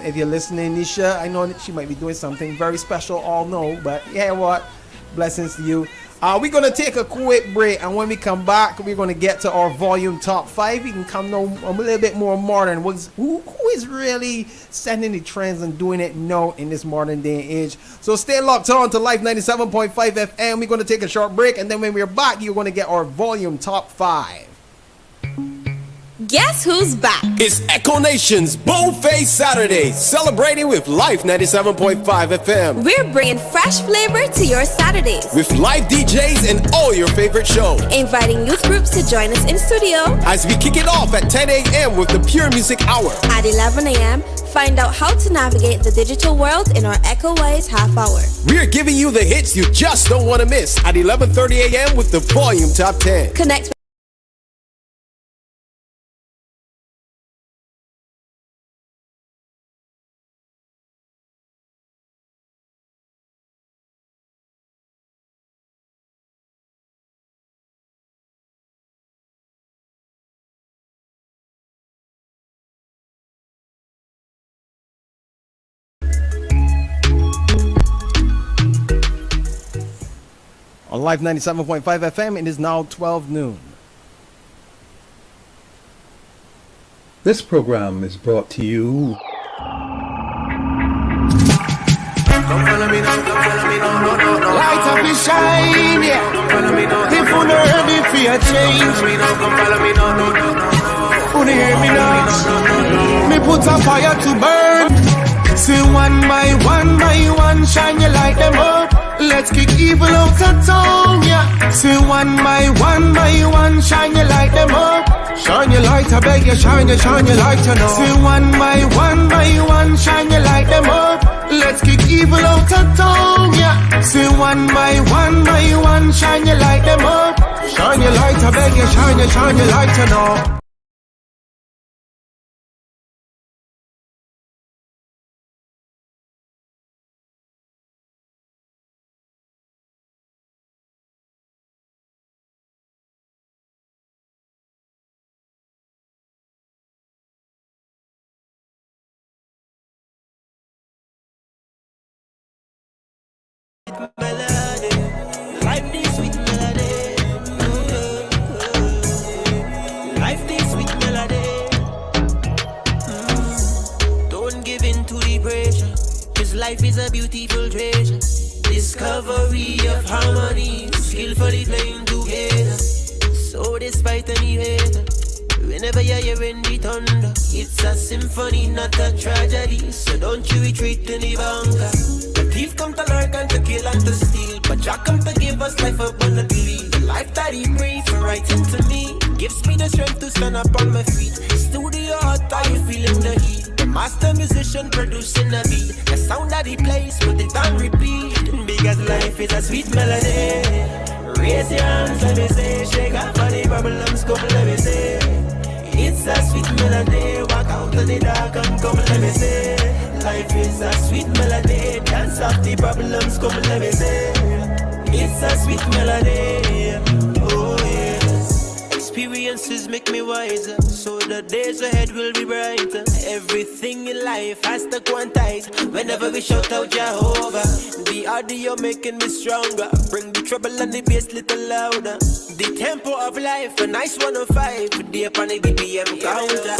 If you're listening, Nisha, I know that she might be doing something very special, all know, but yeah, what? Blessings to you. We're going to take a quick break, and when we come back, we're going to get to our volume top 5. We can come know a little bit more modern. Who is really setting the trends and doing it now in this modern day and age? So stay locked on to Life 97.5 FM. We're going to take a short break, and then when we're back, you're going to get our volume top 5.
Guess who's back?
It's EKCO Nation's BOLDFACE Saturdays, celebrating with Life 97.5 FM.
We're bringing fresh flavor to your Saturdays
with live DJs and all your favorite shows.
Inviting youth groups to join us in studio
as we kick it off at 10 a.m. with the Pure Music Hour.
At 11 a.m., find out how to navigate the digital world in our EKCO WISE half hour.
We're giving you the hits you just don't want to miss at 11:30 a.m. with the Volume Top 10.
Connect
On Life 97.5 FM, it is now 12 noon.
This program is brought to you.
Light up and shine, yeah. If you not ready for your change, you hear me now. Me put a fire to burn. See one by one, shine your light them up. Let's kick evil out of town, yeah. See one by one, shine your light them up. Shine your light, I beg you, shine your light, you know. See one by one, shine your light them up. Let's kick evil out of town, yeah. See one by one, shine your light them up. Shine your light, I beg you, shine your light, you know.
melody. Life this sweet melody. Life this sweet melody. Don't give in to the pressure, 'cause life is a beautiful treasure. Discovery of harmony, skillfully playing together. So despite any hater, whenever you're hearing the thunder, it's a symphony, not a tragedy. So don't you retreat in the bunker. The thief come to lurk and to kill and to steal, but Jah come to give us life abundantly. The life that He breathed right into me gives me the strength to stand up on my feet. Studio hot, are you feeling the heat? The master musician producing a beat. The sound that he plays, put it on repeat. Because life is a sweet melody. Raise your hands, let me say. Shake off all the problems, come let me say. It's a sweet melody. Walk out of the dark and come let me say. Life is a sweet melody. Dance off the problems, come let me say. It's a sweet melody. Oh yes. Experiences make me wiser, so the days ahead will be brighter. Everything in life has to quantize. Whenever we shout out Jehovah, the audio making me stronger. Bring the treble and the bass little louder. The tempo of life, a nice 105. Day upon the BPM counter.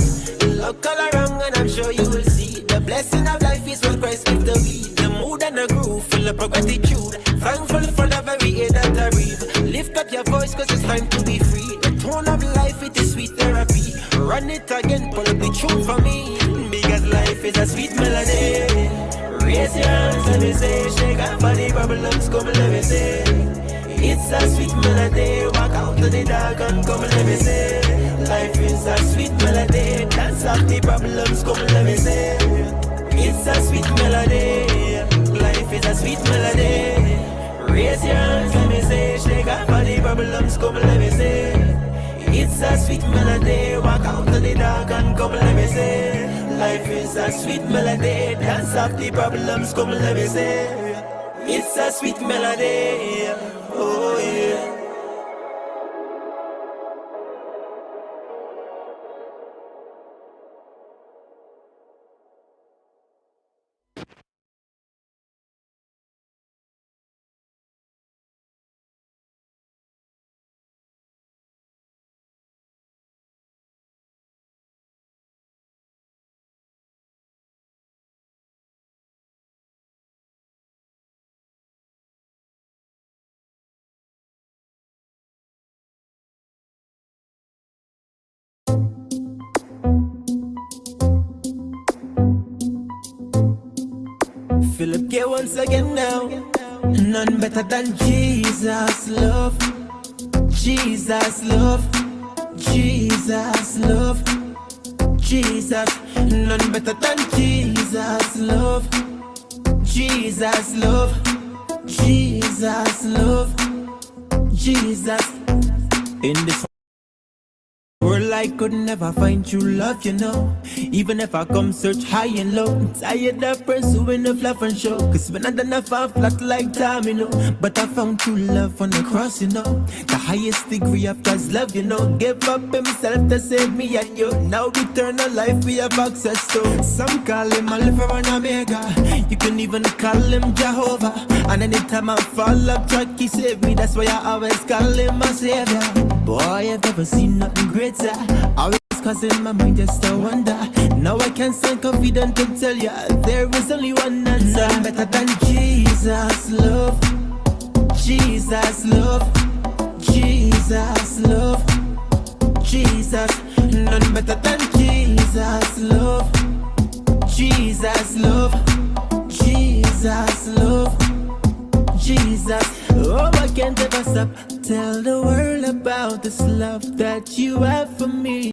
Look all around and I'm sure you will see. The blessing of life is what Christ gives the weed. The mood and the groove, full of gratitude. Thankful for the very air that I breathe. Lift up your voice 'cause it's time to be free. The tone of life, it is sweet therapy. Run it again, pull up the tune for me. Because life is a sweet melody. Raise your hands, let me say. Shake off all the problems, come let me say. It's a sweet melody. Walk out to the dark and come let me say. Life is a sweet melody. Dance off the problems, come let me say. It's a sweet melody. Life is a sweet melody. Raise your hands, let me say. Shake off all the problems, come let me say. It's a sweet melody. Walk out to the dark and come let me say. Life is a sweet melody. Dance off the problems, come let me say. It's a sweet melody. Oh yeah. Philip K once again now. None better than Jesus love. Jesus love. Jesus love. Jesus. None better than Jesus love. Jesus love. Jesus love. Jesus. In this world I could never find true love, you know. Even if I come search high and low, I'm tired of pursuing the fluff and show. 'Cause when I done I fall flat like time, you know. But I found true love on the cross, you know. The highest degree of God's love, you know. Gave up himself to save me and you. Now eternal life we have access to. Some call him Alpha and Omega. You can even call him Jehovah. And anytime I fall up track, he save me. That's why I always call him my savior. Boy, I've never seen nothing greater. Always cause in my mind just a wonder. Now I can stand confident to tell ya there is only one answer. None better than Jesus love. Jesus love. Jesus love. Jesus. None better than Jesus love. Jesus love. Jesus love. Jesus. Oh, I can't ever stop. Tell the world about this love that you have for me.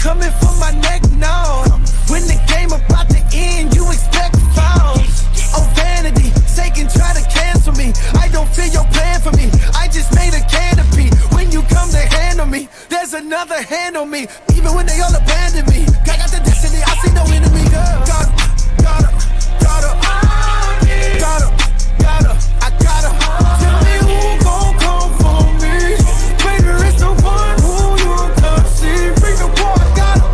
coming for my neck now. When the game about to end, you expect foul. Oh, vanity, they can try to cancel me. I don't feel your plan for me. I just made a canopy. When you come to handle me, there's another hand on me. Even when they all abandon me, I got the destiny, I see no enemy. Gotta, I gotta. Tell me who gon' come for me. Greater is the one who you can see. Bring the war, I gotta.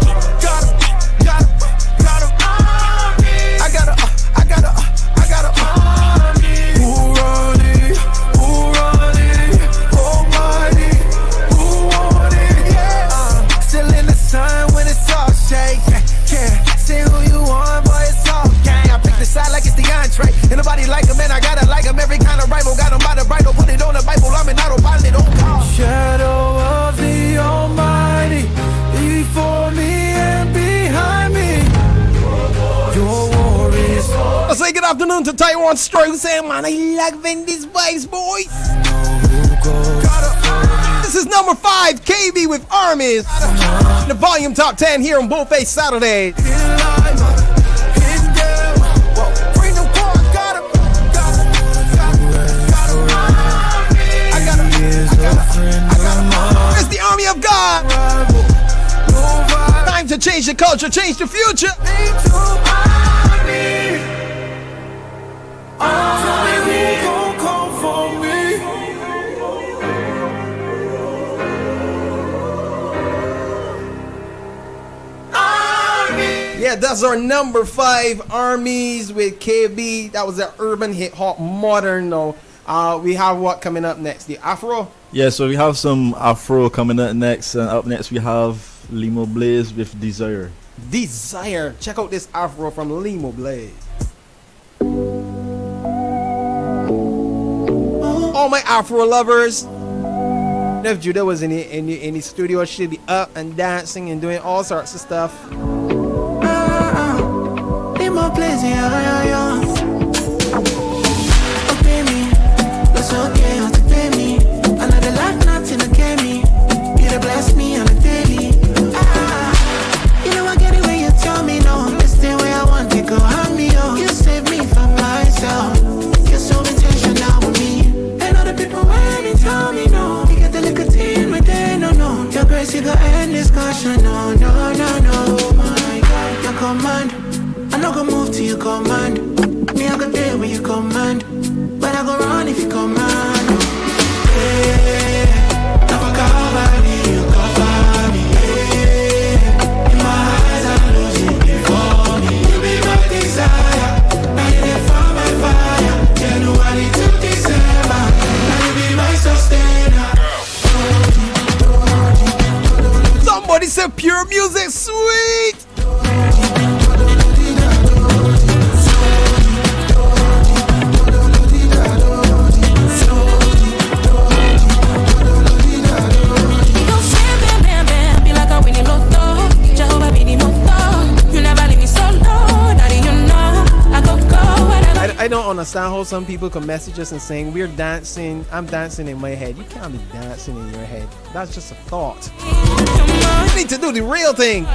Who run it? Almighty, who want it? Still in the sun when it's all shake. Yeah, say who you want, boy, it's all gang. I pick the side like it's the entree. Ain't nobody like him, and I gotta like him. Every kind of rival, got him by the bridle. Put it on the Bible, I'm in autopilot, oh God. Shadow of the Almighty, before me and behind me. Your war is.
I say good afternoon to Taiwan Story, who say, man, I like this vibes, boys. This is number 5, KB with Armies. The volume top 10 here on BOLDFACE Saturdays. It's the army of God. Time to change the culture, change the future. Yeah, that's our number 5, Armies with KB. That was an urban hip hop modern though. We have what coming up next? The Afro?
Yeah, so we have some Afro coming up next, and up next we have Limo Blaze with Desire.
Desire. Check out this Afro from Limo Blaze. All my Afro lovers. If Judah was in the studio, she'd be up and dancing and doing all sorts of stuff.
Limo Blaze, yeah. Okay, me. That's okay, you have to pay me. Another life, nothing to get me. You to bless me on a daily. You know I get it when you tell me no. This the way I want to go, hang me up. You save me from myself. You're so intentional with me. And other people when they tell me no. You get the little teen with they no. Your grace, you got end discussion. No. My God, your command. I'm not gonna move till you command. Me, I go there when you command. But I go run if you command. Hey, never cover me, you cover me. Hey, in my eyes I'm losing before me. You be my desire. Now you there for my fire. January to December. Now you be my sustainer.
Somebody said pure music, sweet. I don't understand how some people can message us and saying we're dancing, I'm dancing in my head. You can't be dancing in your head. That's just a thought. You need to do the real thing.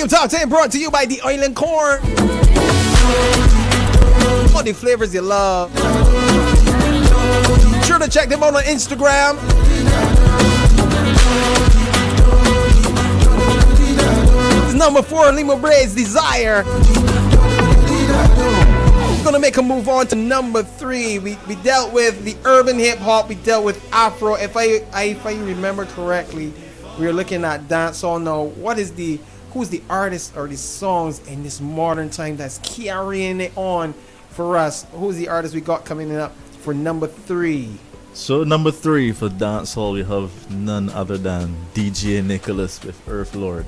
Top 10 brought to you by the Oil and Corn. All the flavors you love. Be sure to check them out on Instagram. was number 4, Lima Bray's Desire. Gonna make a move on to number 3. We dealt with the urban hip hop, we dealt with Afro. If I remember correctly, we were looking at dancehall. Now, who's the artist or the songs in this modern time that's carrying it on for us? Who's the artist we got coming up for number 3?
So number 3 for dancehall, we have none other than DJ Nicholas with Earth Lord.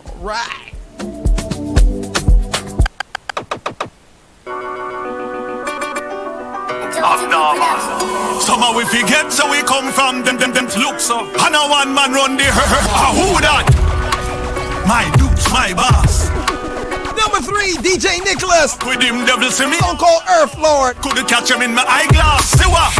All right.
Somehow we forget, so we come from them look so. And a one man run the who that? My dukes, my boss.
Number 3, DJ Nicholas.
With him devil see me.
Song called Earth Lord.
Couldn't catch him in my eyeglass. See what?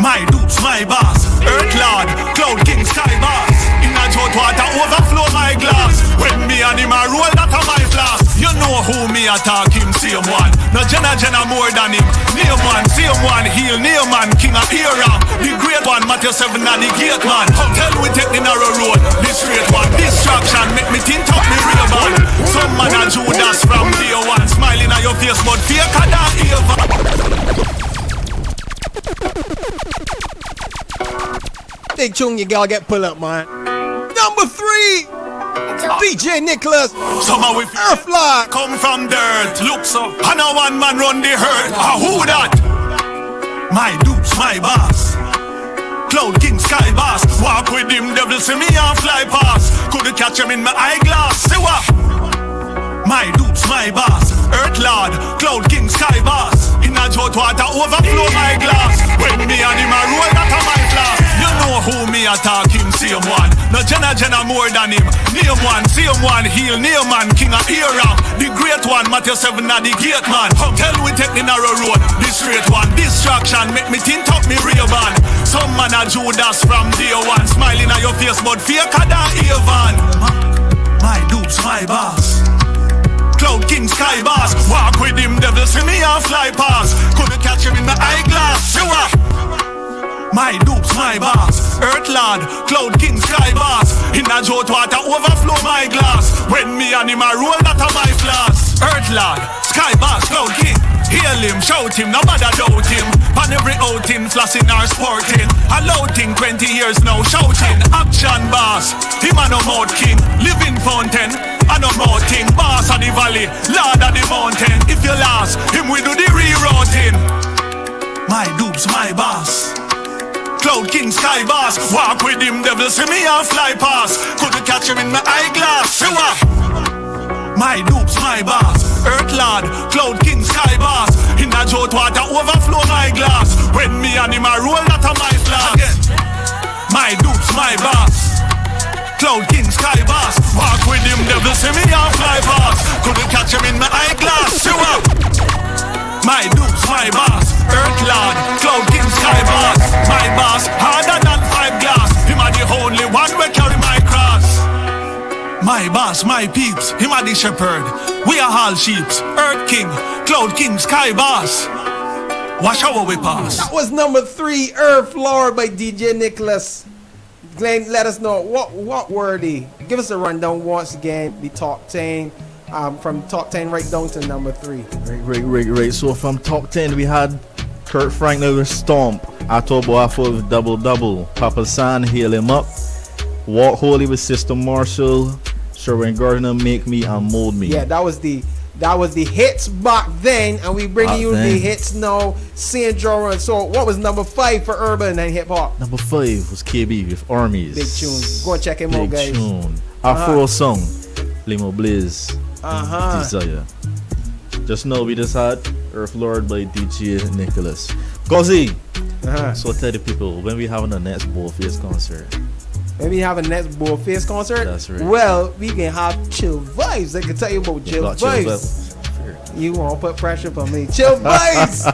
My dukes, my boss. Earth Lord, Cloud King, Sky Boss. In a hot water overflow my glass. When me and him a roll, that a my flask. You know who me attack him, same one. No Jenna more than him. Name one, same one, heal, name man, king of era. The great one, Matthew 7 and the gate man. Come tell we take the narrow road. This straight one, distraction, make me think up me real man. Some man a Judas from day one. Smiling at your face, but fake a that Eva.
Big tune, you gotta get pull up, man. Number 3, DJ Nicholas.
Somehow we
Earth Lord.
Come from dirt, look so. And a one man run the herd. Who that? My dupes, my boss. Cloud King, Sky Boss. Walk with him, devil see me and fly past. Couldn't catch him in my eyeglass. See what? My dupes, my boss. Earth Lord, Cloud King, Sky Boss. In a hot water overflow my glass. When me and him a roll, that a my class. You know who me attack him, same one. No Jenna more than him. Name one, same one, heal, name man, king of era. The great one, Matthew 7 and the gate man. Come tell we take the narrow road. The straight one, distraction, make me think up me real man. Some man a Judas from day one. Smiling at your face, but fake a that Evan. My dupes, my boss. Cloud King, Sky Boss. Walk with him, devil see me and fly past. Couldn't catch him in my eyeglass. See what? My dupes, my boss. Earth Lord, Cloud King, Sky Boss. In a hot water overflow my glass. When me and him a roll, that a my flask. Earth Lord, Sky Boss, Cloud King. Hail him, shout him, nobody doubt him. On every outing, flossing or sporting. A loud thing, 20 years now, shouting. Action boss, him a no mouth king. Living fountain, a no mouth thing. Boss of the valley, lord of the mountain. If you lost, him we do the rerouting. My dupes, my boss. Cloud King, Sky Boss. Walk with him, devil see me and fly past. Couldn't catch him in my eyeglass. See what? My dupes, my boss. Earth Lord, Cloud King, Sky Boss. In a hot water overflow my glass. When me and him a roll, that a my flask. My dupes, my boss. Cloud King, Sky Boss. Walk with him, devil see me and fly past. Couldn't catch him in my eyeglass. See what? My dupes, my boss. Earth Lord, Cloud King, Sky Boss. My boss, harder than 5 glass. Him a the only one we carry my cross. My boss, my peeps, him a the shepherd. We are all sheeps. Earth King, Cloud King, Sky Boss. Watch how we pass.
That was number 3, Earth Lord by DJ Nicholas. Glenn, let us know what were they? Give us a rundown once again. The top 10. From top 10 right down to number 3.
Right. So from top 10 we had Kurt Franklin with Stomp, Atobo Afo with Double Double, Papa San, Hail Him Up, Walk Holy with Sister Marshall, Sherwin Gardner, Make Me and Mold Me.
Yeah, that was the hits back then, and we bringing you the hits now. Saint John. So what was number 5 for urban and hip hop?
Number 5 was KB with Armies.
Big tune. Go and check him out, guys.
Big tune. Afro song, Limo Blaze. Desire. Just know we just had Earth Lord by DJ Nicholas. Gozzy. So tell the people when we having the next BOLDFACE concert.
When we have a next BOLDFACE concert,
that's right.
Well, we can have Chill Vibes. I can tell you about Chill Vibes. You won't put pressure on me. Chill Vibes.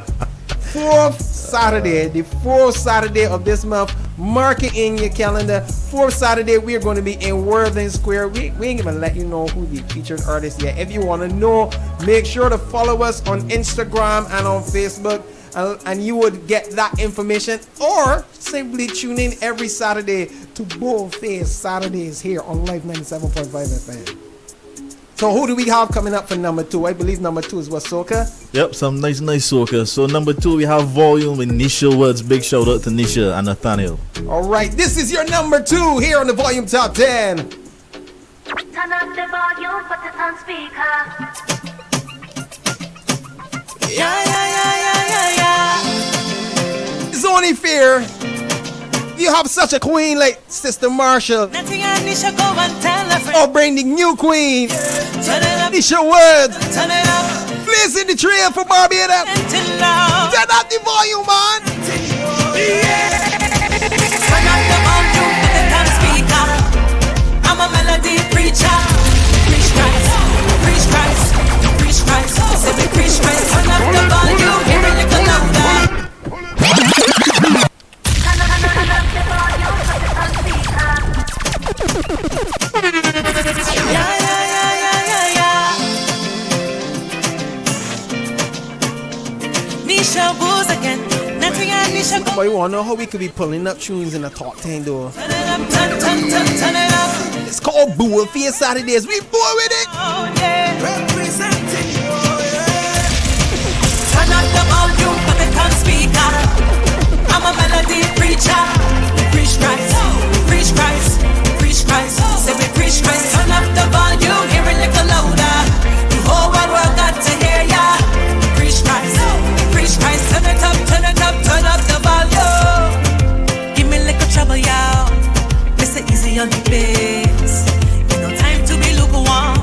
4th Saturday, the 4th Saturday of this month. Mark it in your calendar. 4th Saturday, we are going to be in Worthing Square. We ain't even let you know who the featured artist yet. If you want to know, make sure to follow us on Instagram and on Facebook, and you would get that information. Or simply tune in every Saturday to BOLDFACE Saturdays here on Live 97.5 FM. So who do we have coming up for number 2? I believe number 2 is what, soca?
Yep, some nice soca. So number 2 we have Volume with Nisha Woods. Big shout out to Nisha and Nathaniel.
Alright, this is your number 2 here on the Volume Top 10.
Turn up the volume, put it on speaker.
Yeah.
It's only fair. You have such a queen like Sister Marshall.
Nothing I Nisha go and tell a friend.
Or bring the new queen.
Turn it up.
Nisha Woods.
Turn it up.
Please in the trail for Barbados.
Turn up
the volume, man.
Yeah. Turn up the volume, put it on speaker. I'm a melody preacher. Preach Christ, preach Christ, preach Christ. Say we preach Christ. Turn up the volume, hear a little louder. Yeah. Nisha Woods again. Nothing I Nisha go.
But you wanna know how we could be pulling up tunes in the top 10 though?
Turn it up, turn it up.
It's called BOLDFACE Saturdays. We boy with it.
Oh yeah. Representing. Turn up the volume, put it on speaker. I'm a melody preacher. Preach Christ, preach Christ, preach Christ. Say we preach Christ. Turn up the volume, hear a little louder. The whole wide world got to hear ya. Preach Christ, preach Christ. Turn it up, turn it up, turn up the volume. Give me a little trouble, y'all. Mr. Easy on the bass. Ain't no time to be lukewarm,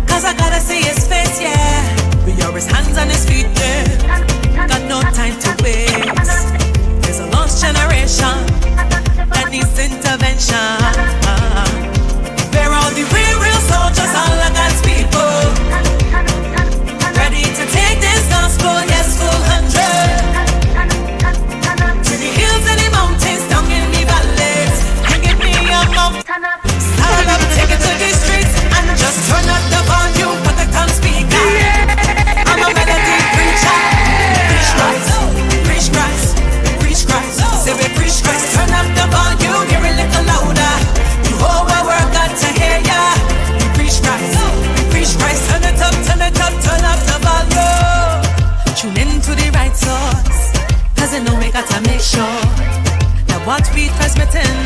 'cause I gotta see his face, yeah. We are his hands and his feet, yeah. Got no time to waste. There's a lost generation that needs intervention. Where all the real soldiers, all of God's people, ready to take this gospel, yes, full 100. To the hills and the mountains, down in the valleys, and give me a mouth. Stand up, take it to the streets, and just turn up the volume, put it on speaker. I'm a melody preacher. Preach Christ, preach Christ, preach Christ. Say we preach Christ. Turn up the volume, hear a little louder. You whole world got to hear ya. We preach Christ, we preach Christ. Turn it up, turn it up, turn up the volume. Tune in to the right source, 'cause you know we gotta make sure that what we transmitting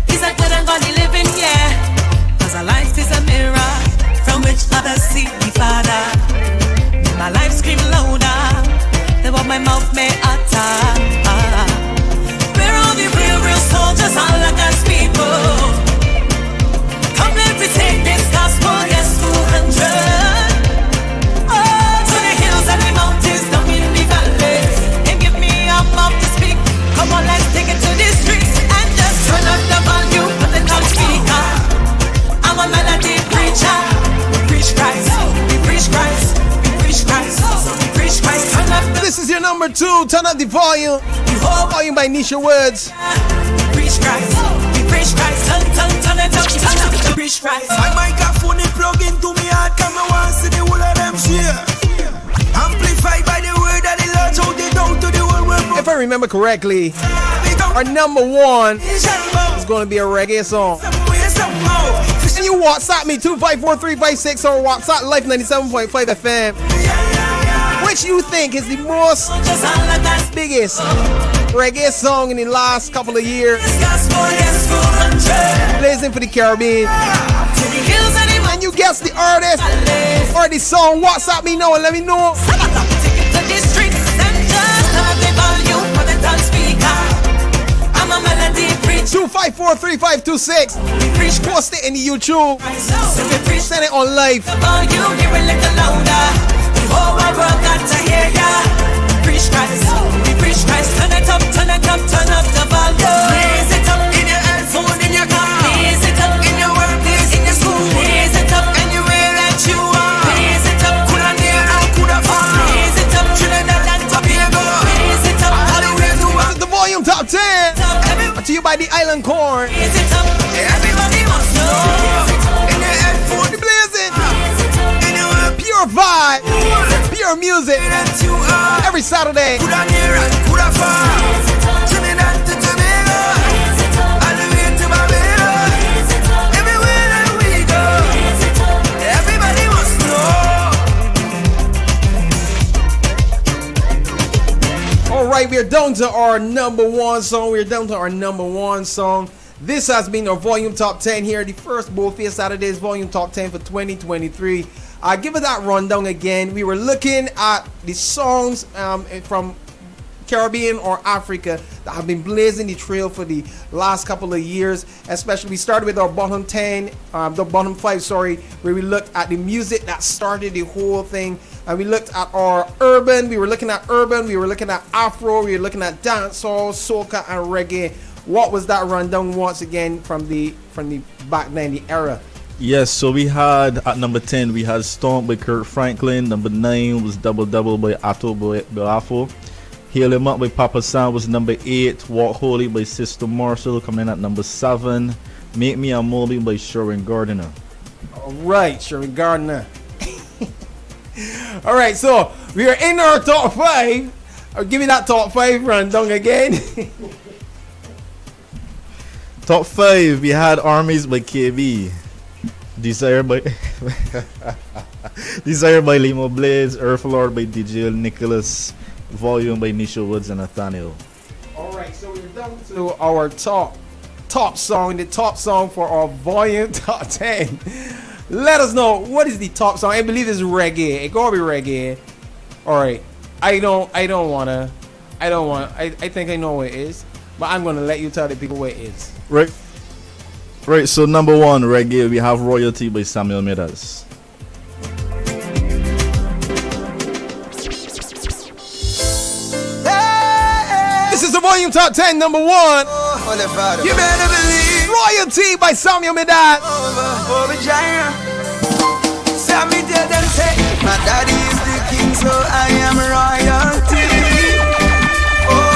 is a good and godly living, yeah. 'Cause our life is a mirror from which others see the Father. May my life scream louder than what my mouth may utter. We're all the real soldiers, all of God's people. Come let me take this gospel, yes, 200. Oh, to the hills and the mountains, down in the valleys, and give me a mouth to speak. Come on, let's take it to the streets and just turn up the volume, put it on speaker. I'm a melody preacher. We preach Christ, we preach Christ, we preach Christ, we preach Christ. Turn up the.
This is your number 2. Turn up the volume. Volume by Nisha Woods.
We preach Christ, we preach Christ. Turn it up, turn up, we preach Christ.
My microphone is plugged into me heart, come and want see the whole of them share. Amplified by the word of the Lord, so they down to the whole world.
If I remember correctly, our number 1 is going to be a reggae song. And you WhatsApp me 254-356 or WhatsApp Life 97.5 FM. Which you think is the most biggest reggae song in the last couple of years? Blazing for the Caribbean. And you guess the artist or the song, WhatsApp me now and let me know. 254-3526. Post it in the YouTube. Send it on live.
Oh, my world got to hear ya. Preach Christ, we preach Christ. Turn it up, turn it up, turn up the volume. Raise it up in your headphone, in your car. Raise it up in your workplace, in your school. Raise it up anywhere that you are. Raise it up, could I near and could I far. Raise it up, Trinidad and Tobago. Raise it up,
by the Island Corn.
Everybody must know. In the headphone,
blazing. Pure vibe, pure music. Every Saturday. Alright, we are down to our number one song. This has been our volume top 10 here, the first BOLDFACE Saturdays volume top 10 for 2023. Give it that rundown again. We were looking at the songs from Caribbean or Africa that have been blazing the trail for the last couple of years. Especially, we started with our bottom 5, where we looked at the music that started the whole thing. And we looked at our urban. We were looking at Afro. We were looking at dancehall, soca, and reggae. What was that rundown once again from the back then, the era?
Yes, so we had at number 10 we had Stomp by Kurt Franklin. Number 9 was Double Double by Atto Boafo. Hail Him Up by Papa San was number 8. Walk Holy by Sister Marshall coming in at number 7. Make Me a Moby by Sherwin Gardner.
Alright, Sherwin Gardner. Alright, so we are in our top 5. I'll give me that top 5 rundown again.
Top 5, we had Armies by KB. Desire by Limo Blaze. Earth Lord by DJ Nicholas. Volume by Nisha Woods and Nathaniel.
Alright, so we're down to our top song, the top song for our volume top 10. Let us know what is the top song. I believe it's reggae. It gotta be reggae. Alright. I think I know what it is. But I'm gonna let you tell the people what it is.
Right, so number 1, reggae, we have Royalty by Samuel Meadows.
This is the volume top 10, number 1.
You better believe.
Royalty by Samuel Meadows.
Sammy did them say, my daddy is the king, so I am royalty. Oh,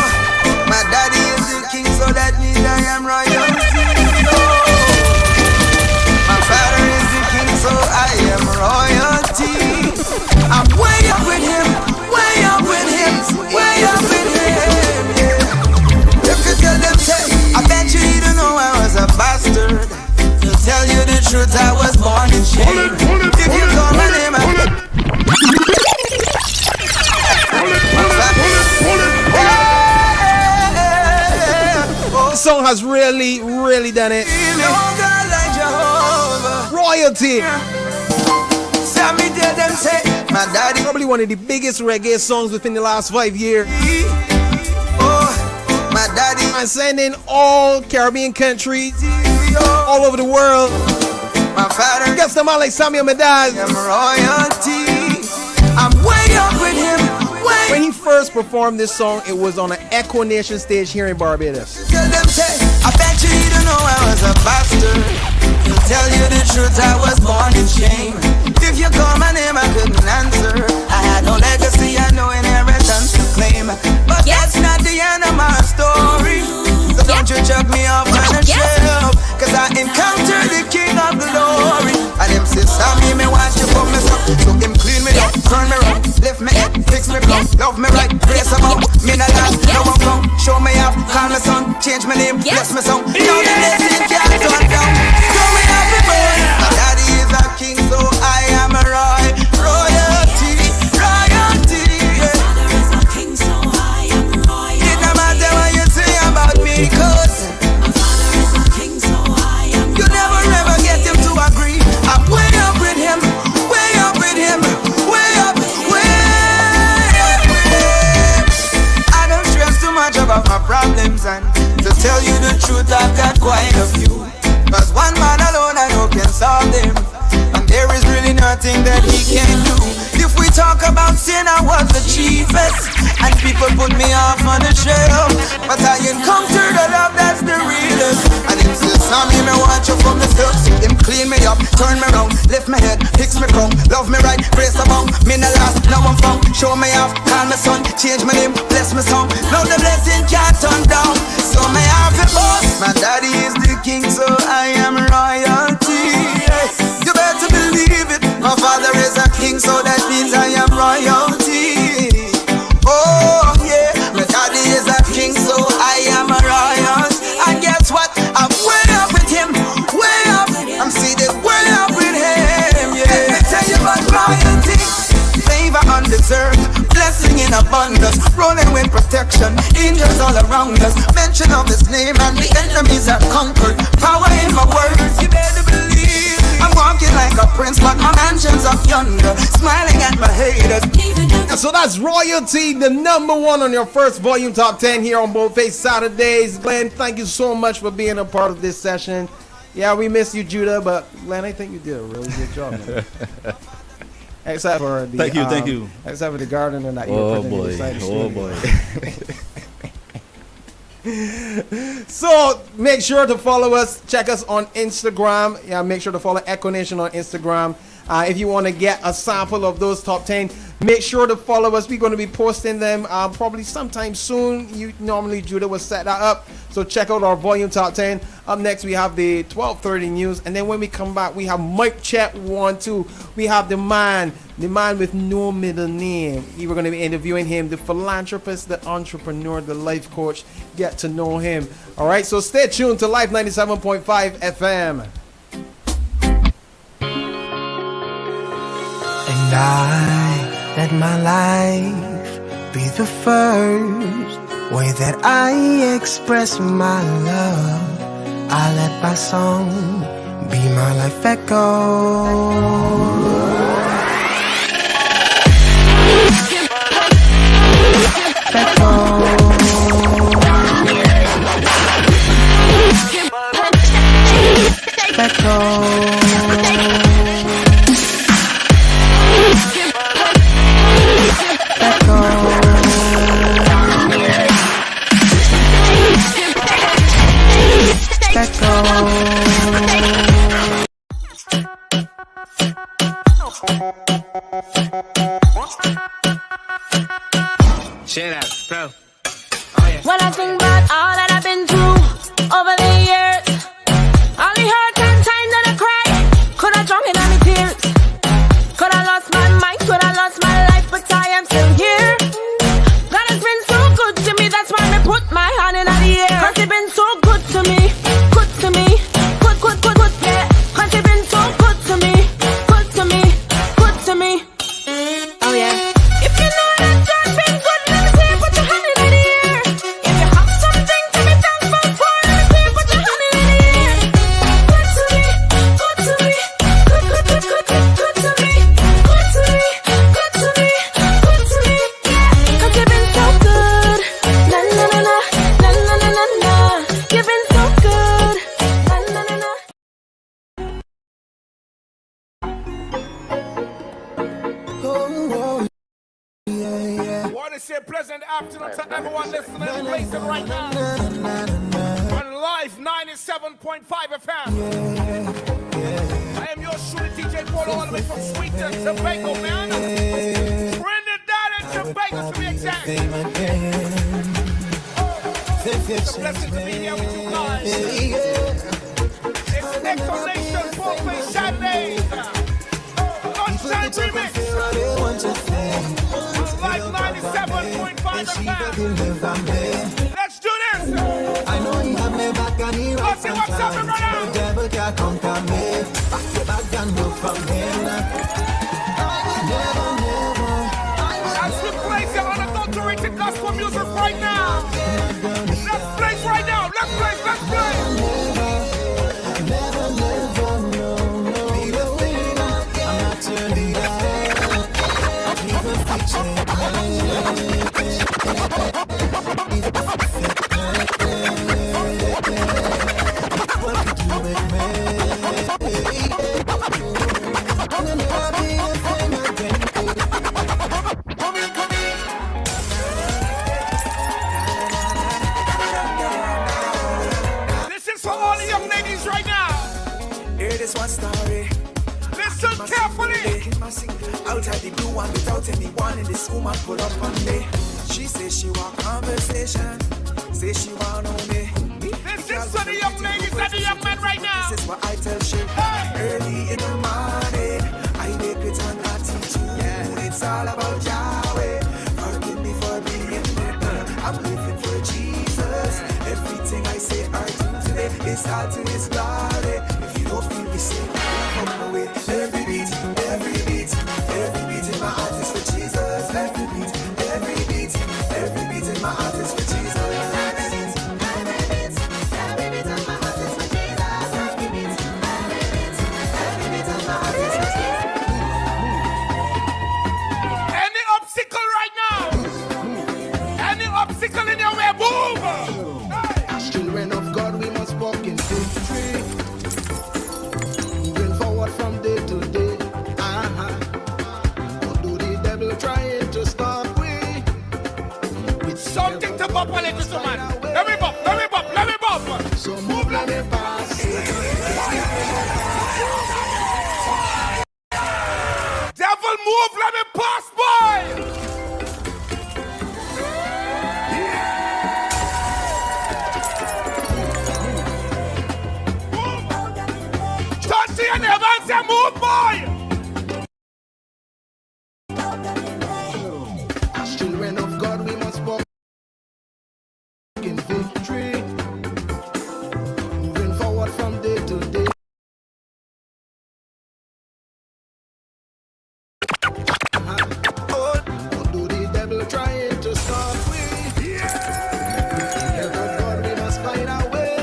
my daddy is the king, so that means I am royalty. Oh, my father is the king, so I am royalty. I'm way up with him, way up with him, way up with him. Yeah. If you tell them, say, I bet you don't know I was a bastard. To tell you the truth, I was born in shame. If you call my name,
This song has really done it. Royalty. Probably one of the biggest reggae songs within the last 5 years.
My daddy.
And sending all Caribbean countries all over the world.
My father
gets them out like Samuel Meadows.
I'm royalty. I'm way up with him.
When he first performed this song, it was on an EKCO Nation stage here in Barbados.
Tell them, say, I bet you don't know I was a bastard. To tell you the truth, I was born in shame. If you call my name, I couldn't answer. I had no legacy, I no inheritance to claim. But that's not the end of my story. So don't you chuck me off on the shelf. Cause I encountered the king of glory. And him say, Sammy, me watch you put me up. So him clean me up, turn me round, lift me up, fix me up, love me right, brace him up. Me not last, no one come, show me up, call me son, change my name, bless me son. Now the blessing can't turn down. So me happy boy. My daddy is a king, so I am a royalty, royalty. Yeah. My father is a king, so I am royalty. It no matter what you say about me, cause my father is a king, so I am royalty. You never ever get him to agree. I'm way up with him, way up with him, way up, way up with him. I don't stress too much about my problems, and to tell you the truth, I've got quite a few. Cause one man alone I know can solve them, and there is really nothing that he can do. If we talk about sin, I was the chiefest, and people put me off on the shelf. But I encountered the love that's the realest. And him say, Sammy, me want you from the steps. Him clean me up, turn me round, lift me head, fix me crown, love me right, brace about. Me no last, now I'm found. Show me off, call me son, change my name, bless me song. Now the blessing can't turn down. So me have a boss.
abundance. Rolling with protection, angels all around us. Mention of His name and the enemies are conquered. Power in my words, you better believe. I'm walking like a prince, but my mansion's up yonder, smiling at my haters.
So that's Royalty, the #1 on your first volume top 10 here on BOLDFACE Saturdays. Glenn, thank you so much for being a part of this session. Yeah, we miss you, Judah, but Glenn, I think you did a really good job, man. Except for the
thank you.
Except for the gardener that
oh
you
boy, oh boy.
So make sure to follow us. Check us on Instagram. Yeah, make sure to follow EKCO Nation on Instagram. If you want to get a sample of those top 10, make sure to follow us. We're going to be posting them probably sometime soon. Normally Judah will set that up. So check out our volume top 10. Up next, we have the 12:30 news. And then when we come back, we have Mic Check 1, 2. We have the man with no middle name. We're going to be interviewing him, the philanthropist, the entrepreneur, the life coach. Get to know him. All right, so stay tuned to Life 97.5 FM.
And I let my life be the first way that I express my love. I let my song be my life echo.
Shut up, bro.
When I think about all that I've been through over the years, only hurt and time that I cry. Could I drown in any tears? Could I lost my mind? Could I lost my life? But I am still here. God has been so good to me. That's why I put my hand in the air. Cause He's been so good to me. Good to me. Good, yeah. Cause He's been so good to me. Good to me. Good to me. Oh yeah. If you know that God's been good, let me see you put your hand in the air. If you have something to be thankful for, let me see you put your hand in the air. Good to me, good to me, good to me, good to me, good to me, good to me, yeah. Cause you've been so good, na na na na, na na na na na. You've been so good, na na na na.
Want to say pleasant afternoon to everyone listening and listening right now on Live 97.5 FM. I am your shooter DJ Polo all the way from Sweeter, Tobago, man. Trinidad and Tobago to be exact. It's a blessing to be here with you guys. It's EKCO Nation, BOLDFACE Saturdays. Lunchtime remix. Live 97.5 FM. Let's do this.
I know He have me back and He
Let's see what's happening right now.
The devil can't conquer me. Back to back and move from Him.
As we play the unadulterated gospel music right now. Let's play right now. Let's play.
I'm not turning back.
This is for all the young ladies right now.
Hear this one story.
Listen carefully.
Out of the blue one without anyone in this woman pull up on me. She says she want conversation. Say she want know me.
This is for the young ladies and the young men right now.
This is what I tell she. Early in the morning, I make it an attitude. Yeah. It's all about Yahweh. Forgive me for being bitter. I'm living for Jesus. Everything I say or do today is all to His glory. If you don't feel the same, come away. Every beat in my heart is for Jesus. Every beat
my heart is for Jesus.
Any obstacle right now? Any obstacle in your way, move!
As children of God, we must walk in victory. Moving forward from day to day. What do the devil trying to stop we? With
something to bump on it, Mr. Man. Let me bump, let me bump, let me bump.
So move, let me pass.
Devil move, let me pass, boy. Touch to your neighbor and say, move, boy.
As children of God, we must walk in victory. Moving forward from day to day. What do the devil trying to stop we? Children of God, we must find our way.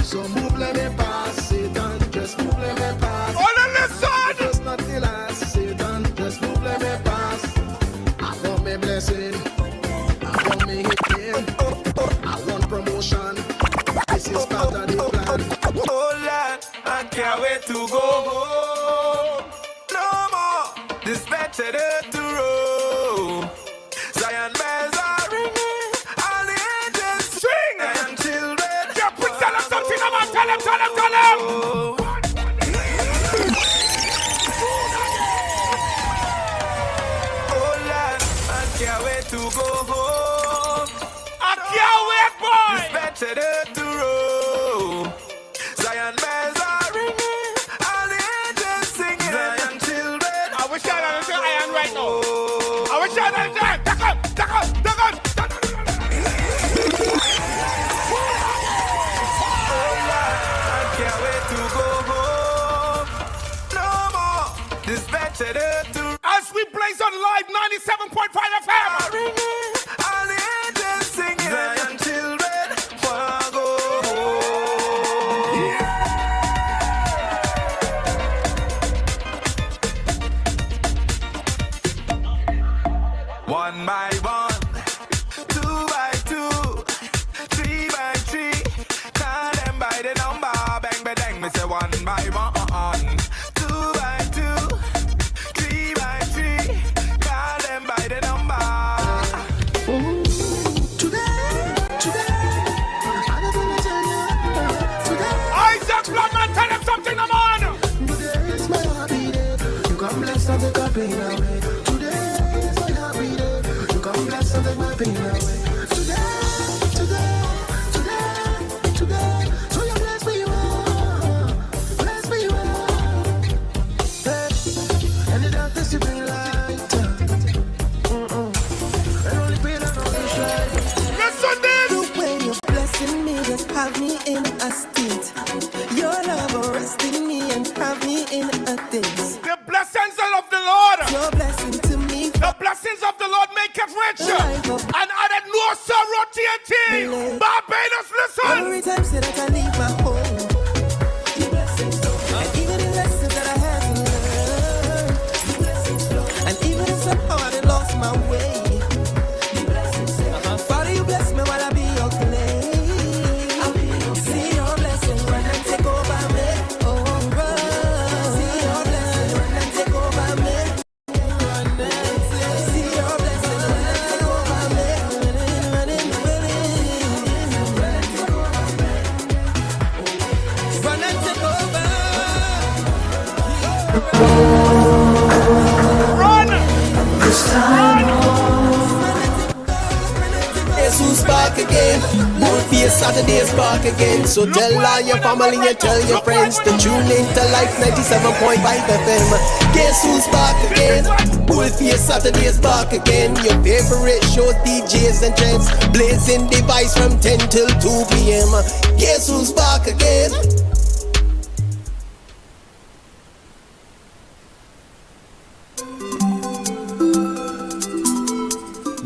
So move, let me pass, Satan. Just move, let me pass.
On the listen!
Just not the last, Satan. Just move, let me pass. I want me blessing. I want me hitting. I want promotion. This is part of the plan.
Oh Lord, I can't wait to go home. No more dispatched to roam. Zion bells are ringing, all the angels
sing,
and children.
Yeah, please tell them something, come on, tell them, tell them, tell them.
Oh Lord, I can't wait to go home.
I can't wait, boy.
Dispatched to roam. Zion bells are ringing, all the angels singing. Zion children.
I wish I had a iron right now. I wish I had a iron. Duck up, duck up, duck up.
I can't wait to go home. No more dispatched to
As we blaze on live 97.5 FM.
ringing, all the angels singing. Zion children, wanna go home. One by one, 2 by 2, 3 by 3. Call them by the number, bang bang bang. Me say 1 by 1, 2 by 2, 3 by 3. Call them by the number.
Isaac Blackman, tell them something, come on.
Today's my happy day. You come bless and take my pain away. Today's my happy day. You come bless and take my pain away. Today. So you bless me, you are. Bless me, you are. Hey, and the darkness you bring light. And only pain and only shine.
Listen this.
The way you're blessing me, just have me in a state. Your love arresting me and have me in a daze.
The blessings of the Lord.
Your blessing to me.
The blessings of the Lord make it rich. And added no sorrow to your team. Barbados, listen.
Every time say that I leave my home, the blessings flow. And even the lessons that I had to learn, the blessings flow. And even if somehow I done lost my way, the blessings flow. Father, you bless me while I be your clay. See your blessing when I take over me. See your blessing when I take over me. See your blessing when I take over me. Run and take over.
Run.
This time.
Jesus back again. BOLDFACE Saturdays back again. So tell all your family and tell your friends to tune in to Life 97.5 FM. Guess who's back again? BOLDFACE Saturdays back again. Your favorite show, DJs and gents, blazing device from 10 till 2 p.m. Guess who's back again?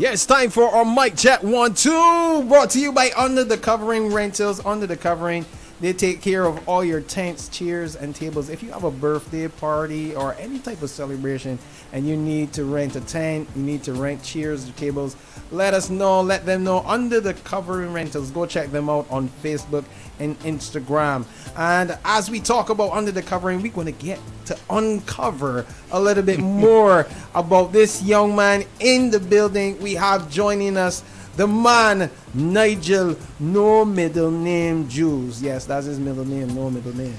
Yeah, it's time for our mic check 1, 2. Brought to you by Under the Covering Rentals. Under the Covering, they take care of all your tents, chairs, and tables. If you have a birthday party or any type of celebration and you need to rent a tent, you need to rent chairs or tables, let us know. Let them know. Under the Covering Rentals. Go check them out on Facebook and Instagram. And as we talk about Under the Covering, we're going to get to uncover a little bit more about this young man in the building. We have joining us the man, Nigel, no middle name Jules. Yes, that's his middle name, no middle name.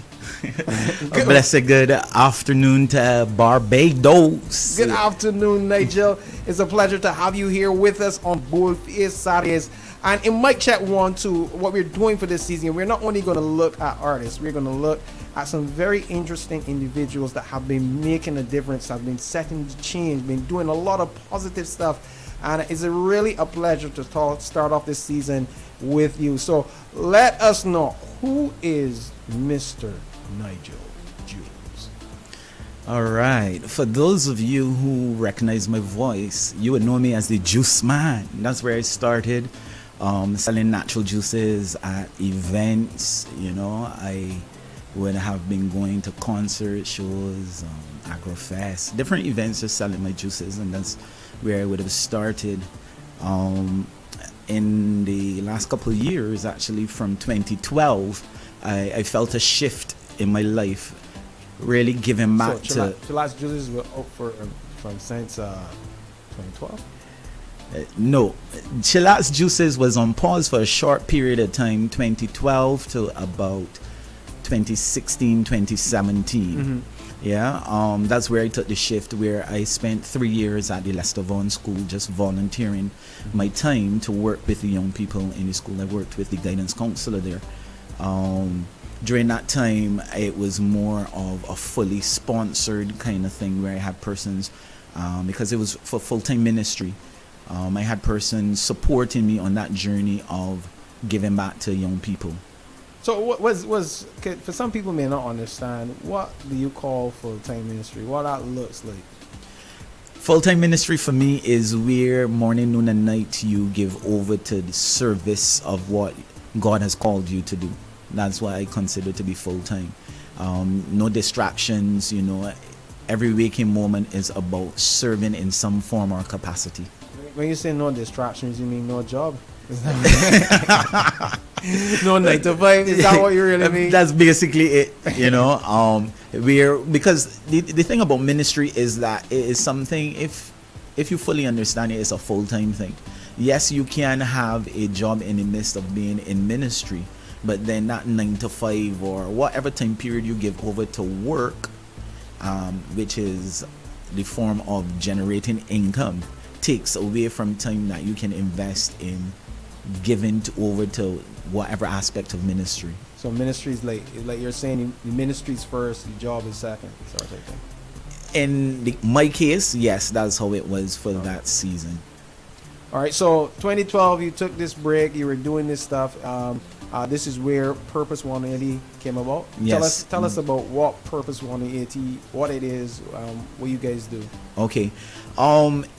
Blessed good afternoon to Barbados.
Good afternoon, Nigel. It's a pleasure to have you here with us on BOLDFACE Saturdays. And in Mic Check 1, 2, what we're doing for this season, we're not only going to look at artists, we're going to look at some very interesting individuals that have been making a difference, have been setting the change, been doing a lot of positive stuff. And it's really a pleasure to start off this season with you. So let us know, who is Mr. Nigel Jules?
All right. For those of you who recognize my voice, you would know me as the Juice Man. That's where I started, selling natural juices at events. You know, I would have been going to concert shows, agrofest, different events, just selling my juices, and that's where I would have started. In the last couple of years, actually from 2012, I felt a shift in my life, really giving back to...
Chillax Julius were up from since 2012?
No, Chillax Juices was on pause for a short period of time, 2012 to about 2016, 2017.
Mm-hmm.
Yeah, that's where I took the shift, where I spent 3 years at the Lester Vaughan School, just volunteering my time to work with the young people in the school. I worked with the guidance counselor there. During that time, it was more of a fully sponsored kind of thing, where I had persons, because it was for full-time ministry, I had persons supporting me on that journey of giving back to young people.
So what was for some people may not understand, what do you call full-time ministry? What that looks like?
Full-time ministry for me is where morning, noon, and night you give over to the service of what God has called you to do. That's what I consider to be full-time. No distractions, you know. Every waking moment is about serving in some form or capacity.
When you say no distractions, you mean no job? No 9 to 5. Is that what you really mean?
That's basically it. You know, because the thing about ministry is that it is something, if you fully understand it, it's a full-time thing. Yes, you can have a job in the midst of being in ministry, but then that 9 to 5 or whatever time period you give over to work, which is the form of generating income, takes away from time that you can invest in giving over to whatever aspect of ministry.
So ministry is like you're saying, the ministry is first, the job is second, sort of thing.
In my case, yes, that's how it was for that season.
All right, so 2012, you took this break, you were doing this stuff. This is where Purpose 180 came about.
Yes.
Tell us about what Purpose 180, what it is, what you guys do.
Okay.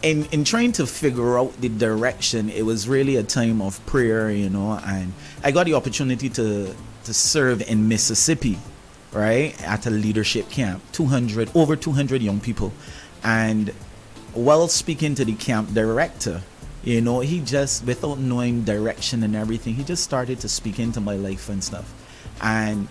In trying to figure out the direction, it was really a time of prayer, you know, and I got the opportunity to serve in Mississippi, right, at a leadership camp, over 200 young people. And while speaking to the camp director, you know, he just, without knowing direction and everything, he just started to speak into my life and stuff. And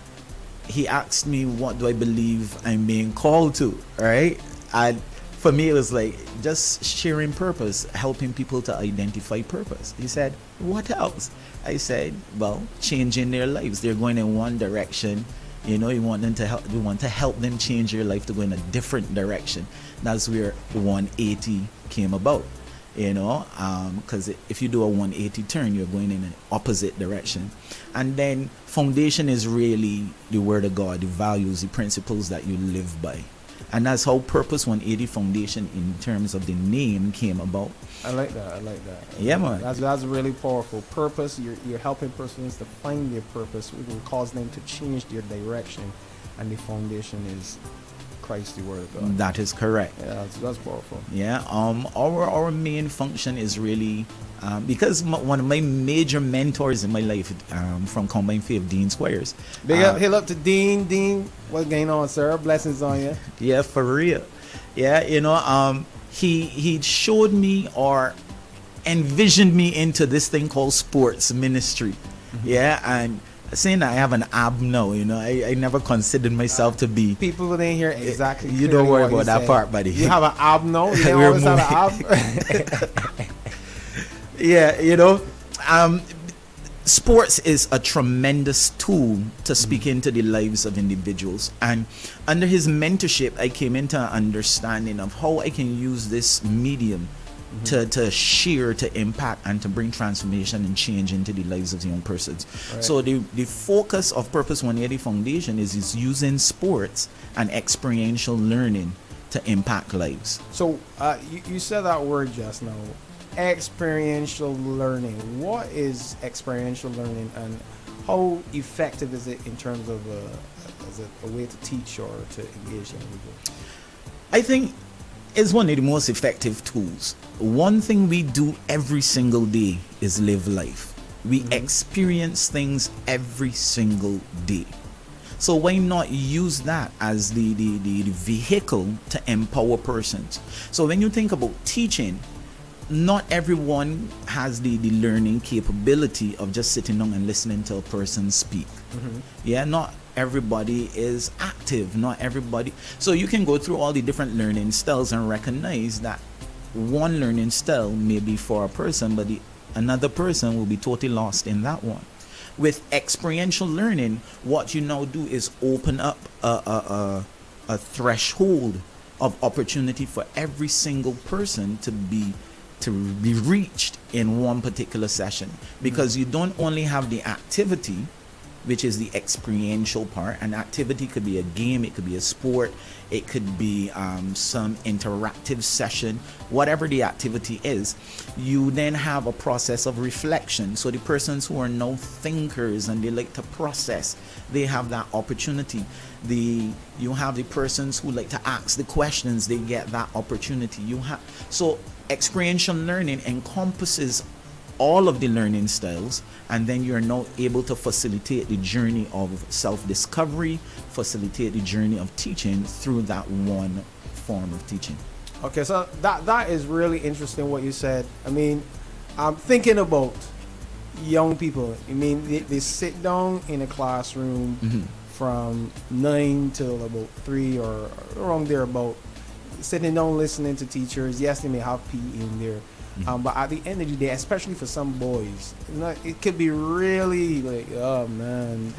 he asked me, what do I believe I'm being called to, right? And for me, it was like just sharing purpose, helping people to identify purpose. He said, what else? I said, well, changing their lives. They're going in one direction. You know, you want to help them change your life to go in a different direction. That's where 180 came about. You know, because if you do a 180 turn, you're going in an opposite direction. And then foundation is really the word of God, the values, the principles that you live by. And that's how Purpose 180 Foundation, in terms of the name, came about.
I like that.
Yeah, man.
That's really powerful. Purpose, you're helping persons to find their purpose. It will cause them to change their direction. And the foundation is
Christ, the word of God.
That is correct.
Yeah, that's powerful.
Yeah. Our main function is really because one of my major mentors in my life from Combined Faith, Dean Squires.
Big up, hail up to Dean. Dean, what's going on, sir? Blessings on you.
Yeah, for real. Yeah, you know, he showed me or envisioned me into this thing called sports ministry. Yeah, and saying I have an ab now, you know, I never considered myself to be.
People didn't hear exactly.
You don't worry about that part, buddy.
You have an ab now? You didn't always have an ab?
Yeah, you know, sports is a tremendous tool to speak into the lives of individuals. And under his mentorship, I came into an understanding of how I can use this medium to share, to impact, and to bring transformation and change into the lives of young persons.
Right.
So the focus of Purpose 180 Foundation is using sports and experiential learning to impact lives.
So you said that word just now, experiential learning. What is experiential learning, and how effective is it in terms of as a way to teach or to engage young people?
I think it's one of the most effective tools. One thing we do every single day is live life. We experience things every single day. So why not use that as the vehicle to empower persons? So when you think about teaching, not everyone has the learning capability of just sitting down and listening to a person speak. Yeah, not everybody is active, not everybody. So you can go through all the different learning styles and recognize that one learning style may be for a person, but another person will be totally lost in that one. With experiential learning, what you now do is open up a threshold of opportunity for every single person to be reached in one particular session, because you don't only have the activity, which is the experiential part. An activity could be a game, it could be a sport, it could be some interactive session, whatever the activity is. You then have a process of reflection. So the persons who are now thinkers and they like to process, they have that opportunity. You have the persons who like to ask the questions, they get that opportunity. So experiential learning encompasses all of the learning styles, and then you're now able to facilitate the journey of self-discovery, facilitate the journey of teaching through that one form of teaching.
Okay, so that is really interesting what you said. I mean, I'm thinking about young people. I mean, they sit down in a classroom from 9 till about 3 or around there, about sitting down listening to teachers. Yes, they may have PE in there. But at the end of the day, especially for some boys, it could be really like, oh man,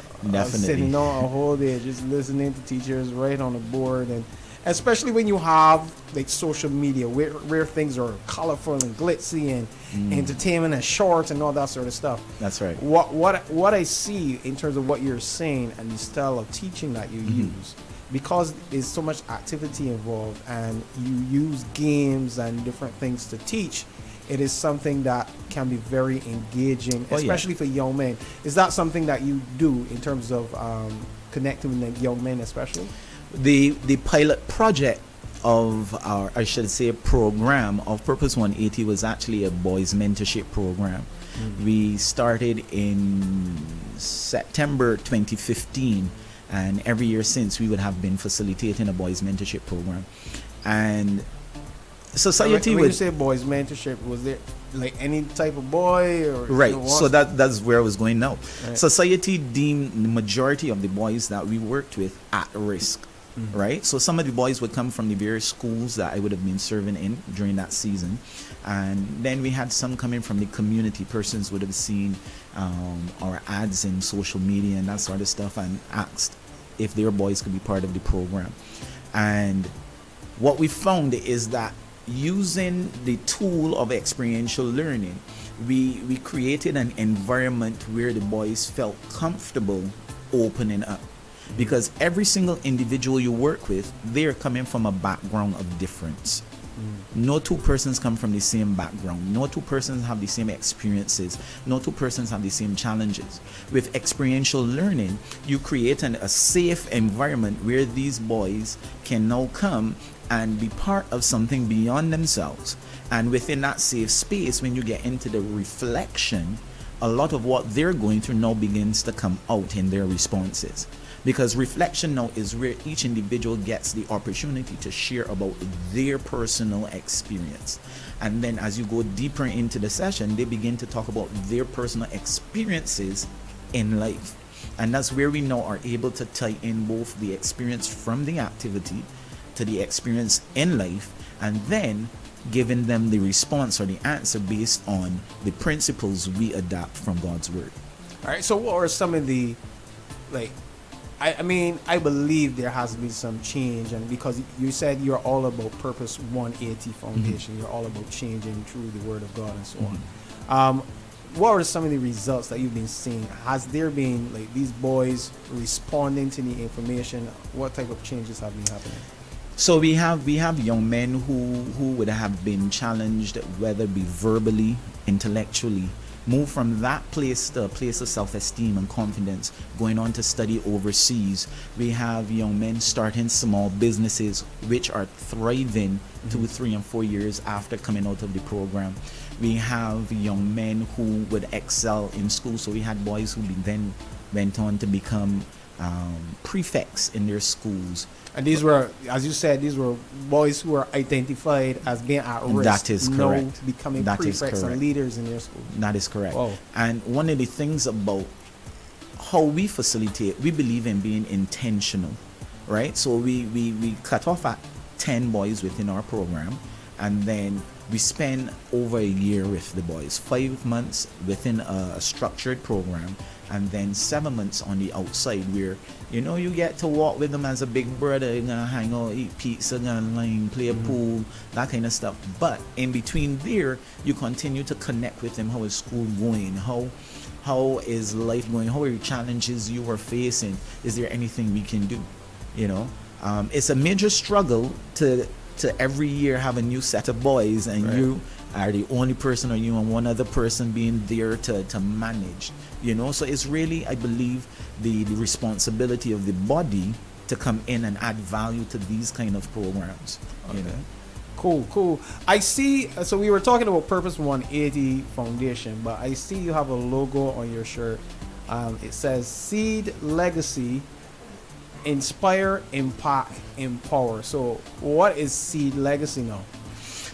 sitting down a whole day just listening to teachers right on the board, and especially when you have like social media where things are colorful and glitzy and entertainment and short and all that sort of stuff.
That's right.
What I see in terms of what you're saying and the style of teaching that you use, because there's so much activity involved and you use games and different things to teach, it is something that can be very engaging, especially for young men. Is that something that you do in terms of connecting with the young men especially?
The pilot project of our, I should say, program of Purpose 180 was actually a boys mentorship program. We started in September 2015, and every year since we would have been facilitating a boys mentorship program. And society
when you say boys mentorship, was there like any type of boy or
right? So that's where I was going now.
Right.
Society deemed the majority of the boys that we worked with at risk. Right, so some of the boys would come from the various schools that I would have been serving in during that season, and then we had some coming from the community. Persons would have seen our ads in social media and that sort of stuff, and asked if their boys could be part of the program. And what we found is that using the tool of experiential learning, we created an environment where the boys felt comfortable opening up. Because every single individual you work with, they're coming from a background of difference. No two persons come from the same background. No two persons have the same experiences. No two persons have the same challenges. With experiential learning, you create a safe environment where these boys can now come and be part of something beyond themselves. And within that safe space, when you get into the reflection, a lot of what they're going through now begins to come out in their responses. Because reflection now is where each individual gets the opportunity to share about their personal experience. And then as you go deeper into the session, they begin to talk about their personal experiences in life. And that's where we now are able to tie in both the experience from the activity to the experience in life, and then giving them the response or the answer based on the principles we adapt from God's word.
All right, so what are some of the, like, I mean, I believe there has been some change, and because you said you're all about Purpose 180 Foundation, you're all about changing through the Word of God and so on. What are some of the results that you've been seeing? Has there been, like, these boys responding to the information? What type of changes have been happening?
So we have young men who would have been challenged, whether it be verbally, intellectually, move from that place to a place of self-esteem and confidence, going on to study overseas. We have young men starting small businesses which are thriving 2, 3, and 4 years after coming out of the program. We have young men who would excel in school. So we had boys who then went on to become prefects in their schools.
And these were, as you said, these were boys who were identified as being at risk.
That is correct.
No, becoming prefects and leaders in their school.
That is correct.
Wow.
And one of the things about how we facilitate, we believe in being intentional, right? So we cut off at 10 boys within our program, and then we spend over a year with the boys, 5 months within a structured program, and then 7 months on the outside where, you know, you get to walk with them as a big brother. You're gonna hang out, eat pizza, gonna play a pool, that kind of stuff. But in between there, you continue to connect with them. How is school going? How is life going? How are your challenges you are facing? Is there anything we can do? You know, it's a major struggle to every year have a new set of boys, and right. You are the only person, or you and one other person being there to manage, you know. So it's really, I believe, the responsibility of the body to come in and add value to these kind of programs.
Okay.
You know?
Cool. I see, so we were talking about Purpose 180 Foundation, but I see you have a logo on your shirt. It says Seed Legacy, Inspire, Impact, Empower. So what is Seed Legacy now?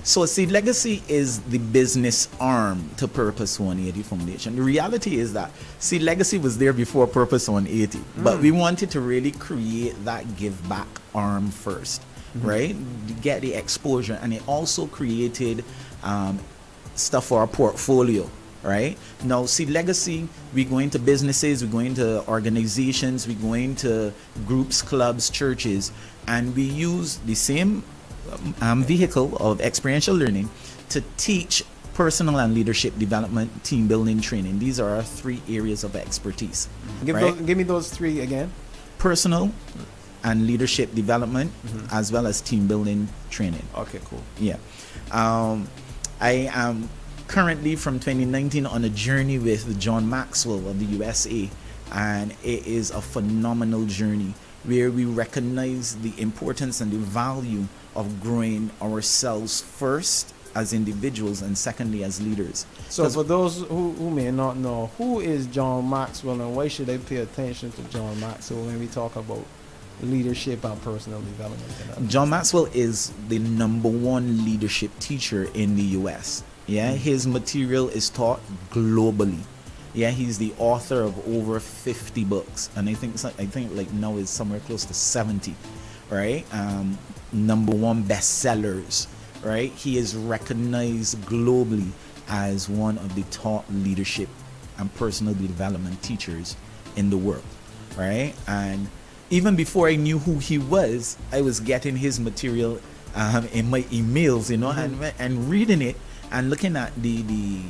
So Seed Legacy is the business arm to Purpose 180 Foundation. The reality is that Seed Legacy was there before Purpose 180, but we wanted to really create that give back arm first, right? To get the exposure, and it also created stuff for our portfolio. Right now, Seed Legacy, we go into businesses, we go into organizations, we go into groups, clubs, churches, and we use the same vehicle of experiential learning to teach personal and leadership development, team building, training. These are our 3 areas of expertise.
Give me those 3 again.
Personal and leadership development, as well as team building training.
Okay, cool.
Yeah. I am currently from 2019 on a journey with John Maxwell of the USA, and it is a phenomenal journey where we recognize the importance and the value of growing ourselves first as individuals, and secondly as leaders.
So for those who may not know, who is John Maxwell, and why should they pay attention to John Maxwell when we talk about leadership and personal development?
John Maxwell is the #1 leadership teacher in the US. Yeah, his material is taught globally. Yeah, he's the author of over 50 books, and I think like now is somewhere close to 70, right? #1 bestsellers, right? He is recognized globally as one of the top leadership and personal development teachers in the world, right? And even before I knew who he was, I was getting his material in my emails, you know, and reading it, and looking at the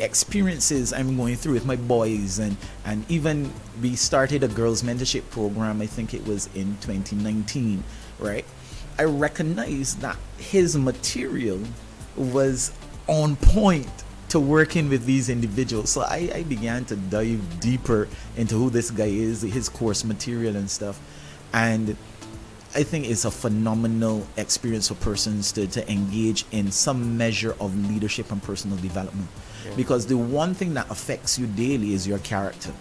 experiences I'm going through with my boys, and even we started a girls mentorship program, I think it was in 2019, right? I recognized that his material was on point to working with these individuals. So I began to dive deeper into who this guy is, his course material and stuff. And I think it's a phenomenal experience for persons to engage in some measure of leadership and personal development. Yeah. Because the one thing that affects you daily is your character.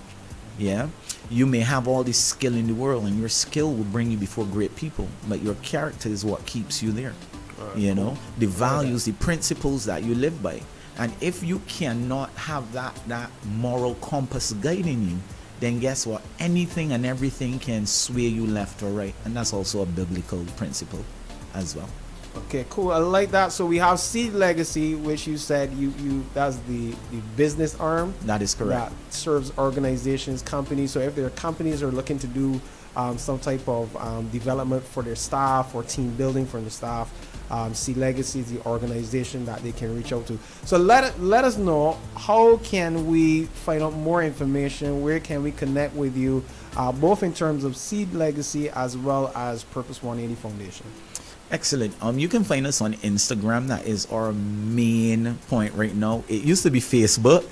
Yeah, you may have all this skill in the world, and your skill will bring you before great people, but your character is what keeps you there. You know, the values, the principles that you live by. And if you cannot have that moral compass guiding you, then guess what? Anything and everything can sway you left or right. And that's also a biblical principle as well.
Okay, cool. I like that. So we have Seed Legacy, which you said you that's the business arm.
That is correct.
That serves organizations, companies. So if there are companies that are looking to do some type of development for their staff or team building for their staff, Seed Legacy is the organization that they can reach out to. So let us know, how can we find out more information? Where can we connect with you, both in terms of Seed Legacy as well as Purpose 180 Foundation?
Excellent. You can find us on Instagram. That is our main point right now. It used to be Facebook,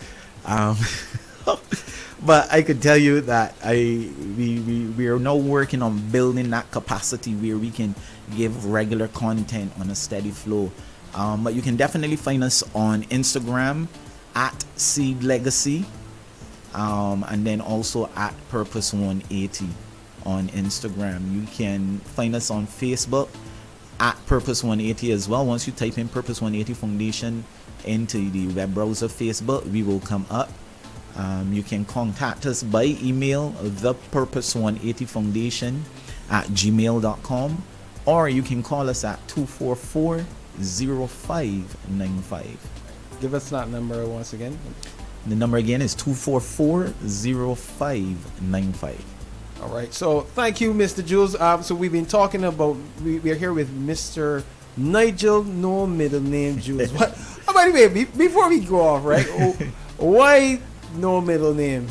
but I could tell you that we are now working on building that capacity where we can give regular content on a steady flow. But you can definitely find us on Instagram at Seed Legacy, and then also at Purpose 180 on Instagram. You can find us on Facebook at Purpose 180 as well. Once you type in Purpose 180 Foundation into the web browser Facebook, we will come up. You can contact us by email, thepurpose180foundation@gmail.com, or you can call us at 244-0595.
Give us that number once again.
The number again is 244-0595.
All right. So thank you, Mr. Jules. So we've been talking about, we are here with Mr. Nigel, no middle name, Jules. What? Oh, by the way, before we go off, right? Why no middle name?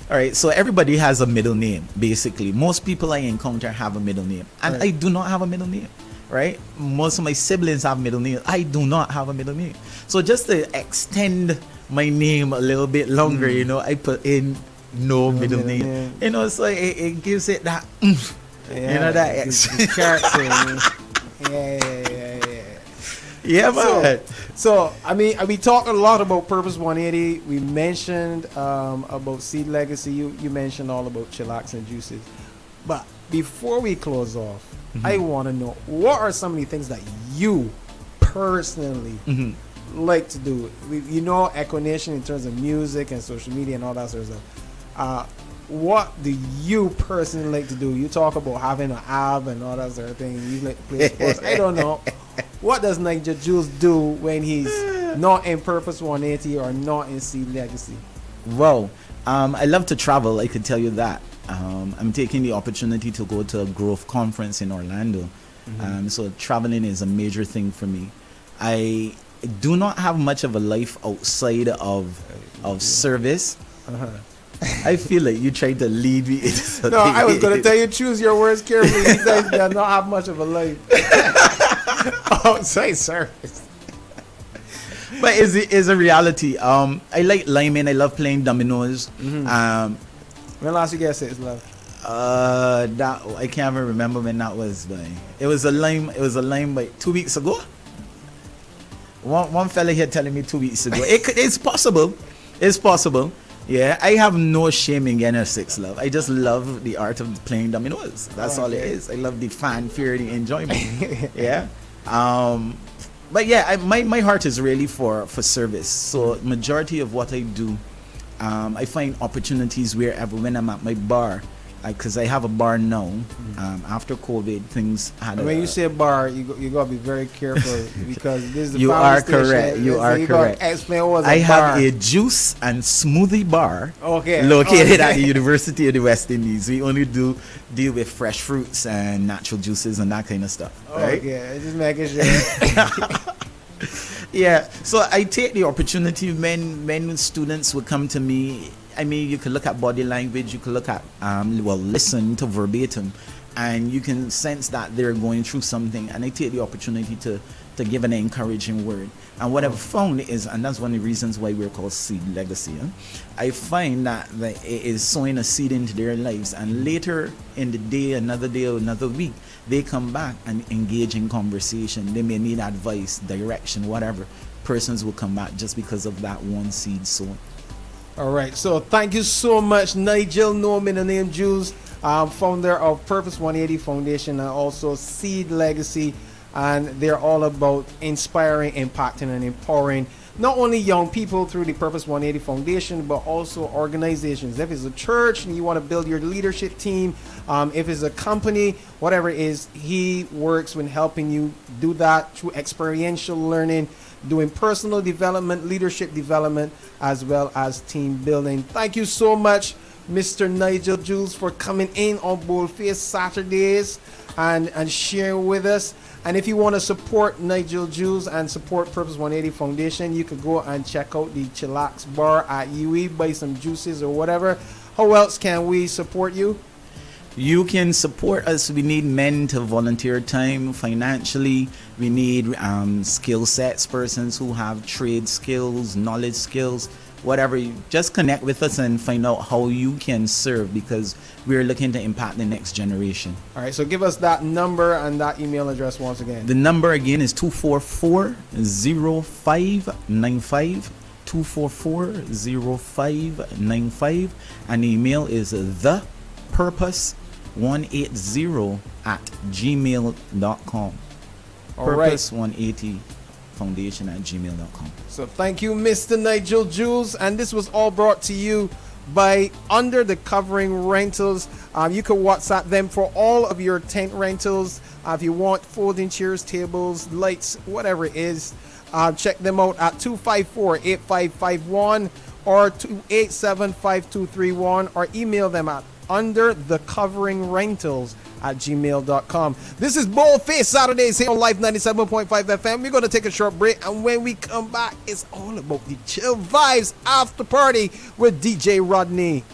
All right. So everybody has a middle name, basically. Most people I encounter have a middle name, and right. I do not have a middle name. Right? Most of my siblings have middle names. I do not have a middle name. So just to extend my name a little bit longer, you know, I put in no middle name. You know, so it gives it that, you know, that extra
character. Yeah, man. So I mean, we talked a lot about Purpose 180. We mentioned about Seed Legacy. You mentioned all about chillax and juices. But before we close off, I want to know, what are some of the things that you personally like to do? You know, EKCO Nation in terms of music and social media and all that sort of stuff. What do you personally like to do? You talk about having an app and all that sort of thing. You like to play sports. I don't know. What does Nigel Jules do when he's not in Purpose 180 or not in Seed Legacy?
Well, I love to travel. I could tell you that. I'm taking the opportunity to go to a Growth conference in Orlando. So traveling is a major thing for me. I do not have much of a life outside of service. I feel like you tried to lead me into something.
No, I was going to tell you, choose your words carefully. He said he does not have much of a life outside service.
But it's a reality. I like liming. I love playing dominoes.
When last you guys said it's love?
That I can't even remember when that was. But it was a lime. It was a lime. Like 2 weeks ago. One fella here telling me 2 weeks ago. It's possible. It's possible. Yeah, I have no shame in getting a 6 love. I just love the art of playing dominoes. That's all it is. I love the fanfare, the enjoyment. Yeah. But yeah, my heart is really for service. So majority of what I do, I find opportunities wherever, when I'm at my bar, because I have a bar now. After COVID, things had.
When you say bar, you gotta be very careful because this is the
you are correct. You are correct.
Explain what
I have a juice and smoothie bar.
Okay.
Located at the University of the West Indies. We only deal with fresh fruits and natural juices and that kind of stuff. Right?
Okay, just making sure.
Yeah. So I take the opportunity when students would come to me. I mean, you could look at body language, you could look at, listen to verbatim. and you can sense that they're going through something, and I take the opportunity to give an encouraging word. And what I've found is, and that's one of the reasons why we're called Seed Legacy, I find that it is sowing a seed into their lives, and later in the day, another week, they come back and engage in conversation. They may need advice, direction, whatever. Persons will come back just because of that one seed sown.
All right, so thank you so much, Nigel, known in the name Jules, founder of Purpose 180 Foundation and also Seed Legacy. And they're all about inspiring, impacting, and empowering not only young people through the Purpose 180 Foundation, but also organizations. If it's a church and you want to build your leadership team, if it's a company, whatever it is, he works with helping you do that through experiential learning, doing personal development, leadership development, as well as team building. Thank you so much, Mr. Nigel Jules, for coming in on BOLDFACE Saturdays and sharing with us. And if you want to support Nigel Jules and support Purpose 180 Foundation, you could go and check out the Chillax Bar at UE, buy some juices or whatever. How else can we support you?
You can support us. We need men to volunteer time financially. We need skill sets, persons who have trade skills, knowledge skills, whatever. You just connect with us and find out how you can serve, because we're looking to impact the next generation.
All right, so give us that number and that email address once again.
The number again is 244-0595, 244-0595, and the email is thepurpose180@gmail.com. Purpose180 foundation@gmail.com.
So thank you, Mr. Nigel Jules, and this was all brought to you by Under the Covering Rentals. You can WhatsApp them for all of your tent rentals. If you want folding chairs, tables, lights, whatever it is, check them out at 254-8551 or 287-5231, or email them at underthecoveringrentals@gmail.com. This is BOLDFACE Saturdays here on Life 97.5 FM. We're going to take a short break, and when we come back, it's all about the chill vibes after party with DJ Rodney.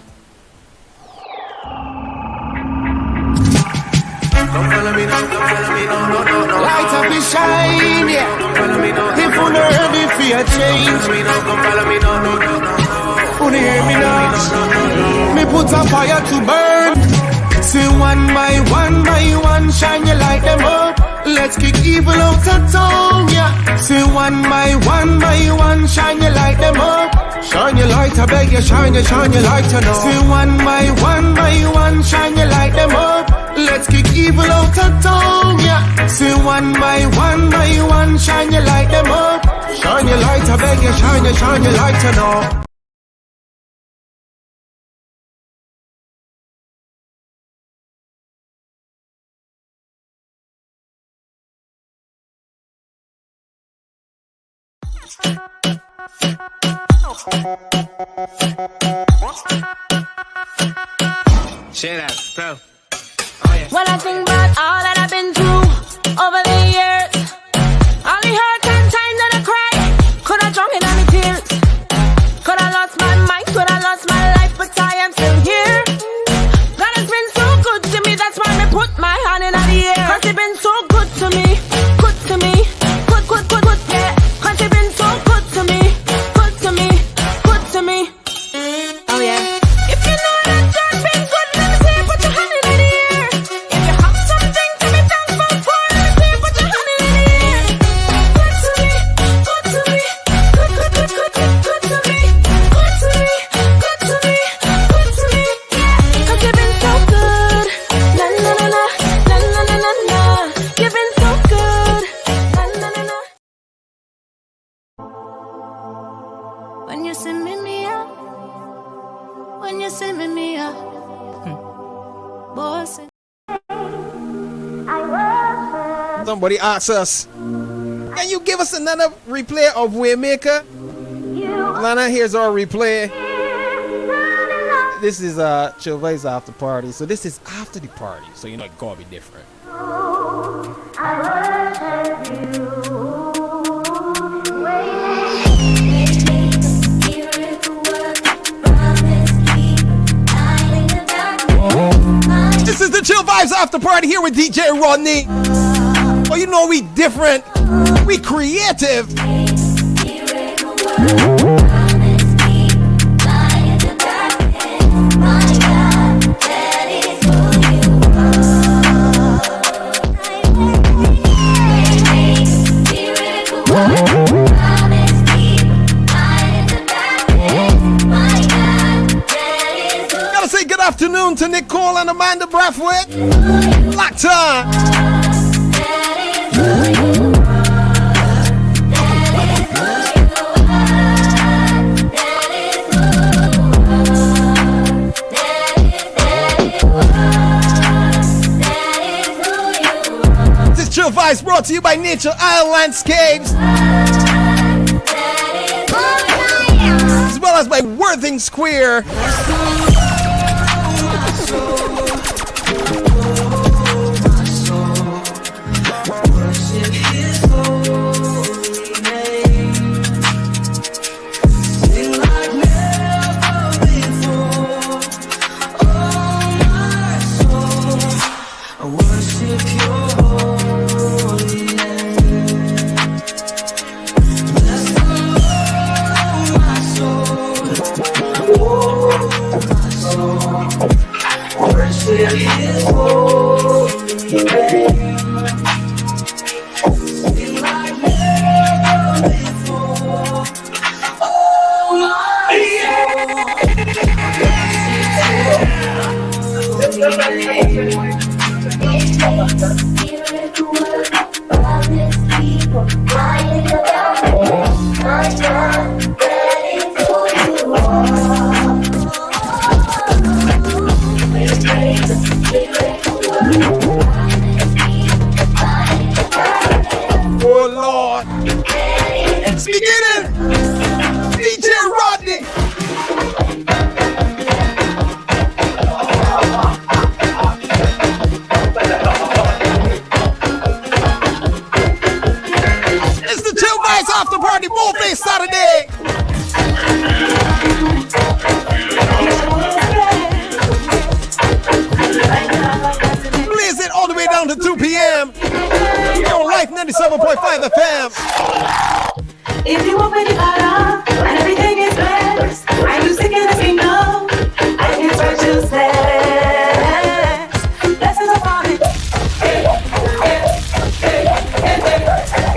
Light up and shine, yeah. If you know ready for your change, wanna hear me now? Me put a fire to burn. Say one by one, shine your light them up. Let's kick evil out of town, yeah. Say one by one, shine your light them up. Shine your light, I beg you, shine your light, you know. Say one by one, shine your light them up. Let's kick evil out of town, yeah. Say one by one, shine your light them up. Shine your light, I beg you, shine your light, you know.
Shut up, bro.
When I think about all that I've been through over the years, all the hurt and times that I cried, could I drown in any tears? Could I lost my mind? Could I lost my life? But I am still here. God has been so good to me, that's why I put my hand in the air. Cause He's been so good to me, good to me, good, yeah. Cause He's been so good to me, good to me, good to me. Oh yeah. If you know that God's been good, let me say, put your hand in the air. If you have something to be thankful for, let me say, put your hand in the air. Good to me, good to me, good to me, good to me, good to me, yeah. Cause you've been so good, na na na na, na na na na na. You've been so good, na na na na. When you send me out, when you send me out, boss.
Somebody asks us, can you give us another replay of Waymaker? Lana, here's our replay. This is Chill Vibes After Party. So this is after the party. So you know it gotta be different.
This is the
Chill Vibes After Party here with DJ Rodney. Oh, you know we different. We creative. Gotta say good afternoon to Nicole and Amanda Brathwaite. Locked on. This Chill Vibes brought to you by Nature Isle Landscapes, as well as by Worthing Square. Oh Lord, it's beginning. DJ Rodney. It's the Chill Vibes After Party BOLDFACE Saturday. Blaze it all the way down to 2 p.m. Your Life 97.5 FM.
If you open your heart and everything is blessed, and you sick in the kingdom, I can touch your steps. Blessings upon it.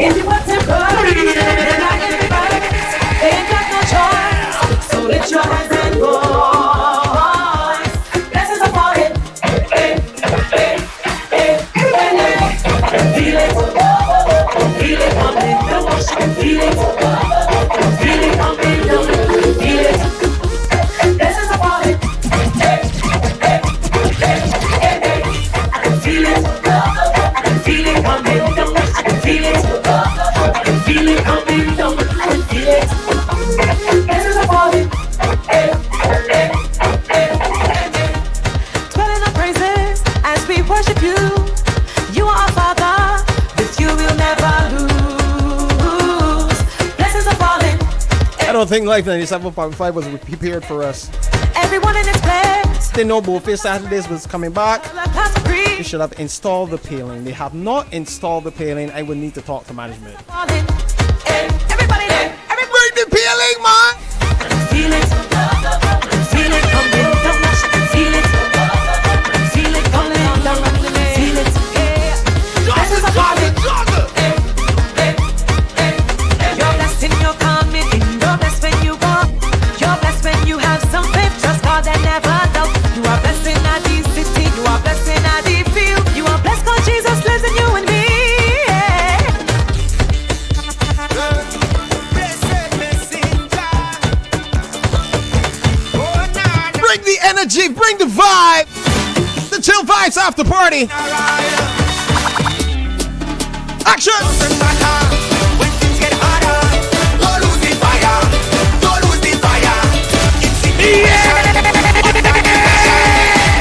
If you want temporary, then I can be back. They ain't got no choice, so lift your hands and voice. Blessings upon it. Feel it. Feel it coming. Feel it. Feel it coming. Feel it. Blessings upon it. I can feel it. I can feel it coming. I can feel it. I can feel it coming. I can feel it. Blessings upon it. Dwell in the praises as we worship you. You are our Father, with you we'll never lose. Blessings are falling.
I don't think Life 97.5 was prepared for us.
Everyone in its place.
They know BOLDFACE Saturdays was coming back.
They
They should have installed the paling. They have not installed the paling. I would need to talk to management.
Everybody there.
Bring the paling, man.
I can feel it. I can feel it coming. Don't rush. I can feel it. I can feel it coming. Don't run away. Feel it. Blessings are falling. You're blessed in your coming in. You're blessed when you go. You're blessed when you have some faith. Trust God and never doubt. You are blessed in a deep city. You are blessed in a deep field. You are blessed because Jesus lives in you and me.
Bring the energy. Bring the vibe. The Chill Vibes After Party. Action.
When things get harder, don't lose the fire. Don't lose the fire. It's in the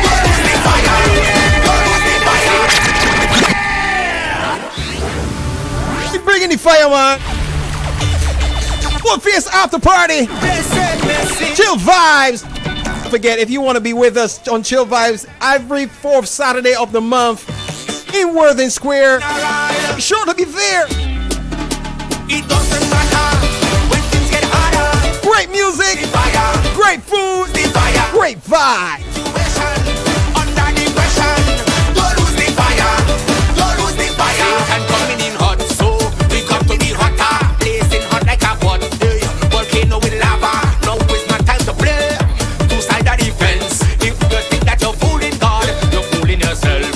Don't lose the fire. Don't lose the fire.
Keep bringing the fire, man. BOLDFACE After Party. Chill Vibes. forget, if you want to be with us on Chill Vibes every 4th Saturday of the month in Worthing Square, be sure to be there.
It doesn't matter when things get harder.
Great music, great food, great vibe.
Under the pressure, don't lose the fire. Don't lose the fire. Satan coming in hot, so we come to the hotter. Blazing hot like a pot. Volcano with lava. Now is not time to play. Two sides of the fence. If you think that you're fooling God, you're fooling yourself.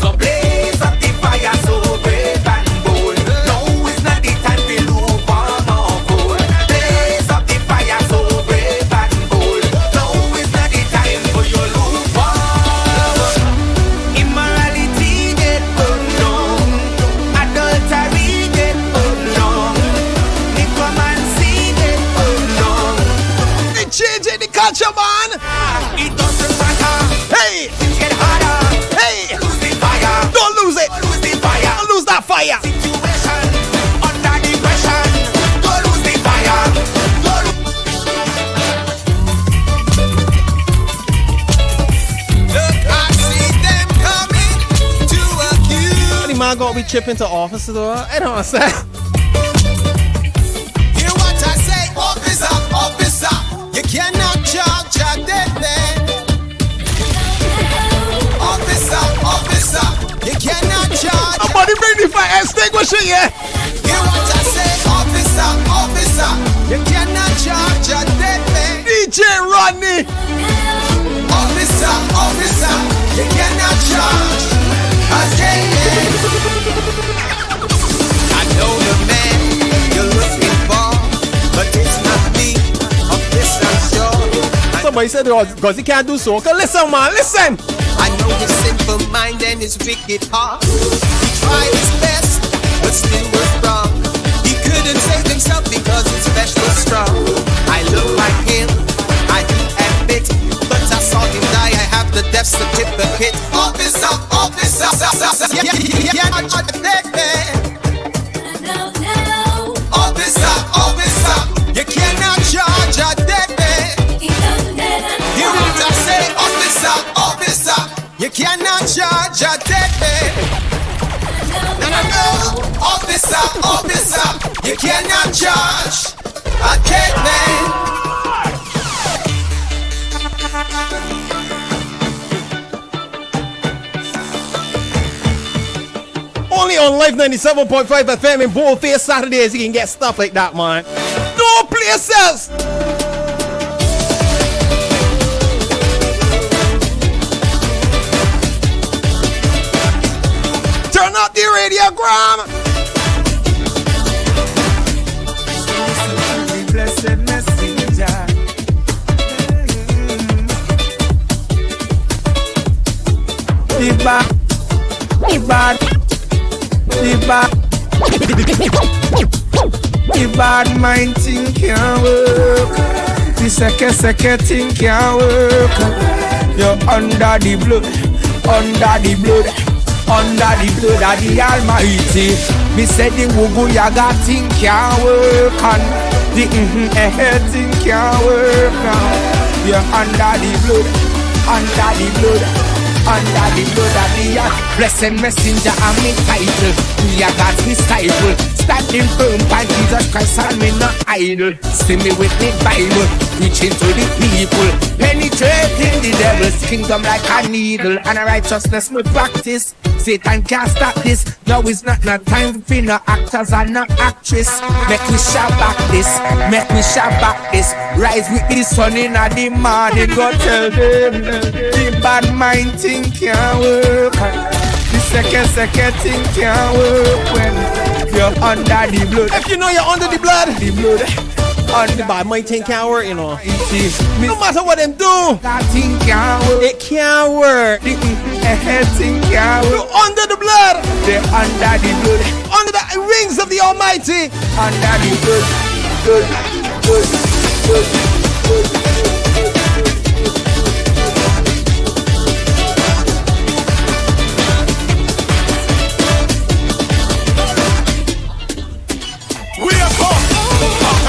So blaze up the fire so brave and bold. Now is not the time to lukewarm or cold. Blaze up the fire so brave and bold. Now is not the time for your lukewarm. Immorality get burned down. Adultery get burned down. Necromancy get burned down.
They changing the culture, man.
It doesn't matter.
Hey,
things get harder.
Hey,
lose the fire.
Don't lose it.
Don't lose the fire.
Don't lose that fire.
Situation under depression. Don't lose the fire. Look, I see them coming to accuse.
Any man gonna be chipping to officer though? I don't understand.
Hear what I say, officer, officer. You cannot charge a dead man. Officer, officer. You cannot charge.
Somebody bring the fire extinguisher, yeah.
Hear what I say, officer, officer. You cannot charge a dead man.
DJ Rodney.
Officer, officer. You cannot charge a dead man. I know the man you're looking for, but it's not me. Of this I'm sure.
Somebody said because he can't do soca. Listen, man, listen.
I know his sinful mind and his wicked heart. He tried his best, but still was wrong. He couldn't save himself because his flesh was strong. I look like him, I do admit, but I saw him die. I have the death certificate. Officer, officer, officer, officer, you cannot charge a dead man. Hear what I say, officer, officer, you cannot charge a dead man. No, officer, officer, you cannot charge a dead man.
Only on Life 97.5 FM in BOLDFACE Saturdays you can get stuff like that, man. No places. Turn up the radiogram.
Blessed messenger. The bad mind thing can't work. The second thing can't work. You're under the blood of the Almighty. Me said the Wugu Yaga thing can't work, and the thing can't work now. You're under the blood of the earth. Blessed messenger and me title. We are God's disciple, standing firm by Jesus Christ and me not idle. See me with the Bible, preaching to the people, penetrating the devil's kingdom like a needle. And a righteousness we practice. Satan can't stop this. Now is not no time for no actors and no actress. Make me shout back this, Rise with the sun in the morning. Go tell them the bad mind thing can't work. The second thing can't work when you're under the blood.
If you know you're under the blood, on the bad mind thing can't work, you know. No matter what them do,
that thing can't work.
It can't work.
The thing can't work.
You're under the blood.
They're under the blood.
Under the wings of the Almighty.
Under the blood.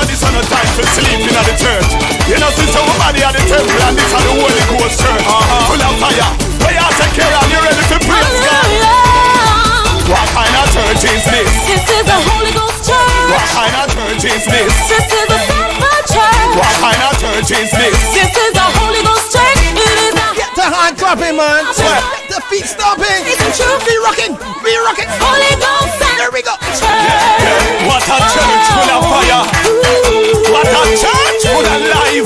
This is no time for sleeping at the church. You know, since our body at the temple and this Ghost church, full of fire. Where you take care of, you ready to praise God? What kind of church is this?
This is a Holy Ghost church.
What kind of church is this?
This is a Sanctified church.
What kind of church is this?
This is a Holy Ghost church. It is a
Get the hand clapping, man. The feet stomping. Be rocking. Be rocking.
Holy Ghost church.
There we go.
What a church full of fire. What a church full of life.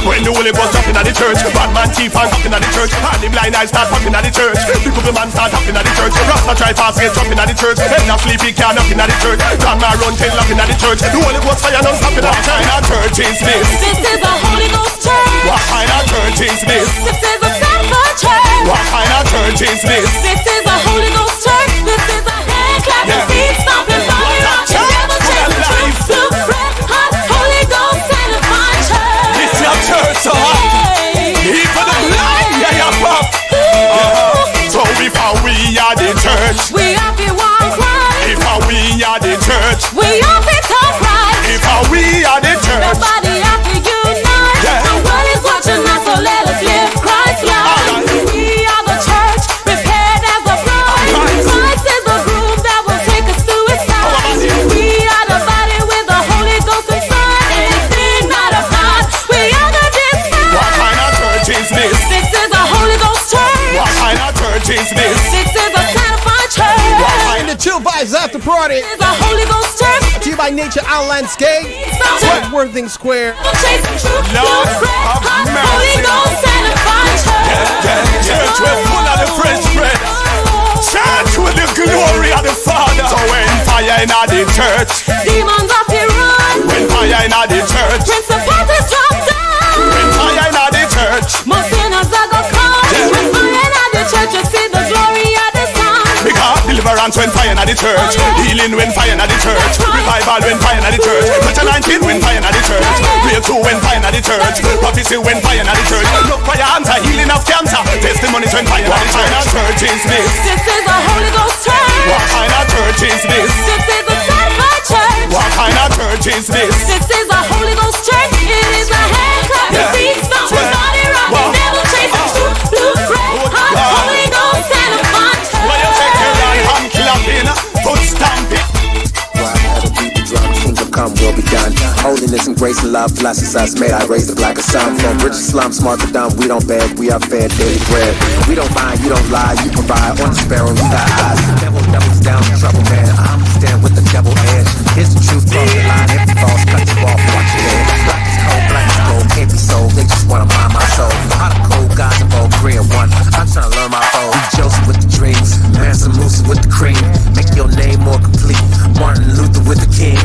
When the Holy Ghost up in the church, bad man thief and up in the church, and the blind eyes start popping in the church, the couple man start up in the church, Rasta try fast get up in the church, head not sleepy can't up in the church, grandma run tail up in the church, the Holy Ghost fire non stop in the church. What kind of church is this?
This is a Holy Ghost church.
What kind of church is this?
This is a Sanctified church.
What kind of church is this?
This is a Holy Ghost church. This is a hand clapping, feet stomping, body rocking, devil chasing, truth, blue, red, hot, Holy Ghost Sanctified church.
This your church, so hot. Even the blind, yeah, pop. So if we are the church,
we are the one cry.
If we are the church,
we are the top right.
If we are the church,
the body have to unite. The world is watching us, so let us live Christ's life. We are the church, prepared as the bride. Christ is the groove that will take us through His side. We are the body with the Holy Ghost inside. Anything not of God, we are the disciples.
What kind of church is this?
This is a Holy Ghost church.
What kind of church is this?
This is a Sanctified church.
What kind
The Chill Vibes After Party.
This is a Holy Ghost church.
To you by Nature Out Landscape. Worthing Square.
Lord have mercy.
Holy Ghost Sanctified church.
Church we're full of the fresh bread. Church with the glory of the Father. So when fire in the church,
demons have to run.
When fire in the church,
principalities drop down.
When fire in the church,
most sinners are gonna come. When fire in the church, you see the glory of the Son.
Because deliverance when fire in the church, healing when fire in the church, revival when fire in the church, touch anointing when fire in the church, breakthrough when fire in the church, prophecy when fire in the church, look for your answer, healing of cancer, testimonies when fire in the church. What kind of church is this?
This is a Holy Ghost church.
What kind of church is this?
This is a Sanctified church.
What kind of church is this?
This is a Holy Ghost church. It is a hand clapping, feet stomping, body rocking, devil chasing, truth, blue, red, hot, Holy Ghost Sanctified church.
When you take your right hand clapping, foot stamping.
Kingdom come will be done. Holiness and grace and love, blessings made. I raise the black sun from rich slum, smart to dumb. We don't beg, we are fed daily bread. We don't mind, you don't lie, you provide. On the sparrow, we got eyes. Devil doubles down, trouble man. I understand with the devil edge. Here's the truth, cross the line. If it falls, cut you off, watch your head. Black is cold, black is gold, can't be sold. They just wanna mind my soul. Hot and cold, guys are both 3 and 1. I'm trying to learn my foe. Joseph with the dreams, Manson Moose with the cream. Make your name more complete. Martin Luther with the king.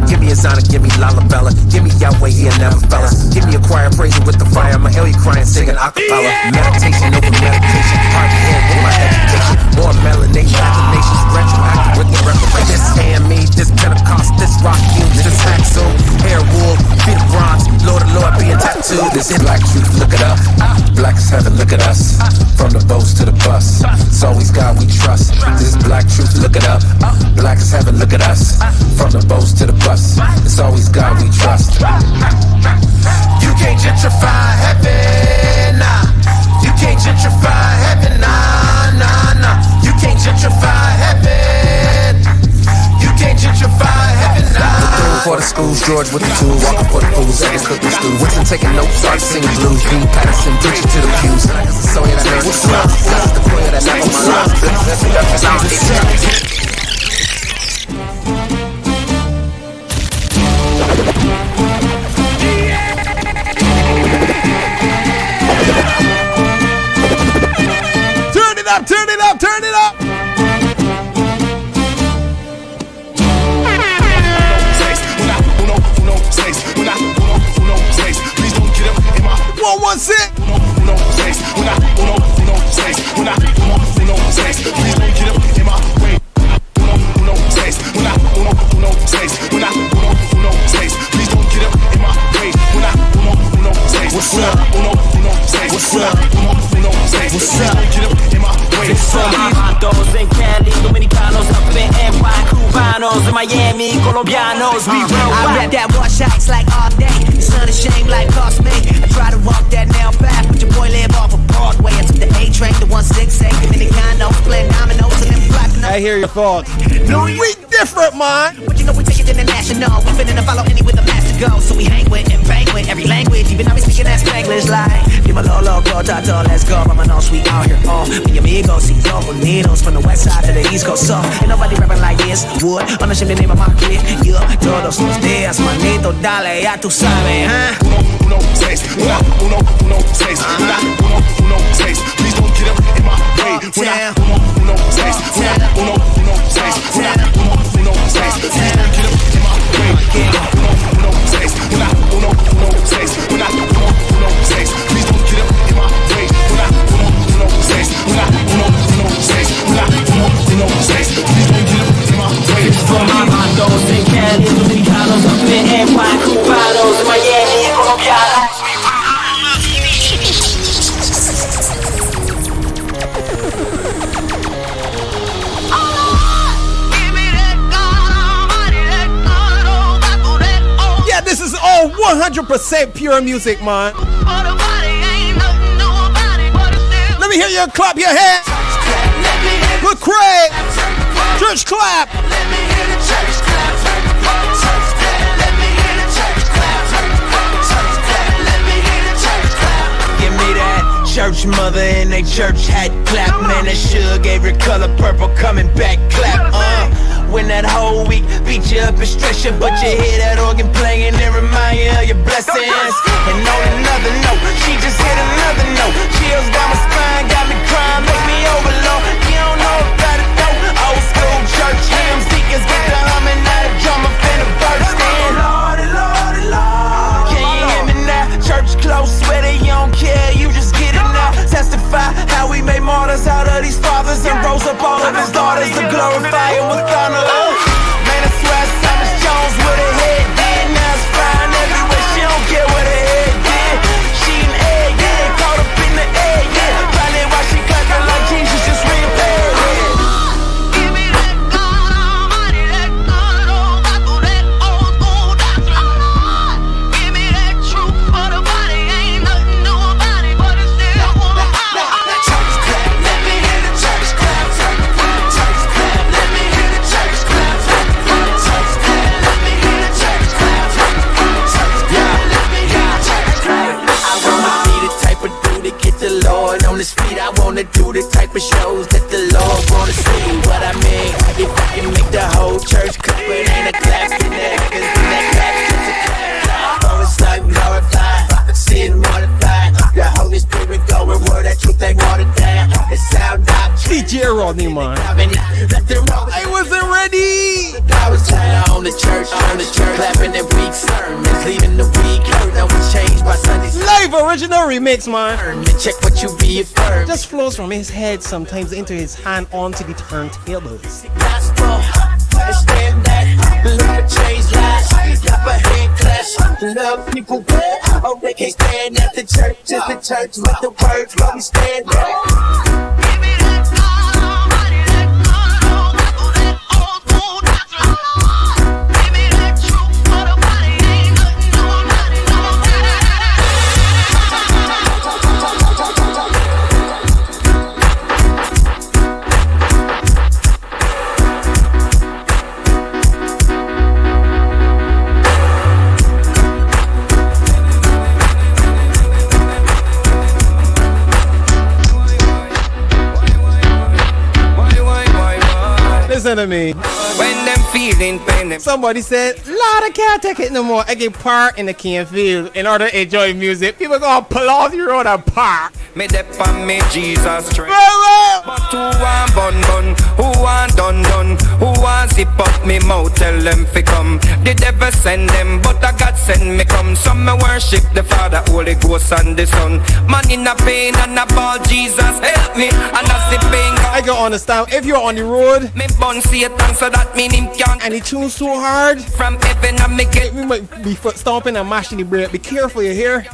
Give me a Zana, give me Lalabella. Give me Yahweh, he never fellas. Give me a choir praising with the fire. I'ma hell you crying, singing acapella. Meditation over medication. Hard to hear with my education. More melanation, imaginations, retroactive with the reparation. This hand me, this Pentecost, this rock you, this hacksaw, hair wool, feet of bronze. Lord of Lord being tattooed. This is black truth, look it up. Black is heaven, look at us. From the boats to the bus. It's always God we trust. This is black truth, look it up. Black is heaven, look at us. From the boats to the bus. It's always God we trust. You can't gentrify heaven, nah. You can't gentrify heaven, nah, nah, nah. You can't gentrify heaven. You can't gentrify heaven, nah. For the schools, George with the tools, walking for the fools, and cooking stew. Winston taking notes, start singing blues. Bean Patterson, preaching to the pews. So yeah, that what's up? That's the prayer that never
Turn it up, turn it up, turn it up. What was it?
Those in Cali, Dominicanos up in NY, Cubanos in Miami, Colombianos, we roll.
I rap that wash ice like all day. It's unashamed like cost me. I try to walk that nail back, but your
thought. We different, man.
But you know we take it international. We finna follow any with the master go. So we hang with and bang with every language. Even though we speaking that Spanglish like. Give a low, go, tato, let's go. I'm an all sweet out here. Oh, mi amigos, y double needles from the west side to the east coast. So ain't nobody rapping like this. Wood, understand the name of my kid. Yeah, todos los días, manito, dale, ya tú sabes, huh?
Uno, seis, uno, seis, uno, seis. Please don't get up in my way. Uno, seis, uno, seis, uno, seis. Please don't get up in my way. Uno, seis, uno, seis, uno, seis. Please don't get up in my way. Uno, seis, uno, seis, uno, seis. Please don't get up in my way.
From Barbados and Cali, Dominicanos up in NY, Barbados, Miami, Colombiana.
Yeah, this is all 100% pure music, man. Let me hear you clap your hands. Good Craig. Church clap.
Give me that church mother in a church hat clap. Man, that sugar gave her color purple coming back clap. When that whole week beat you up and stress you, but you hear that organ playing and remind you of your blessings. And on another note, she just hit another note. Chills down my spine, got me crying, make me overload. You don't know about it though. Old school church hymns, deacons get the humming, now the drummer finna burst in. Lordy, Lordy, Lord. Can you hear me now? Church close, sweater, you don't care, you just get it now. Testify how we made martyrs out of these fathers and rose up all of his daughters to glorify him with honor. Man, I swear Thomas Jones with her head did. Now it's flying everywhere, she don't care what her head did. She an egg, yeah, caught up in the egg, yeah. Probably why she clapping like Jesus just reappeared, yeah. Give me that God Almighty, that good old gospel, that old school doctrine. Give me that truth for the body, ain't nothing new about it, but it's still one of my church clap, let me hear the church clap. Church clap, let me hear the church clap. Church clap, let me hear the church clap. Church clap, let me hear the church clap. I wanna be the type of dude that get the Lord on his feet. I wanna do the type of shows that the Lord wanna see. What I mean, if I can make the whole church clap, it ain't a clap in there, 'cause when that clap, just a clap. Oh, it's like glorified, sin mortified. The Holy Spirit going where that truth ain't watered down. It sound out.
DJ Rodney, man.
I wasn't ready. I was tired on the church, clapping at weak sermons, leaving the week hurt. Now we changed by Sunday.
Live original remix, man.
Check what you be affirmed.
Just flows from his head sometimes into his hand onto the turntables.
Gospel, stand back, look change lives, got a hand clash, love people well. Oh, they can't stand at the church, just the church with the words, let me stand back.
Listen to me.
When them feeling pain, them
somebody said, Lord, I can't take it no more. I get park in the canfield in order to enjoy music. People gonna pull off the road and park.
Me dep on me Jesus strength. But who want bun, who want done, who want zip up me mouth, tell them fi come. The devil send them, but a God send me come. Some me worship the Father, Holy Ghost and the Son. Man in a pain and a ball, Jesus help me. And as the pain
I can understand if you're on the road,
me bun Satan so that mean him can't.
And he tunes so hard
from heaven and me get.
We might be foot stomping and mashing the brake. Be careful, you hear?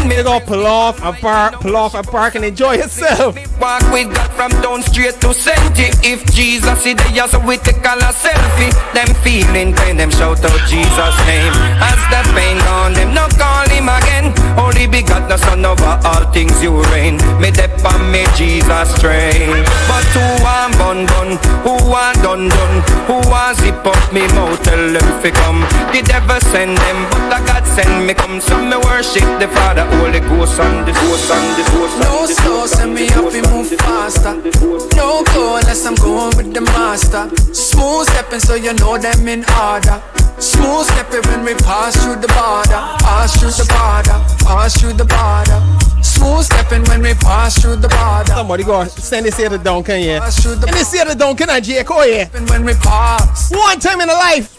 They gonna pull off and park and enjoy yourself.
Walk with God from down straight to Senti. If Jesus is there, so we take all a selfie. Them feeling pain, them shout out Jesus' name. As the pain gone, them no call him again. Only begotten Son over all things you reign. Me dep on
me Jesus train. But who want bun bun, who want done done, who want zip up me mouth, tell them fi come. The devil send them, but the God send me come. So me worship the Father, Holy Ghost and the Ghost and the Ghost.
No slow, send me up and move faster. No go unless I'm going with the master. Smooth stepping so you know them in order. Smooth stepping when we pass through the border. Pass through the border, pass through the border. Smooth stepping when we pass through the border.
Somebody go send this here to Duncan, yeah.
Pass through the
And this here to Duncan and Jericho, yeah.
when we pass.
One time in a life.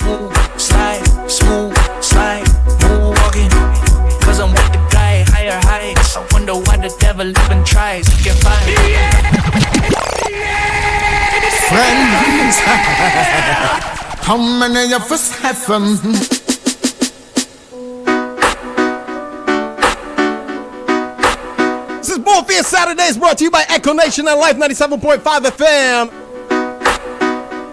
Smooth slide, move walking. Cause I'm with the guy, higher heights. I wonder why the devil even tries to get by.
Friends, how many of us have them?
This is BOLDFACE Saturdays brought to you by EKCO Nation and Life 97.5 FM.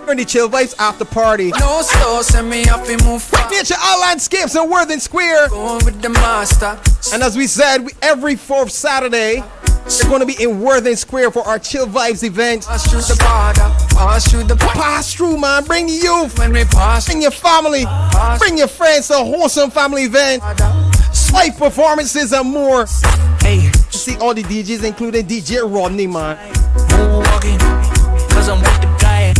We're in the Chill Vibes After Party.
No slow, send me up and move fast.
Feature outline skips and Worthing Square.
Going with the master.
And as we said, every fourth Saturday, we're going to be in Worthing Square for our Chill Vibes event.
Pass through the border, pass through the border.
Pass through, man. Bring the youth.
When we pass,
bring your family. Bring your friends to a wholesome family event. Live performances and more.
Hey,
see all the DJs, including DJ Rodney, man.
Move walking, cause I'm with the guy.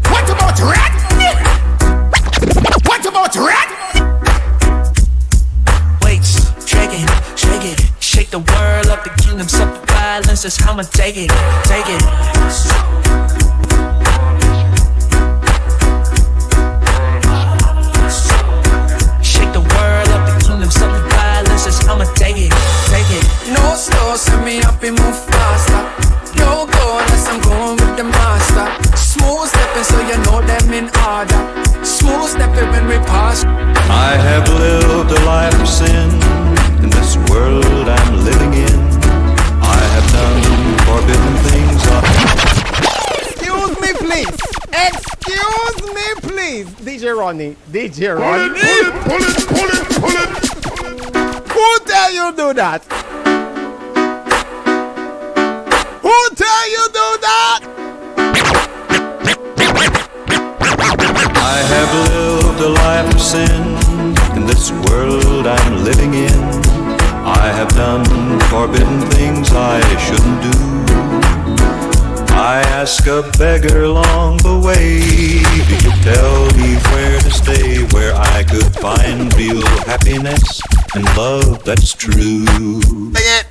What about Rodney? What about Rodney?
Wait, shake it, shake the world up, the kingdom suffer violence, that's how I'ma take it. Shake the world up, the kingdom suffer violence, that's how I'ma take it.
No slow, send me up and move faster. No go unless I'm going with the master. Smooth stepping so you know them in order. Smooth stepping when we pass.
I have lived a life of sin in this world I'm living in. I have done forbidden things.
Excuse me, please. Excuse me, please. DJ Rodney.
Pull it.
Who tell you do that? Who tell you do that?
I have lived a life of sin in this world I'm living in. I have done forbidden things I shouldn't do. I ask a beggar along the way, do you tell me where to stay, where I could find real happiness and love that's true?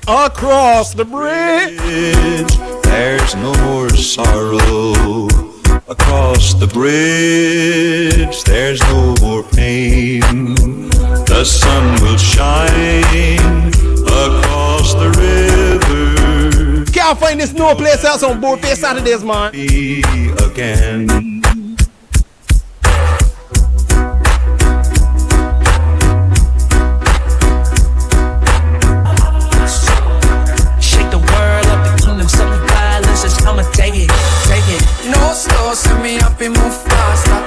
Across the bridge,
there's no more sorrow. Across the bridge, there's no more pain. The sun will shine across the river.
Can't find this no place else on BOLDFACE Saturdays, man.
Again.
No slow, send me up and move faster.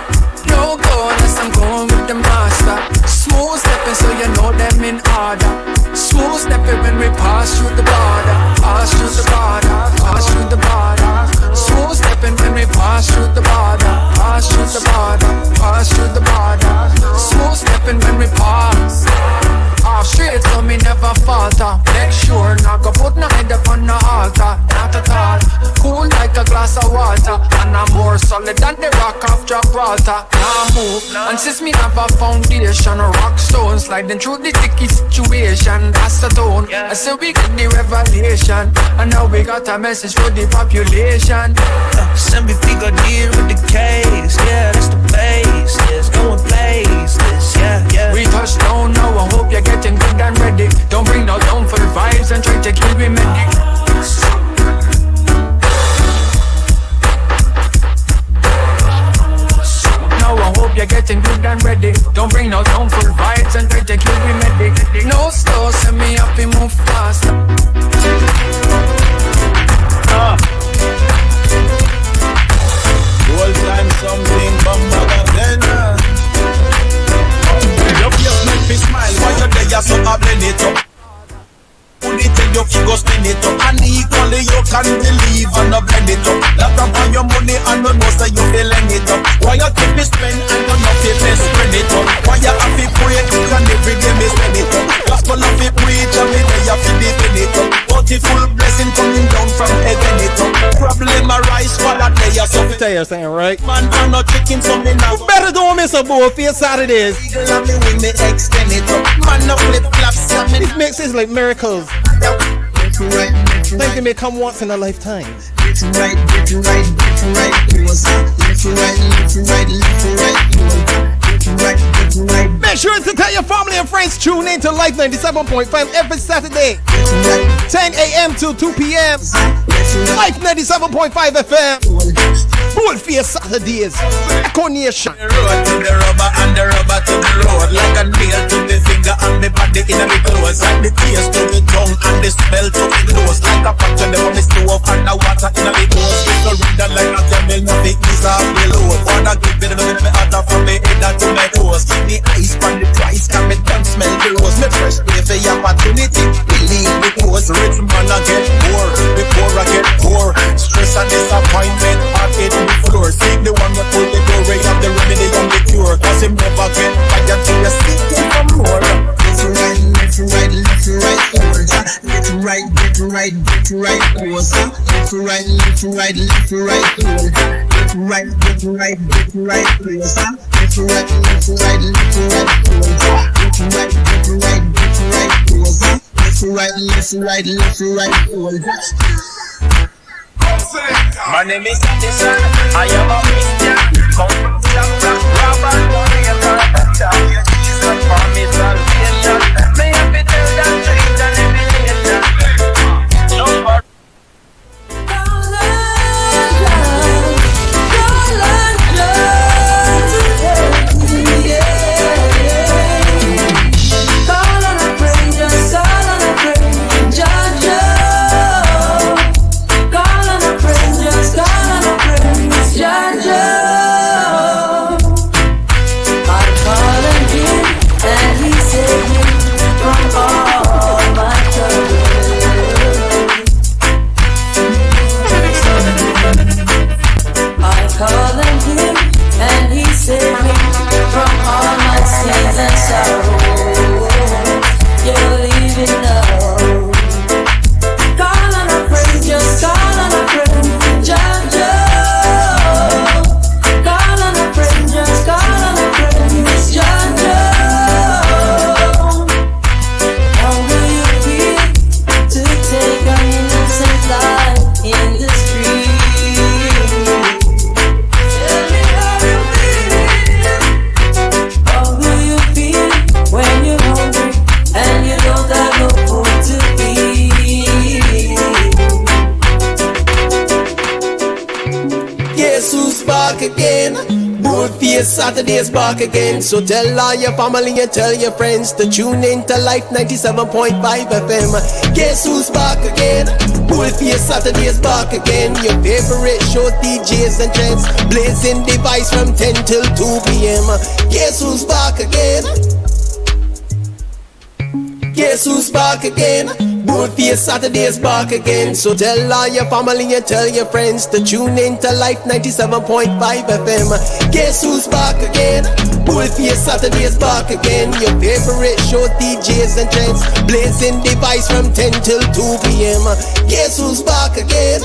No go unless I'm going with the master. Smooth stepping so you know them in order. Smooth stepping when we pass through the border. Pass through the border, pass through the border. Smooth stepping when we pass through the border. Pass through the border, pass through the border. Smooth stepping when we pass. Off straight so me never falter. Make sure not go put no head up on the altar. Not at all. Cool like a glass of water. And I'm more solid than the rock of Gibraltar. Now move. And since me have a foundation, a rock stone sliding through the sticky situation. That's the tone. I say we get the revelation. And now we got a message for the population.
Send me figure deal with the case. Yeah, that's the base. Let's go and place this. Yeah.
We touch down now. I hope you're getting good and ready. Don't bring no down for the vibes and try to kill me medic. Now I hope you're getting good and ready. Don't bring no down for the vibes and try to kill me medic. No slow, send me up and move fast.
Whole time something come back again. Your face make me smile. Why you there so I blend it? and believe and not blend it up. Lot of on your money and no know say you feeling it up. Why you keep me spend and you not feel me spread it up? Why you have to pray and every day me spend it up? Gospel of the preach and me day have to defend it up. Bountiful blessing coming down from heaven it up. Problem arise for that day or something.
Tell you something, right?
Man, I'm not tricking for me now.
Better don't miss a BOLDFACE Saturdays.
Let me win me extend it up. Man, no flip flops.
It makes it like miracles. Think they may come once in a lifetime.
Right, right.
Make sure to tell your family and friends. Tune in to Life 97.5 every Saturday, 10 a.m. to 2 p.m. Life 97.5 FM. BOLDFACE Saturdays. EKCO Nation.
The road to the rubber and the rubber to the road. Like a nail to the finger and the body in the clothes. Like the taste to the tongue and the smell to the nose. Like a pot to the one stove and the water in the nose. It's a reader like a camel, nothing is off the load. Wanna give it a little bit hotter from me head to my toes. Give me ice from the price, can me don't smell the rose. Me fresh pay for your opportunity. Believe me close, rich man I get poor. Before I get poor, stress and disappointment I get the floor. See the one that pull the door, right up the remedy and the cure. Cause him never get fired till you stick him for more. Left right, left right, left right, left right, left right, left right, left right, left right, left right, left right, left right, left right, left right, left right, left right, left right, left right.
My name is Edison, I am a Christian. Come from Japan, Robert, Warrior, Champion, Jesus, for me salvation. May I be tell that treat and elimination. No more.
Saturdays back again. So tell all your family and tell your friends to tune in to Life 97.5 FM. Guess who's back again? BOLDFACE Saturdays back again. Your favorite show, DJs and gents, blazing device from 10 till 2 p.m. Guess who's back again? Guess who's back again? BOLDFACE Saturdays back again. So tell all your family and tell your friends to tune in to Life 97.5 FM. Guess who's back again? BOLDFACE Saturdays back again. Your favorite show, DJs and gents, blazing device from 10 till 2 p.m. Guess who's back again?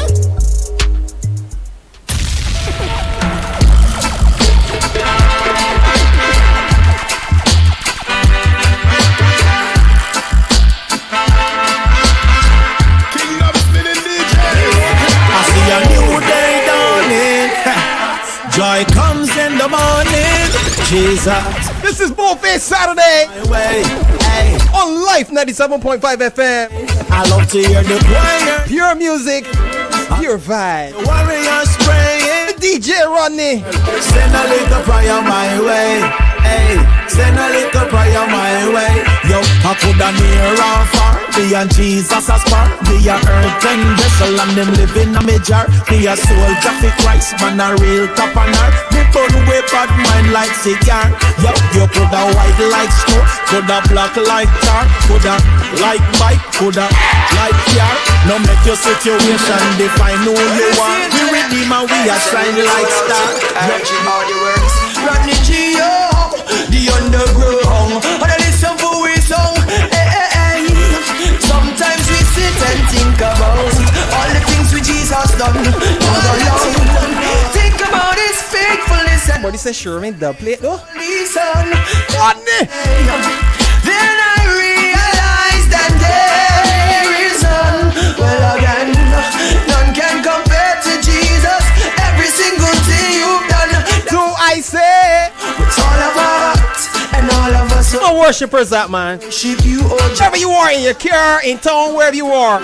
Joy comes in the morning, Jesus.
This is BOLDFACE Saturday on Life 97.5 FM.
I love to hear the choir.
Pure music, pure vibe.
The warriors praying.
DJ Rodney.
Send a little prayer my way. Hey, send a little prayer my way. Yo, I coulda near or far. Me and Jesus a spark. Me a earthen vessel and them living a me jar. Me a soul traffic Christ man a real top and art. Me burn way bad mind like cigar. Yo, you coulda white like snow, coulda black like tar, coulda like bike, coulda like car. No make your situation define who you are. We redeem and we are shine like star.
All the words Rodney G.O. the underground. And I listen for we song. Sometimes we sit and think about all the things we Jesus done all along. Think about his faithfulness and
What is a Sherman dub plate though?
listen. Then I realized that there is none. Well again, none can compare to Jesus. Every single thing you've done.
So I say,
it's all of us and all of us.
no worshippers that man.
Ship you
wherever you are, in your car, in town, wherever you are.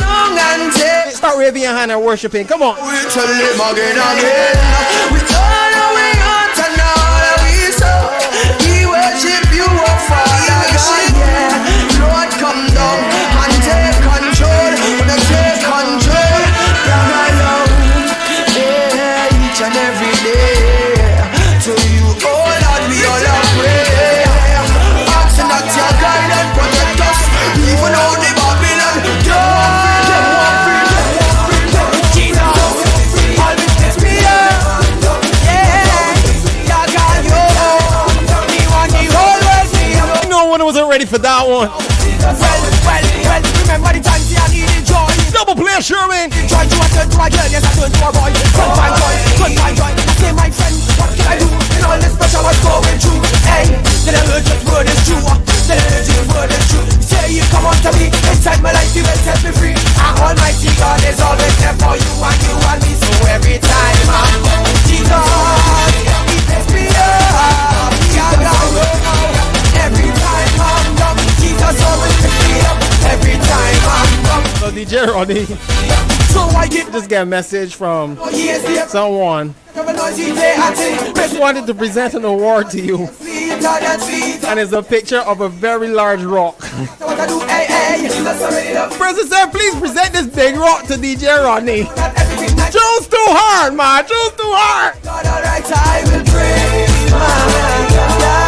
Start waving your hand and worshiping. Come on.
We tell him again. We turn away heart and all we saw. We worship you, oh Father God. Yeah. Lord, come down and take control. Wanna take control. Yeah, each and every day. To you, oh Lord, we all are pray. Asking that your guide and protect us. Even though the Babylon
No one wasn't ready for that one.
Well, remember the times I needed joy.
Double play, Sherman.
Try to turn to a girl, yes, I turn to a boy. Couldn't find joy. I say, my friend, what can I do? In all this pressure I was going through. Hey, then I heard your word is true. Then I heard your word is true. Say you come on to me, inside my life you will set me free. And Almighty God is always there for you and me. So every time I'm Jesus, He picks me up. Every time I'm down, Jesus always picks me up. Every time I'm down.
So DJ Rodney, just get a message from someone. Just wanted to present an award to you, and it's a picture of a very large rock. President said, please present this big rock to DJ Rodney. Jules too hard, man. Jules too hard.
I will praise my God.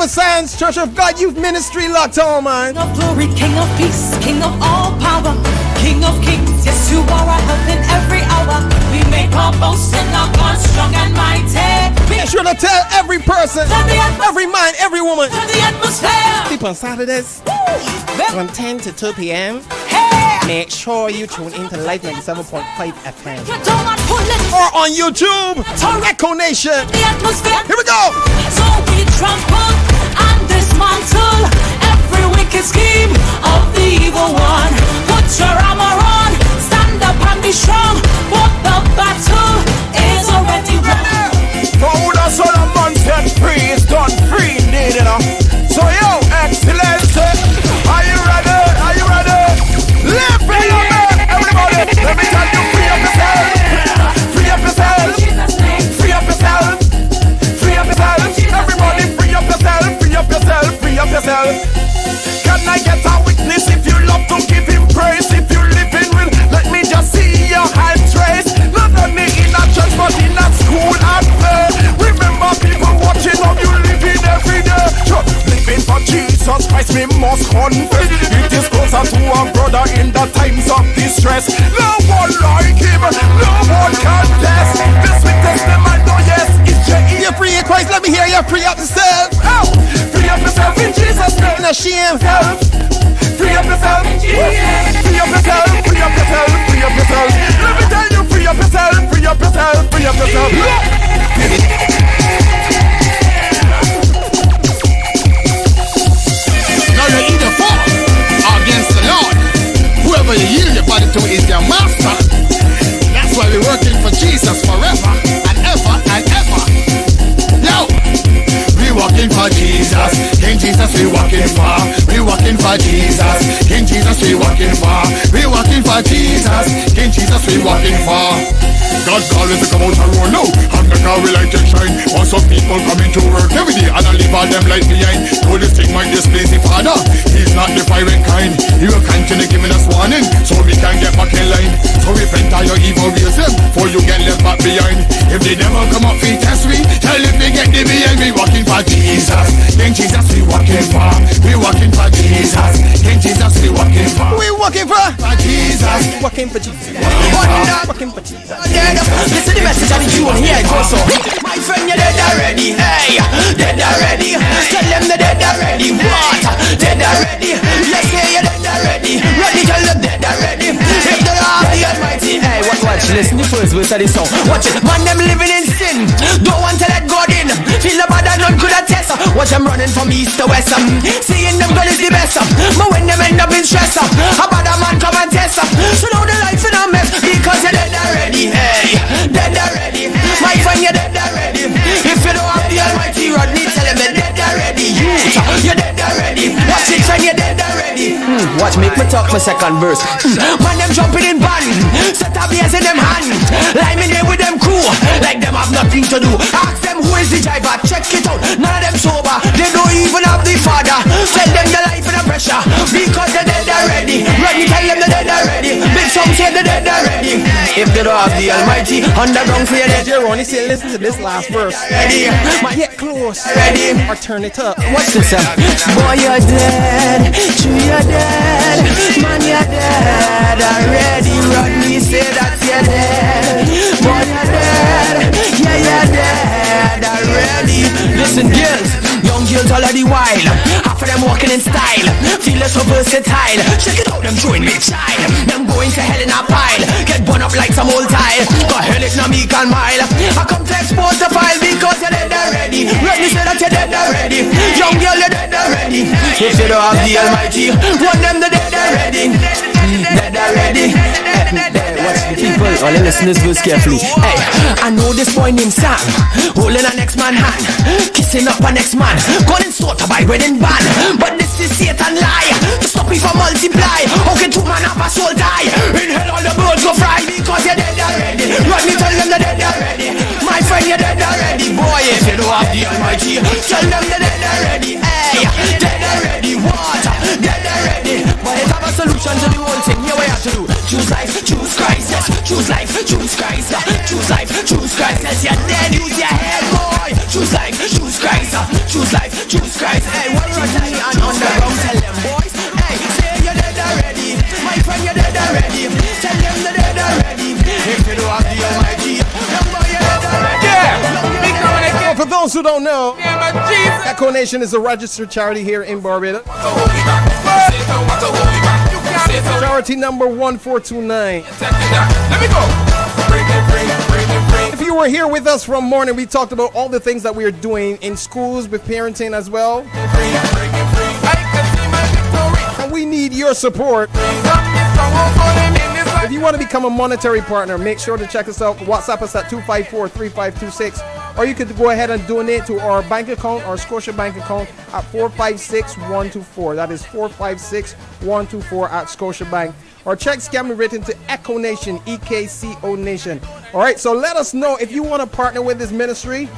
Jehovah Sands Church of God Youth Ministry locked on, man.
King of glory, King of peace, King of all power, King of kings, yes you are our help in every hour. We make our boast in our God, strong and mighty.
Make sure to tell every person, every man, every woman.
The atmosphere.
Keep on Saturdays from 10 to 2 p.m. Make sure you tune into Live 97.5 FM. Or on YouTube, EKCO Nation.
The atmosphere.
Here we go.
So we trample and dismantle every wicked scheme of the evil one. Put your armor on, stand up and be strong. But the battle is already won.
For who the soul of man set free is done free indeed, you know. So yo, excellence, are you ready? Are you ready? Live for your man, everybody. Let me tell you, free up yourself. Free up yourself. Free up yourself. Free up yourself. Everybody, free up yourself. Free up yourself. Free up yourself. Can I get a witness if you love to give him praise? If you live in will, let me just see your hands raised. Not only in a church, but in a school and play. Remember people watching how you living every day. Living for Jesus Christ, we must confess. It is closer to a brother in the times of distress. No one like him, no one can test. This witness them I know, yes, it's J.E.
You're free in Christ, let me hear you free up yourself.
Oh, free up yourself in Jesus' name.
No shame.
Free up yourself. Free up yourself. Free up yourself. Free up yourself. Let me tell you, free up yourself. Free up yourself. Free up yourself.
Now you're either for or against the Lord. Whoever you yield your body to is your master. That's why we're working for Jesus forever and ever and ever. Yo, we walking for Jesus. King Jesus we walking for. We walking for Jesus. King Jesus we walking for. We walking for Jesus. King Jesus we walking for. God's always to come out and roar now. And the car we like to shine. Want some people coming to work every day and I leave all them light behind. Though this thing might displease the Father, He's not the firing kind. He will continue giving us warning so we can get back in line. So repent all your evil ways them before you get left back behind. If the devil come up we test we, tell him we get the behind. We walking for Jesus. King Jesus we walking for. We walking for Jesus. King Jesus we walking for.
We walking for
Jesus.
Walking for Jesus. Walking for Jesus.
Listen the message of the tune, here it goes so. My friend, you're dead already, hey, dead already. Tell them they're dead already, what? Dead already, let's say you're dead already. Ready, tell them dead already. If they're off the Almighty, hey, watch, listen the first verse of the song. Watch it, man, them living in sin. Don't want to let God in. Feel the bad and none could attest. Watch them running from east to west. Seeing them God is the best. But when them end up in stress, a bad man come and test. So now the life in a mess because you're dead already, hey, dead already. My friend, you're dead already. If you don't have the Almighty Rodney, tell them they're dead already. You're dead already. Watch it, friend, you're dead already. Watch, make me talk my second verse. Man, them jumping in band. Set up ears in them hand. Liming there with them crew. Like them have nothing to do. Ask them who is the driver. Check it out. None of them sober. They don't even have the father. Tell them the life in the pressure. Because they're dead already. Rodney, tell them they're dead already. Big some say they're dead already. If they don't have the Almighty underground for your dead.
Ronnie said, listen to this last verse.
Ready?
Get close.
Ready?
Or turn it up.
Watch this up. Boy, you're dead. True, you're dead. Man, you're dead already. Rodney say that you're dead. Boy, you're dead. Yeah, you're dead already. Listen, girls. Young girls all of the while. Half of them walking in style. Feel so versatile. Check it out, them throwing me child. Them going to hell in a pile. Get burned up like some old tile. Go hell it no me can mile. I come to expose the file because you're dead already. Rodney said that you're dead already. Young girl, you're dead already. If you don't have the Almighty, want them the dead already. Dead already. Watch the people, all listen to this verse carefully. Hey, I know this boy named Sam, holding a next man hand, kissing up a next man, going in store to buy wedding band. But this is Satan lie, to stop me from multiply. How can two man have a soul die? In hell all the birds go fry because you're dead already. Rodney, tell them they're dead already. My friend, you're dead already. Boy, if you don't have the Almighty, tell them they're dead already. Hey, dead already. What? Dead already. But they have a solution to the whole thing. Here we have to do. Choose life, choose Christ. Yes. Choose life, choose Christ. Choose life, choose Christ. Yes, you're dead. Use your head, boy. Choose life, choose Christ. Choose life, choose Christ.
those who don't know, EKCO Nation is a registered charity here in Barbados. Charity number 1429.
Let me go.
If you were here with us from morning, we talked about all the things that we are doing in schools with parenting as well. And we need your support. If you want to become a monetary partner, make sure to check us out. WhatsApp us at 254-3526. Or you could go ahead and donate to our bank account, our Scotia bank account at 456124. That is 456124 at Scotia Bank. Or checks can be written to EKCO Nation, EKCO Nation. All right, so let us know if you want to partner with this ministry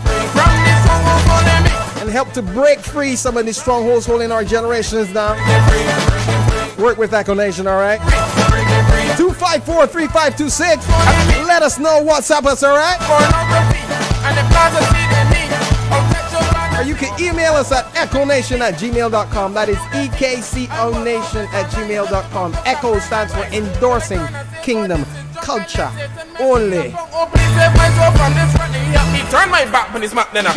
and help to break free some of the strongholds holding our generations down. Work with EKCO Nation, all right? 254-3526. Let us know what's up, us, all right? Or you can email us at EKCONation@gmail.com. That is EKCONation@gmail.com. EKCO stands for Endorsing Kingdom Culture Only.
Turn my back on this map then.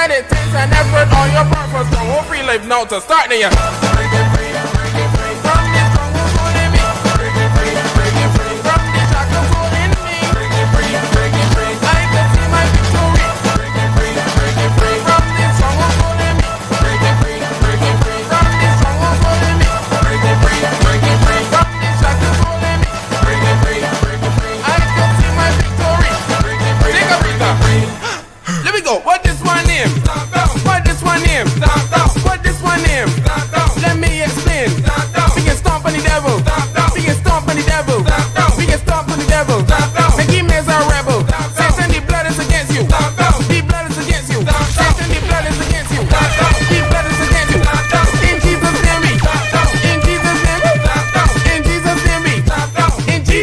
It takes an effort on your part for strong free life now to start there. Let me go. What this one name? What this one name? What this one name? Let me explain. We can stomp on the devil. We can stomp on the devil. We can stomp on the devil. Make him as a rebel. Satan, the blood is against you. The blood is against you. Satan, the blood is against you. The blood is against you. In Jesus' name, in Jesus' name, in Jesus' name, in Jesus' name.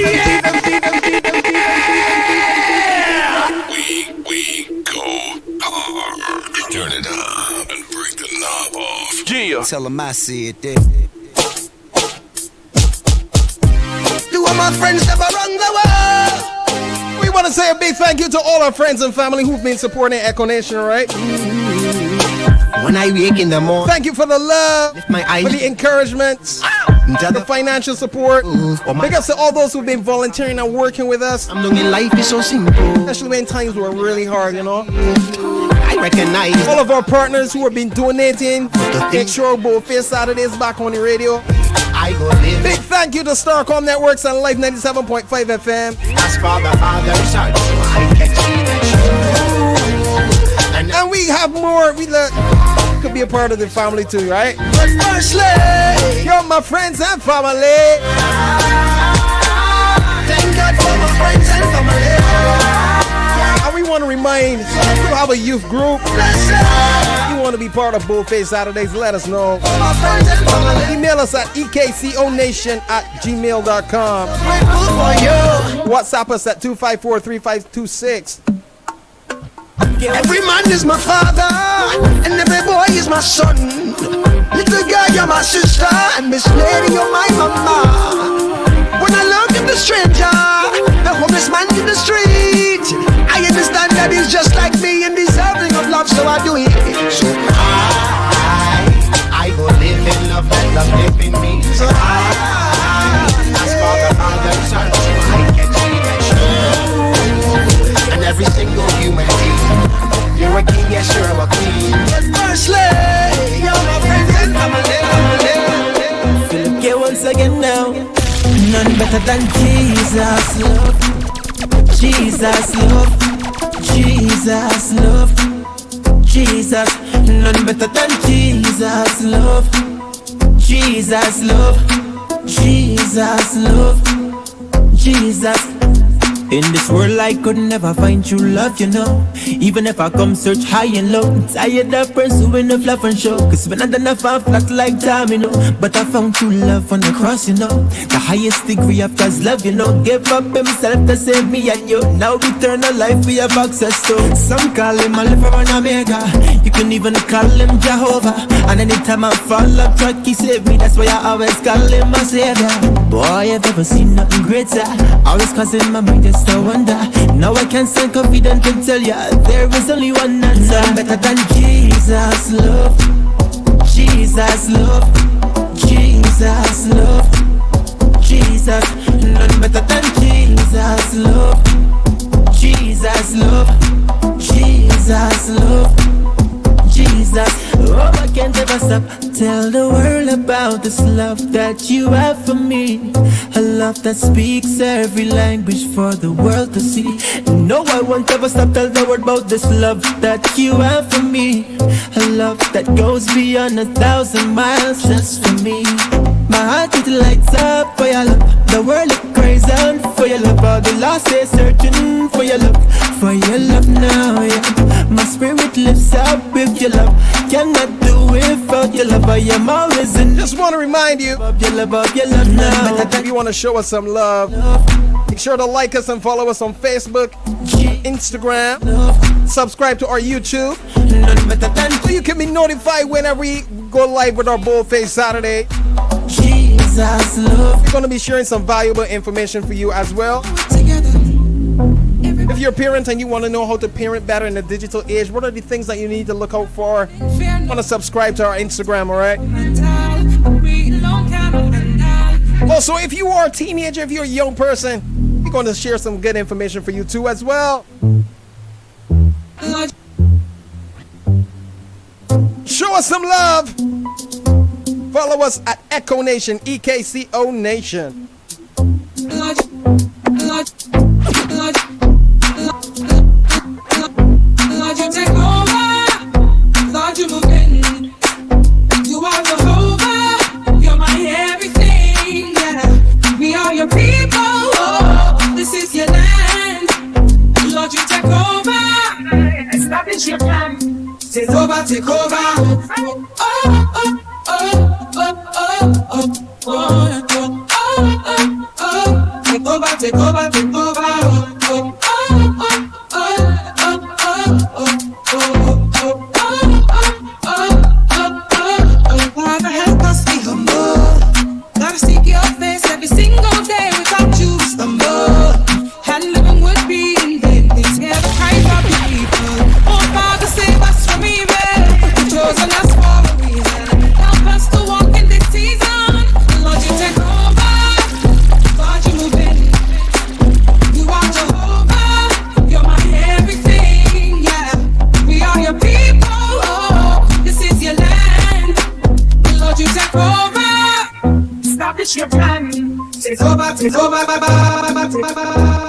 Turn it up and break the knob off.
Yeah.
Tell them I see it there. To all my friends that were around the world,
we want to say a big thank you to all our friends and family who've been supporting EKCO Nation, right?
When I wake in the morning,
thank you for the love,
lift my eyes,
for the encouragement, the financial support. Big ups to all those who've been volunteering and working with us.
I'm doing life is so simple,
especially when times were really hard, you know.
I recognize
all of our partners who have been donating. Make sure BOLDFACE Saturdays back on the radio.
I go live.
Big thank you to Starcom Networks and Life 97.5 FM.
As Father, Son, I can see that.
And we have more. We could be a part of the family too, right?
But firstly,
you're my friends and family.
Thank God for my friends and family.
And we want to remind you have a youth group. You want to be part of BOLDFACE Saturdays, let us know. Email us at EKCONation@gmail.com. WhatsApp us at 254-3526.
Every man is my father, and every boy is my son. Little girl, you're my sister, and Miss Lady, you're my mama. When I look at the stranger, the homeless man in the street, I understand that he's just like me and deserving of love, so I do it. So I go live in love and love live in me. So as Father, Son, I can see that. And every single human being, you're a king, yes, you're a queen. But firstly, you're my friends and family.
Philip, get once again now. None better than Jesus love. Jesus love. Jesus love. Jesus. None better than Jesus love. Jesus love. Jesus love. Jesus. In this world I could never find true love, you know. Even if I come search high and low, I'm tired of pursuing the fluff and show. Cause when I done I fall flat like time, you know. But I found true love on the cross, you know. The highest degree of God's love, you know. Gave up himself to save me and you. Now eternal life we have access to. Some call him Alpha and Omega. You can even call him Jehovah. And anytime I fall up track he save me. That's why I always call him my savior. Boy, I've ever seen nothing greater. Always causing my mind just to wonder. Now I can stand confident and tell ya there is only one answer. Better than Jesus love. Jesus love. Jesus love. Jesus. None better than Jesus love. Jesus love. Jesus love. Jesus. Oh, I can't ever stop. Tell the world about this love that you have for me. A love that speaks every language for the world to see. No, I won't ever stop. Tell the world about this love that you have for me. A love that goes beyond 1,000 miles just for me. My heart it lights up for your love. The world it cries out for your love. All the lost they searching for your love. For your love now, yeah. My spirit lifts up with your love. Cannot do without your love. I am always in.
Just want to remind you,
of your love now.
If you want to show us some love, make sure to like us and follow us on Facebook, Instagram, subscribe to our YouTube, so you can be notified whenever we go live with our BOLDFACE Saturday.
Jesus love.
We're going to be sharing some valuable information for you as well. If you're a parent and you want to know how to parent better in the digital age, what are the things that you need to look out for? Want to subscribe to our Instagram, alright? Also, if you are a teenager, if you're a young person, we're going to share some good information for you too as well. Show us some love. Follow us at EKCO Nation, EKCO Nation.
Lord, you take over. Lord, you move in. You are Jehovah. You're my everything. Yeah, we are your people. Oh, this is your land. Lord, you take over. Establish your plan. Take over, take over. Oh, oh, oh, oh, oh, oh, oh, oh, oh, oh. Take over, take over, take over. Oh, oh, oh, oh. Father, help us be humble. Gotta seek your face every single day. Without you, we stumble. And living would be in vain. Please hear the cries of your people. Oh, Father, save us from evil. You've chosen us for a reason. Help us to walk in this season. Lord, you take over. Lord, you move in. You are Jehovah. You're my everything. Yeah, we are your people. Oh, this is your land. Lord, you take over. Establish your plan. Take over, take over, bye bye, take over.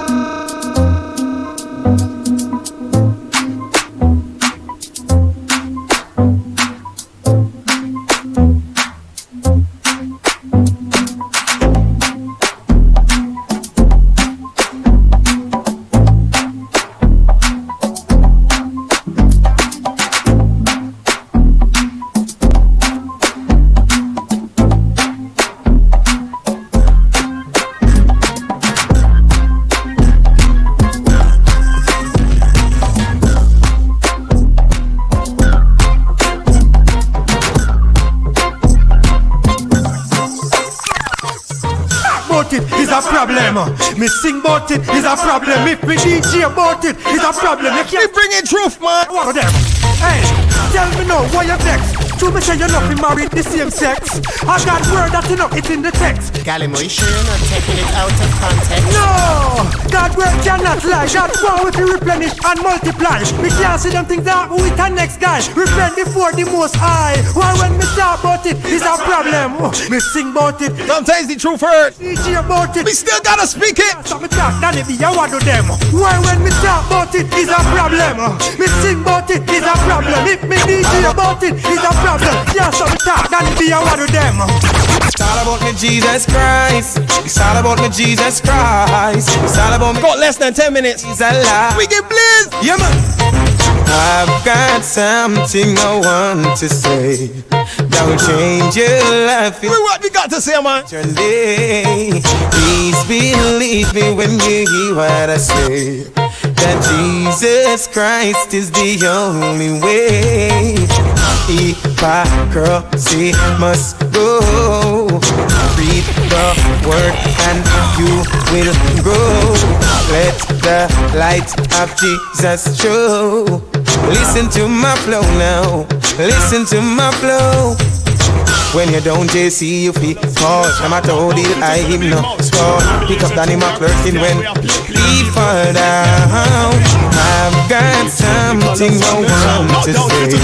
Me sing about it is a problem. If me DJ about it is a problem. You can't
bring in truth, man.
What of them? Hey, tell me now why you text. To me say you're not married the same sex. I got word that you know it's in the text.
Galimo, you sure you're not taking it out of context?
No, God word cannot lie. God power to replenish and multiply. We can't see them things that with the next guy. Repent before the most high. Why when me talk about it is a problem. Me sing about it.
Sometimes the truth hurts.
DJ about it.
We still gotta speak it.
So me talk, Danny B, I want to them. Why when me talk about it is a problem. Me sing about it is a problem.
problem. If me DJ about it, it's a problem. Yeah, so we talk, that it be a one of them.
It's all about me Jesus Christ. It's all about me Jesus Christ. It's all about me. Got less than 10 minutes. He's alive. We get bliss. Yeah, man. I've got something I want to say. Don't change your life. What we got to say, man? Please believe me when you hear what I say. That Jesus Christ is the only way. Hypocrisy must go. Read the word and you will grow. Let the light of Jesus show. Listen to my flow now. Listen to my flow. When you don't see you feel caught. I'm a told it, I him no score. Pick up Danny McClurkin when he fall down. I've got something I want to say.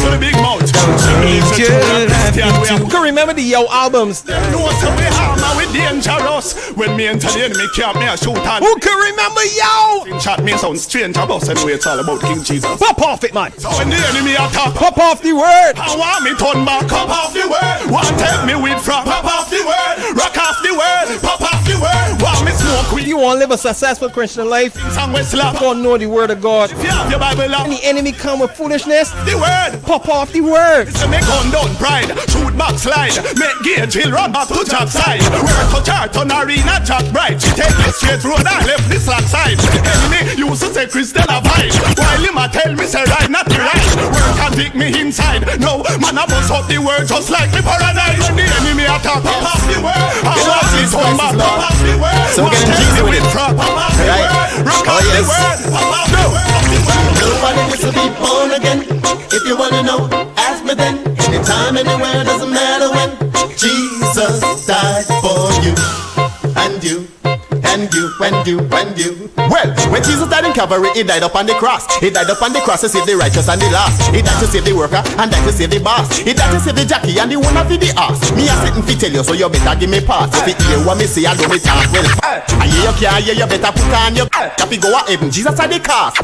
Don't change your life into.
You can remember the Yo albums. No so we hammer with dangerous. When me enter the enemy camp, me a shoot on.
Who can remember Yo?
In chat me sound strange about anyway, it's all about King Jesus.
Pop off it, man.
So when the enemy attack,
pop off the word.
I want me turn back, pop off the word. Want take me with from, pop off the word. Rock off the word, pop off the word. Want me smoke with.
You want to live a successful Christian life? You want to know the word of God.
If you have your Bible up,
and the enemy come with foolishness,
the word,
pop off the word.
So make gun down pride, shoot back slide, make gauge hill run back to job side. Word to chart on arena jack bright. She take the straight road and left the slack side. Enemy used to say Christian abide, while him a tell me say right not the right. Word can take me inside. No man a bust up the word just like me paradise. When the enemy attack, pop off the word. I want it on back, pop off the word.
So we're getting cheesy with it.
Pop off the word. Rock off the word. Pop off the word.
Nobody needs to be born again. If you wanna know, ask me then. Anytime, anywhere, doesn't matter when. Jesus died for you, and you, and you, and you, and you. Well, when Jesus died in Calvary, he died up on the cross. He died up on the cross to save the righteous and the lost. He died to save the worker and died to save the boss. He died to save the jockey and the one of the ass. Me a sitting fi tell you, so you better give me pass. If you hear what me say, I do me talk well. I hear you can't hear, you better put on your. If you go a heaven, Jesus had the cast.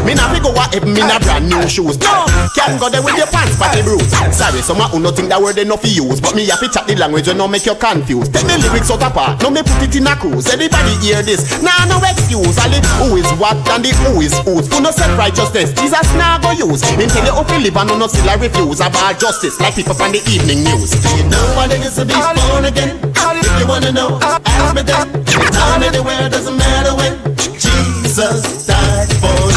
Me not fi go a heaven, me not brand new shoes. No, can't go there with your pants patty bruise. Sorry, some who no think that word enough fi use, but me have to chat the language and no make you confused. Take me lyrics out apart, no me put it in a cruise. Everybody hear this, nah no excuse. All the who is what and the who is whose. Who no self righteousness, Jesus nah go use. Him tell you how to live and no still a refuse. About justice like people from the evening news. Do you know what it is to be born again? If you wanna know, ask me then. Anytime, anywhere, doesn't matter when. Jesus died for you,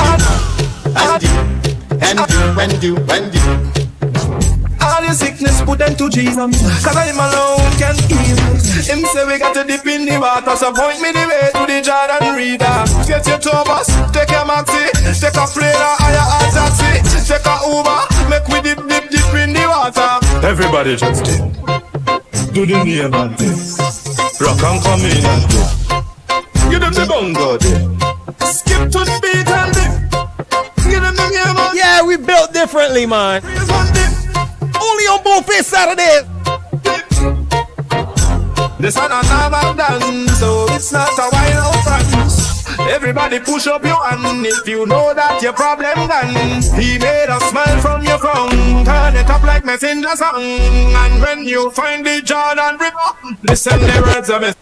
and you, and you, and you, and you.
All your sickness put them to Jesus, cause him alone can heal. Him say we got to dip in the water, so point me the way to the Jordan River. Get your Thomas, take your Maxi, take a plane or hire a taxi, take a Uber, make we dip in the water.
Everybody just dip, do the name and dip, rock and come in and dip, give them the bongo dip,
skip to the beat and dip, give them the name and dip.
Yeah, we built differently, man. Only on BOLDFACE Saturdays.
This one a normal dance, so it's not a wild out dance. Everybody push up your hand if you know that your problem gone. He made a smile from your frown, turn it up like messenger song. And when you find the Jordan River, listen the words of it.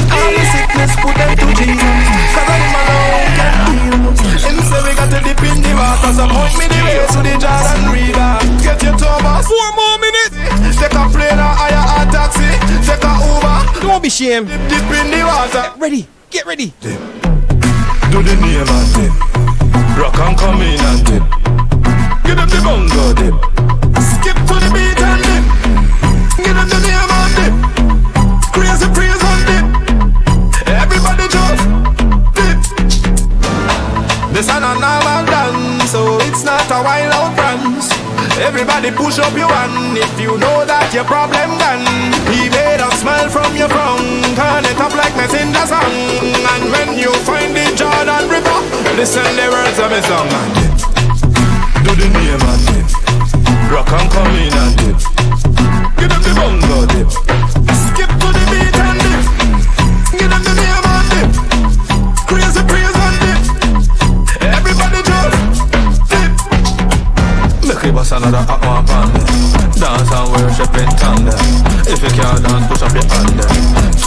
All the sickness put them to Jesus, cause him alone can heal. Him say we got to dip in the water, so point me the way to the Jordan River. Get your Thomas,
4 more minutes.
Take a plane or hire a taxi, take a Uber.
Don't be ashamed.
Dip in the water.
Get ready.
Dip. Do the name and dip, rock and come in and dip, give them the bongo dip,
skip to the beat and dip, give them the name and dip, crazy praise and dip. Everybody just dip. This is a normal dance, so it's not a wild out dance. Everybody push up your hand if you know that your problem gone. He made a smile from your frown, turn it up like messenger song. And when you find the Jordan River, listen the words of my song.
Do the name and dip, rock and come in and dip, give them the bongo dip,
skip to the beat and dip,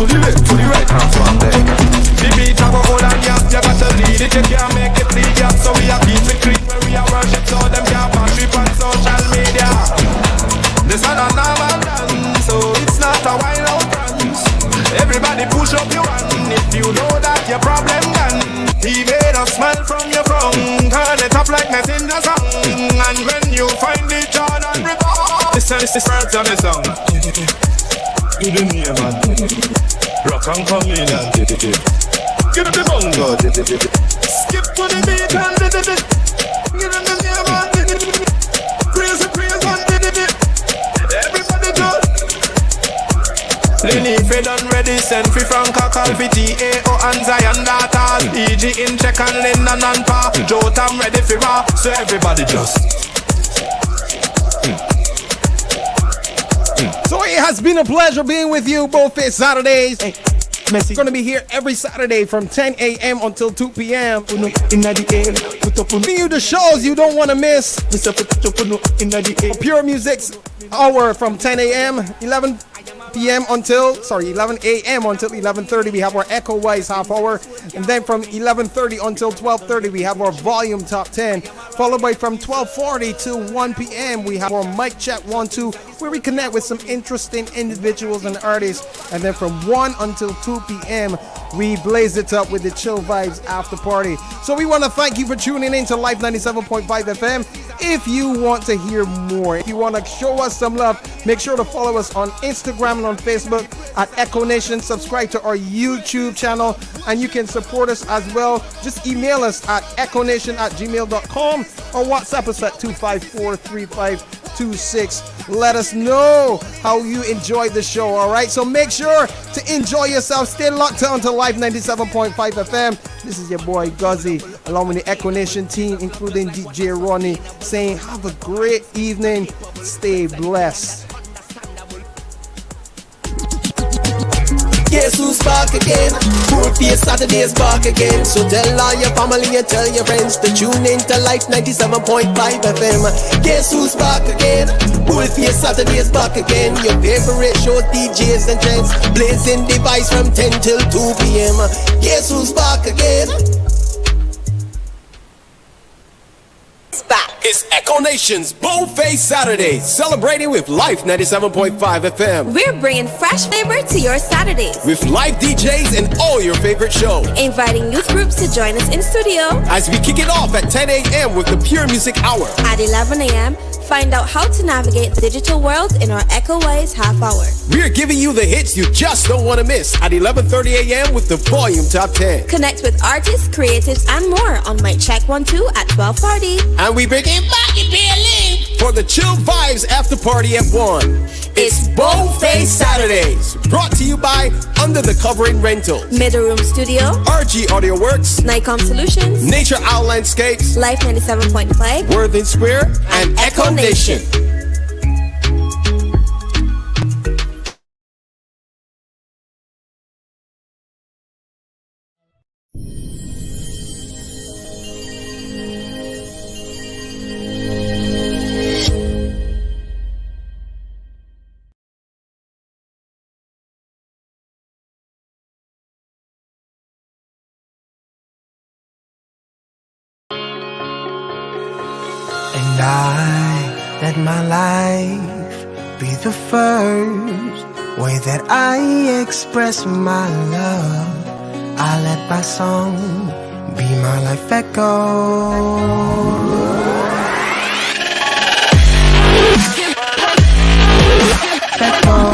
to the left, to the right hand from there. The beat a go hold and yap, you got to lead it, you can't make it lead yap. So we are keep it clean when we are worship, so them can't bash it on social media. This is a normal dance, so it's not a wild out dance. Everybody push up your hand if you know that your problem gone. He made a smile from your front, turn it up like nothing in the song. And when you find the Jordan River, listen, this is words on the song. You the name man, rock and come in and give them the bongo. Skip to the beat and give them the name man. Crazy praise and everybody do. Lenny Fred done ready, send free from Kakal, T.A.O. and Zion Daughters. E.G. in check and Lennon and Pa. Joe Tam ready for raw, so everybody just.
So it has been a pleasure being with you, BOLDFACE Saturdays. It's going to be here every Saturday from 10 a.m. until 2 p.m. Bring you the shows you don't want to miss. Pure Music's hour from 10 a.m. 11 a.m. until 11:30 we have our EKCO WISE half hour, and then from 11:30 until 12:30 we have our volume top 10, followed by from 12:40 to 1 p.m. we have our mic check 1-2 where we connect with some interesting individuals and artists, and then from 1 until 2 p.m. we blaze it up with the Chill Vibes After Party. So we want to thank you for tuning in to Life 97.5 FM. If you want to hear more, if you want to show us some love, make sure to follow us on Instagram and on Facebook at EKCO Nation. Subscribe to our YouTube channel, and you can support us as well. Just email us at ekonation@gmail.com or WhatsApp us at 254-3526. Let us know how you enjoyed the show, all right? So make sure to enjoy yourself. Stay locked on to Live 97.5 FM. This is your boy Guzzy, along with the EKCO Nation team, including DJ Rodney, saying have a great evening. Stay blessed.
Guess who's back again? BOLDFACE Saturdays back again. So tell all your family and tell your friends to tune in to Life 97.5 FM. Guess who's back again? BOLDFACE Saturdays back again. Your favorite show, DJs and Gents, blazing device from 10 till 2 p.m. Guess who's back again? It's EKCO Nation's BOLDFACE Saturdays, celebrating with Life 97.5 FM.
We're bringing fresh flavor to your Saturdays
with live DJs and all your favorite shows.
Inviting youth groups to join us in studio
as we kick it off at 10 a.m. with the Pure Music Hour.
At 11 a.m., find out how to navigate the digital world in our EKCO WISE half hour.
We're giving you the hits you just don't want to miss at 11:30 a.m. with the volume top 10.
Connect with artists, creatives, and more on Mic Check 1-2 at 12:40.
And we bring it back in Berlin for the Chill Vibes After Party at 1. It's BOLDFACE Saturdays, brought to you by Under the Covering Rentals,
Middle Room Studio,
RG Audio Works,
Nikon Solutions,
Nature Owl Landscapes,
Life 97.5,
Worthing Square, and EKCO Nation.
And I let my life be the first way that I express my love. I let my song be my life echo. Echo.